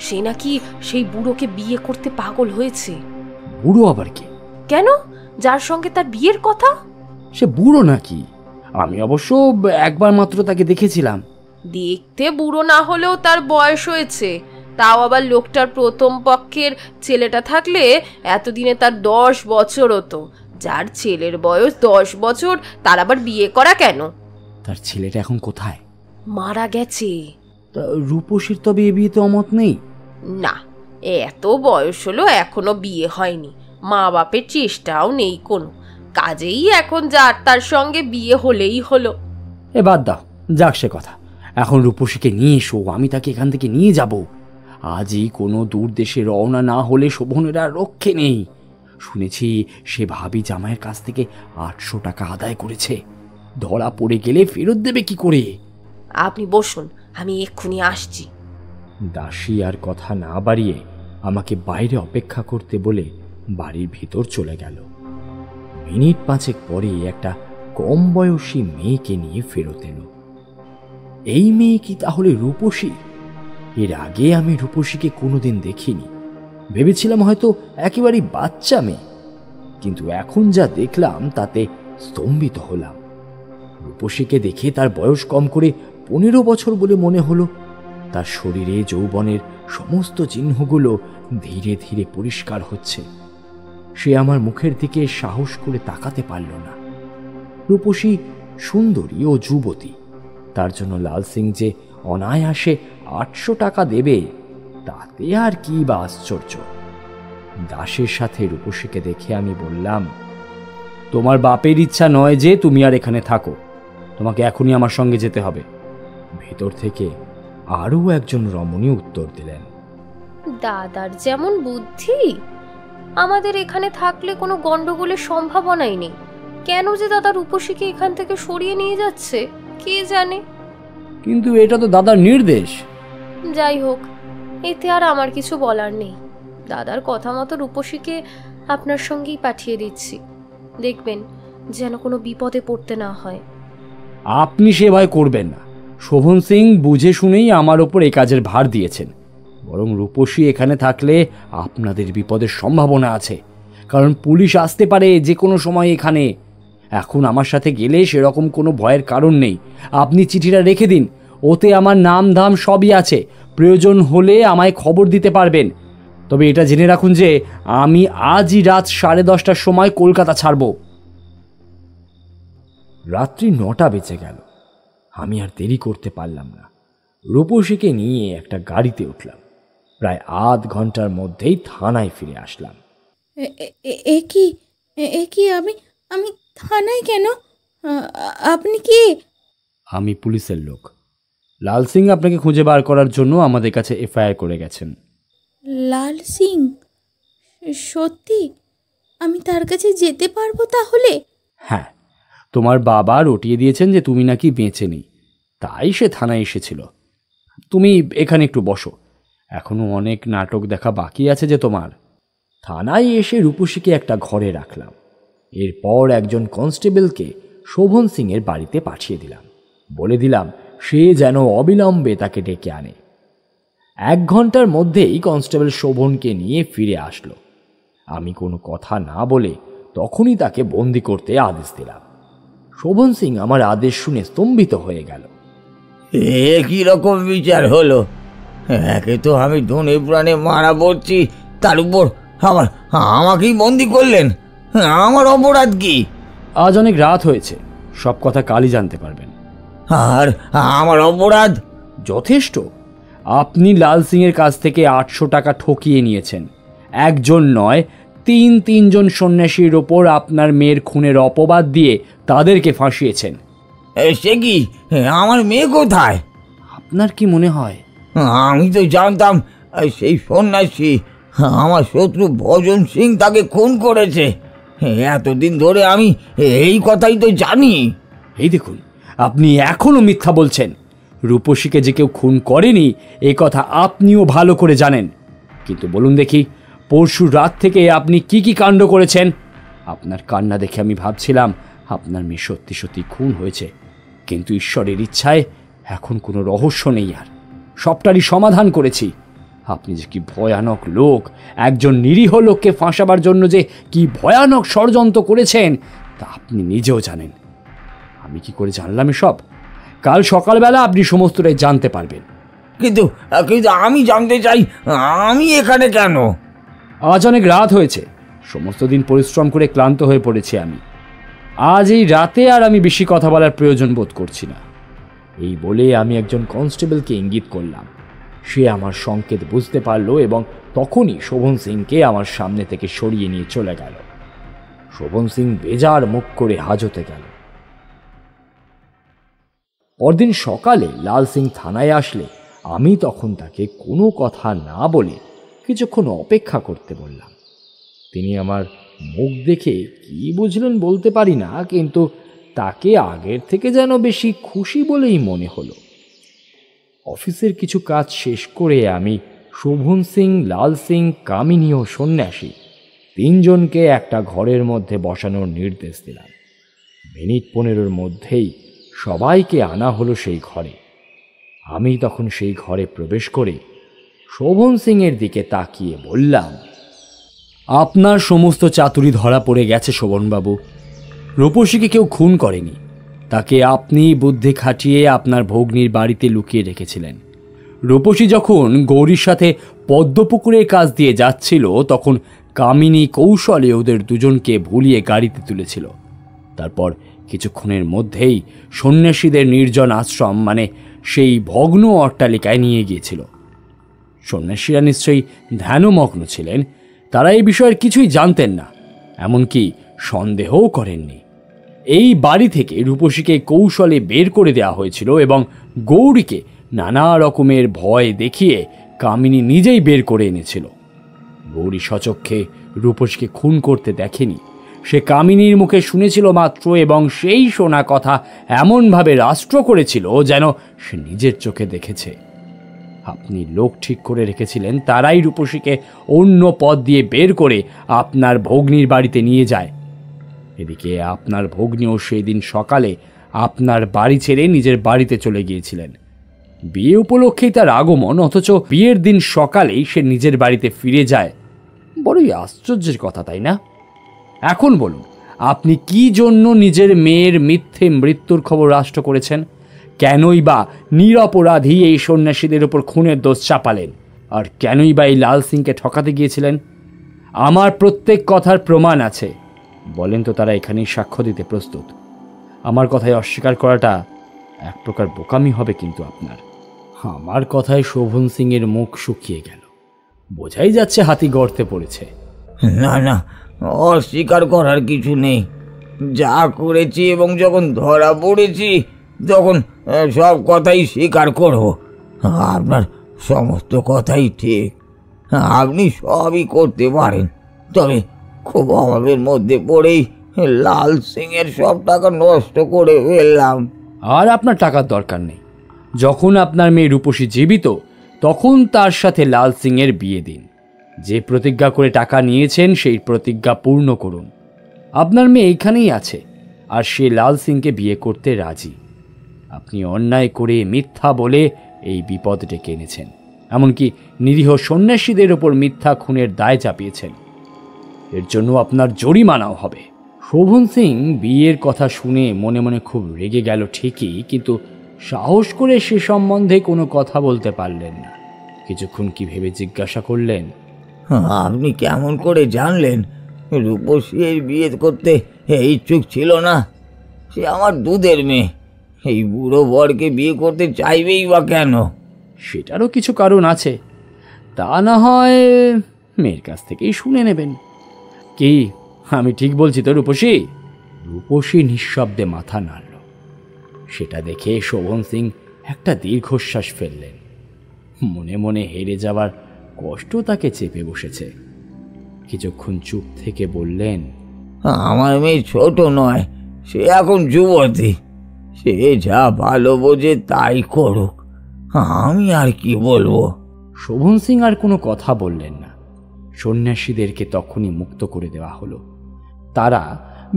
সে নাকি সেই বুড়োকে বিয়ে করতে পাগল হয়েছে। বুড়ো আবার কি? কেন? যার সঙ্গে তার বিয়ের কথা। সে বুড়ো নাকি? আমি অবশ্য একবার মাত্র তাকে দেখেছিলাম। দেখতে বুড়ো না হলেও তার বয়স হয়েছে। তাও আবার লোকটার প্রথম পক্ষের ছেলেটা থাকলে এতদিনে তার 10 বছর হতো। যার ছেলের বয়স 10 বছর, তার আবার বিয়ে করা কেন? তার ছেলেটা এখন কোথায়? মারা গেছে। রূপসীর তবে এ বিয়েতে অমত নেই? না, এত বয়স হলো এখনো বিয়ে হয়নি। মা বাপের চেষ্টাও নেই কোনো। কাজেই এখন যার তার সঙ্গে বিয়ে হলেই হলো। এ বাদ দাও, যাক সে কথা। এখন রূপসীকে নিয়ে এসো, আমি তাকে এখান থেকে নিয়ে যাব। আজই কোনো দূর দেশে রওনা না হলে শোভনের আর রক্ষে নেই। শুনেছি সে ভাবি জামাইয়ের কাছ থেকে 800 টাকা আদায় করেছে। ধরা পড়ে গেলে ফেরত দেবে কি করে? আপনি বসুন, আমি এক্ষুনি আসছি। দাসী আর কথা না বাড়িয়ে আমাকে বাইরে অপেক্ষা করতে বলে বাড়ির ভিতর চলে গেল। মিনিট 5 পরে একটা কম বয়সী মেয়েকে নিয়ে ফেরত এলো। এই মেয়ে কি তাহলে রূপসী? এর আগে আমি রূপসীকে কোনোদিন দেখিনি। ভেবেছিলাম হয়তো একেবারেই বাচ্চা মেয়ে, কিন্তু এখন যা দেখলাম তাতে স্তম্ভিত হলাম। রূপসীকে দেখে তার বয়স কম করে 15 বছর বলে মনে হলো। তার শরীরে যৌবনের সমস্ত চিহ্নগুলো ধীরে ধীরে পরিষ্কার হচ্ছে। সে আমার মুখের দিকে সাহস করে তাকাতে পারল না। রূপসী সুন্দরী ও যুবতী, তার জন্য লাল সিং যে অনায়াসে 800 টাকা দেবে তাতে আর কি বা আশ্চর্য। দাসের সাথে রূপসীকে দেখে আমি বললাম, তোমার বাপের ইচ্ছা নয় যে তুমি আর এখানে থাকো, তোমাকে এখনই আমার সঙ্গে যেতে হবে। ভেতর থেকে আরও একজন রমণী উত্তর দিলেন, দাদার যেমন বুদ্ধি, আমাদের এখানে থাকলে কোনো গন্ডগোলের সম্ভাবনাই নেই। কেন যে দাদা রূপসীকে এখান থেকে সরিয়ে নিয়ে যাচ্ছে কে জানে। কিন্তু এটা তো দাদার নির্দেশ। যাই হোক, এতে আর আমার কিছু বলার নেই। দাদার কথা মতো রূপসীকে আপনার সঙ্গেই পাঠিয়ে দিচ্ছি। দেখবেন যেন কোনো বিপদে পড়তে না হয়। আপনি সে ভয় করবেন না। শোভন সিং বুঝে শুনেই আমার ওপর এই কাজের ভার দিয়েছেন। বরং রূপসী এখানে থাকলে আপনাদের বিপদের সম্ভাবনা আছে, কারণ পুলিশ আসতে পারে যে কোনো সময় এখানে। এখন আমার সাথে গেলে সেরকম কোনো ভয়ের কারণ নেই। আপনি চিঠিটা রেখে দিন, ওতে আমার নাম ধাম সবই আছে। প্রয়োজন হলে আমায় খবর দিতে পারবেন। তবে এটা জেনে রাখুন যে আমি আজই রাত 10:30টার সময় কলকাতা ছাড়ব। রাত্রি 9টা বেজে গেল। আমি আর দেরি করতে পারলাম না। রূপসীকে নিয়ে একটা গাড়িতে উঠলাম। প্রায় আধ ঘন্টার মধ্যেই থানায় ফিরে আসলাম। এ কি আমি থানায় কেন? আপনি কি? আমি পুলিশের লোক। লাল সিং আপনাকে খুঁজে বার করার জন্য আমাদের কাছে এফআইআর করে গেছেন। লাল সিং? সত্যি? আমি তার কাছে যেতে পারবো তাহলে? হ্যাঁ, তোমার বাবা রটিয়ে দিয়েছেন যে তুমি নাকি বেঁচে নেই, তাই সে থানায় এসেছিল। তুমি এখানে একটু বসো, এখনো অনেক নাটক দেখা বাকি আছে যে তোমার। থানায় এসে রূপসীকে একটা ঘরে রাখলাম। এরপর একজন কনস্টেবলকে শোভন সিংয়ের বাড়িতে পাঠিয়ে দিলাম। বলে দিলাম সে যেন অবিলম্বে তাকে ডেকে আনে। 1 ঘন্টার মধ্যেই কনস্টেবল শোভনকে নিয়ে ফিরে আসলো। আমি কোনো কথা না বলে তখনই তাকে বন্দি করতে আদেশ দিলাম। শোভন সিং আমার আদেশ শুনে স্তম্ভিত হয়ে গেল। এ কি রকম বিচার হলো? একে তো আমি ধনে প্রাণে মারা পড়ছি, তার উপর আমাকেই বন্দি করলেন। আমার অপরাধ কি? আজ অনেক রাত হয়েছে, সব কথা কালই জানতে পারবেন। আর আমার অপরাধ? যথেষ্ট। আপনি লাল সিংয়ের কাছ থেকে 800 টাকা ঠকিয়ে নিয়েছেন। একজন নয়, 3জন সন্ন্যাসীর ওপর আপনার মেয়ের খুনের অপবাদ দিয়ে তাদেরকে ফাঁসিয়েছেন। সে কি? আমার মেয়ে কোথায়? আপনার কি মনে হয়? আমি তো জানতাম সেই সন্ন্যাসী আমার শত্রু ভজন সিং তাকে খুন করেছে। এতদিন ধরে আমি এই কথাই তো জানি। এই দেখুন, আপনি এখনো মিথ্যা বলছেন। রূপসীকে যে কেউ খুন করেনি এই কথা আপনিও ভালো করে জানেন। কিন্তু বলুন দেখি, পরশু রাত থেকে আপনি কি কি কাণ্ড করেছেন? আপনার কান্না দেখে আমি ভাবছিলাম আপনার মেয়ে সত্যি সত্যি খুন হয়েছে, কিন্তু ঈশ্বরের ইচ্ছায় এখন কোনো রহস্য নেই, আর সবটারই সমাধান করেছি। আপনি যে কি ভয়ানক লোক, একজন নিরীহ লোককে ফাঁসাবার জন্য যে কি ভয়ানক ষড়যন্ত্র করেছেন তা আপনি নিজেও জানেন। আমি কি করে জানলাম এসব? কাল সকালবেলা আপনি সমস্তটাই জানতে পারবেন। কিন্তু আমি জানতে চাই, আমি এখানে কেন? আজ অনেক রাত হয়েছে, সমস্ত দিন পরিশ্রম করে ক্লান্ত হয়ে পড়েছি আমি। আজ এই রাতে আর আমি বেশি কথা বলার প্রয়োজন বোধ করছি না। এই বলে আমি একজন কনস্টেবলকে ইঙ্গিত করলাম। সে আমার সংকেত বুঝতে পারল এবং তখনই শোভন সিংকে আমার সামনে থেকে সরিয়ে নিয়ে চলে গেল। শোভন সিং বেজার মুখ করে হাজতে গেল। পরদিন সকালে লাল সিং থানায় আসলে আমি তখন তাকে কোনো কথা না বলে কিছুক্ষণ অপেক্ষা করতে বললাম। তিনি আমার মুখ দেখে কি বুঝলেন বলতে পারি না, কিন্তু তাকে আগের থেকে যেন বেশি খুশি বলেই মনে হলো। অফিসের কিছু কাজ শেষ করে আমি শোভন সিং, লাল সিং, কামিনী ও সন্ন্যাসী 3জনকে একটা ঘরের মধ্যে বসানোর নির্দেশ দিলাম। মিনিট 15 মধ্যেই সবাইকে আনা হলো সেই ঘরে। আমি তখন সেই ঘরে প্রবেশ করে শোভন সিংয়ের দিকে তাকিয়ে বললাম, আপনার সমস্ত চাতুরি ধরা পড়ে গেছে শোভনবাবু। রূপসীকে কেউ খুন করেনি, তাকে আপনি বুদ্ধি খাটিয়ে আপনার ভগ্নীর বাড়িতে লুকিয়ে রেখেছিলেন। রূপসী যখন গৌরীর সাথে পদ্মপুকুরের কাজ দিয়ে যাচ্ছিল তখন কামিনী কৌশলে ওদের দুজনকে ভুলিয়ে গাড়িতে তুলেছিল। তারপর কিছুক্ষণের মধ্যেই সন্ন্যাসীদের নির্জন আশ্রম মানে সেই ভগ্ন অট্টালিকায় নিয়ে গিয়েছিল। সন্ন্যাসীরা নিশ্চয়ই ধ্যানমগ্ন ছিলেন, তারা এই বিষয়ের কিছুই জানতেন না, এমনকি সন্দেহও করেননি। এই বাড়ি থেকে রূপসীকে কৌশলে বের করে দেওয়া হয়েছিল এবং গৌরীকে নানা রকমের ভয় দেখিয়ে কামিনী নিজেই বের করে এনেছিল। গৌরী সচক্ষে রূপসীকে খুন করতে দেখেনি, সে কামিনীর মুখে শুনেছিল মাত্র, এবং সেই শোনা কথা এমনভাবে রাষ্ট্র করেছিল যেন সে নিজের চোখে দেখেছে। আপনি লোক ঠিক করে রেখেছিলেন, তারাই রূপসীকে অন্য পথ দিয়ে বের করে আপনার ভগ্নীর বাড়িতে নিয়ে যায়। এদিকে আপনার ভগ্নীও সেই দিন সকালে আপনার বাড়ি ছেড়ে নিজের বাড়িতে চলে গিয়েছিলেন। বিয়ে উপলক্ষেই তার আগমন, অথচ বিয়ের দিন সকালেই সে নিজের বাড়িতে ফিরে যায়। বড়ই আশ্চর্যের কথা, তাই না? এখন বলুন, আপনি কি জন্য নিজের মেয়ের মিথ্যে মৃত্যুর খবর রাষ্ট্র করেছেন? কেনই বা নিরপরাধী এই সন্ন্যাসীদের ওপর খুনের দোষ চাপালেন? আর কেনই বা এই লাল সিংকে ঠকাতে গিয়েছিলেন? আমার প্রত্যেক কথার প্রমাণ আছে। বলেন তো, তারা এখানেই সাক্ষ্য দিতে প্রস্তুত। আমার কথায় অস্বীকার করাটা এক প্রকার বোকামি হবে কিন্তু আপনার। আমার কথায় শোভন সিংয়ের মুখ শুকিয়ে গেল, বোঝাই যাচ্ছে হাতি গর্তে পড়েছে। না না, অস্বীকার করার কিছু নেই। যা করেছি এবং যখন ধরা পড়েছি তখন সব কথাই স্বীকার করব। আপনার সমস্ত কথাই ঠিক, আপনি সবই করতে পারেন। তবে খুব অভাবের মধ্যে পড়েই লাল সিংয়ের সব টাকা নষ্ট করে ফেললাম। আর আপনার টাকার দরকার নেই। যখন আপনার মেয়ে রূপসী জীবিত, তখন তার সাথে লাল সিংয়ের বিয়ে দিন। যে প্রতিজ্ঞা করে টাকা নিয়েছেন সেই প্রতিজ্ঞা পূর্ণ করুন। আপনার মেয়ে এইখানেই আছে, আর সে লাল সিংকে বিয়ে করতে রাজি। আপনি অন্যায় করে মিথ্যা বলে এই বিপদ ডেকে এনেছেন, এমনকি নিরীহ সন্ন্যাসীদের ওপর মিথ্যা খুনের দায় চাপিয়েছেন। এর জন্য আপনার জরিমানাও হবে। শোভন সিং বিয়ের কথা শুনে মনে মনে খুব রেগে গেল ঠিকই, কিন্তু সাহস করে সে সম্বন্ধে কোনো কথা বলতে পারলেন না। কিছুক্ষণ কি ভেবে জিজ্ঞাসা করলেন, আপনি কেমন করে জানলেন রূপসী এই বিয়ে করতে ইচ্ছুক ছিল না? সে আমার দুধের মেয়ে, এই বুড়ো বরকে বিয়ে করতে চাইবেই বা কেন? সেটারও কিছু কারণ আছে, তা না হয় মেয়ের কাছ থেকেই শুনে নেবেন। কি আমি ঠিক বলছি তো রূপসী? রূপসী নিঃশব্দে মাথা নাড়ল। সেটা দেখে শোভন সিং একটা দীর্ঘশ্বাস ফেললেন। মনে মনে হেরে যাওয়ার কষ্ট তাকে চেপে বসেছে। কিছুক্ষণ চুপ থেকে বললেন, আমার মেয়ে ছোট নয়, সে এখন যুবতী, সে যা ভালো বোঝে তাই করুক, আমি আর কি বলবো। শোভন সিং আর কোনো কথা বললেন না। সন্ন্যাসীদেরকে তখনই মুক্ত করে দেওয়া হলো। তারা,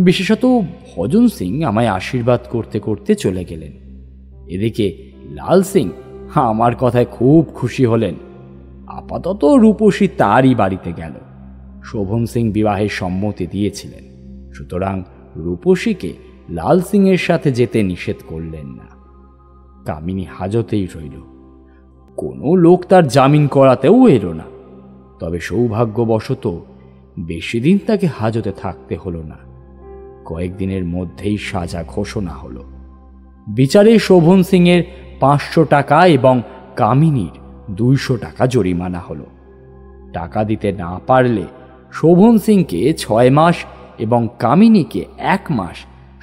বিশেষত ভজন সিং, আমায় আশীর্বাদ করতে করতে চলে গেলেন। এদিকে লাল সিং আমার কথায় খুব খুশি হলেন। আপাতত রূপসী তারই বাড়িতে গেল। শোভন সিং বিবাহের সম্মতি দিয়েছিলেন, সুতরাং রূপসীকে লাল সিংয়ের সাথে যেতে নিষেধ করলেন না। কামিনী হাজতেই রইল। কোনো লোক তার জামিন করাতেও এলো না। তবে সৌভাগ্যবশত বেশি দিন তাকে হাজতে থাকতে হলো না। কয়েকদিনের মধ্যেই সাজা ঘোষণা হলো। বিচারে শোভন সিংয়ের 500 টাকা এবং কামিনীর 200 টাকা জরিমানা হলো। টাকা দিতে না পারলে শোভন সিংকে 6 মাস এবং কামিনীকে 1 মাস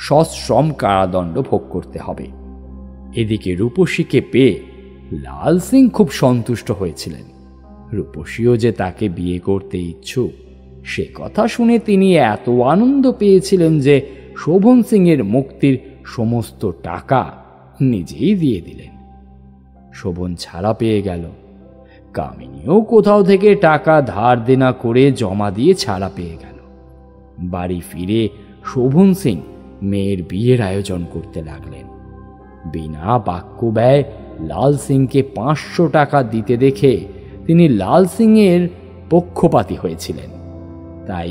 সশ্রম কারাদণ্ড ভোগ করতে হবে। এদিকে রূপসীকে পেয়ে লাল সিং খুব সন্তুষ্ট হয়েছিলেন। রূপসীও যে তাকে বিয়ে করতে ইচ্ছুক, সে কথা শুনে তিনি এত আনন্দ পেয়েছিলেন যে শোভন সিংয়ের মুক্তির সমস্ত টাকা নিজেই দিয়ে দিলেন। শোভন ছাড়া পেয়ে গেল। কামিনীও কোথাও থেকে টাকা ধার দেনা করে জমা দিয়ে ছাড়া পেয়ে গেল। বাড়ি ফিরে শোভন সিং মেয়ের বিয়ের আয়োজন করতে লাগলেন। বিনা বাক্য ব্যয় লাল সিংকে 500 টাকা দিতে দেখে তিনি লাল সিংয়ের পক্ষপাতী হয়েছিলেন। তাই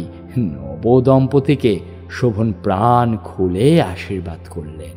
নবদম্পতিকে শোভন প্রাণ খুলে আশীর্বাদ করলেন।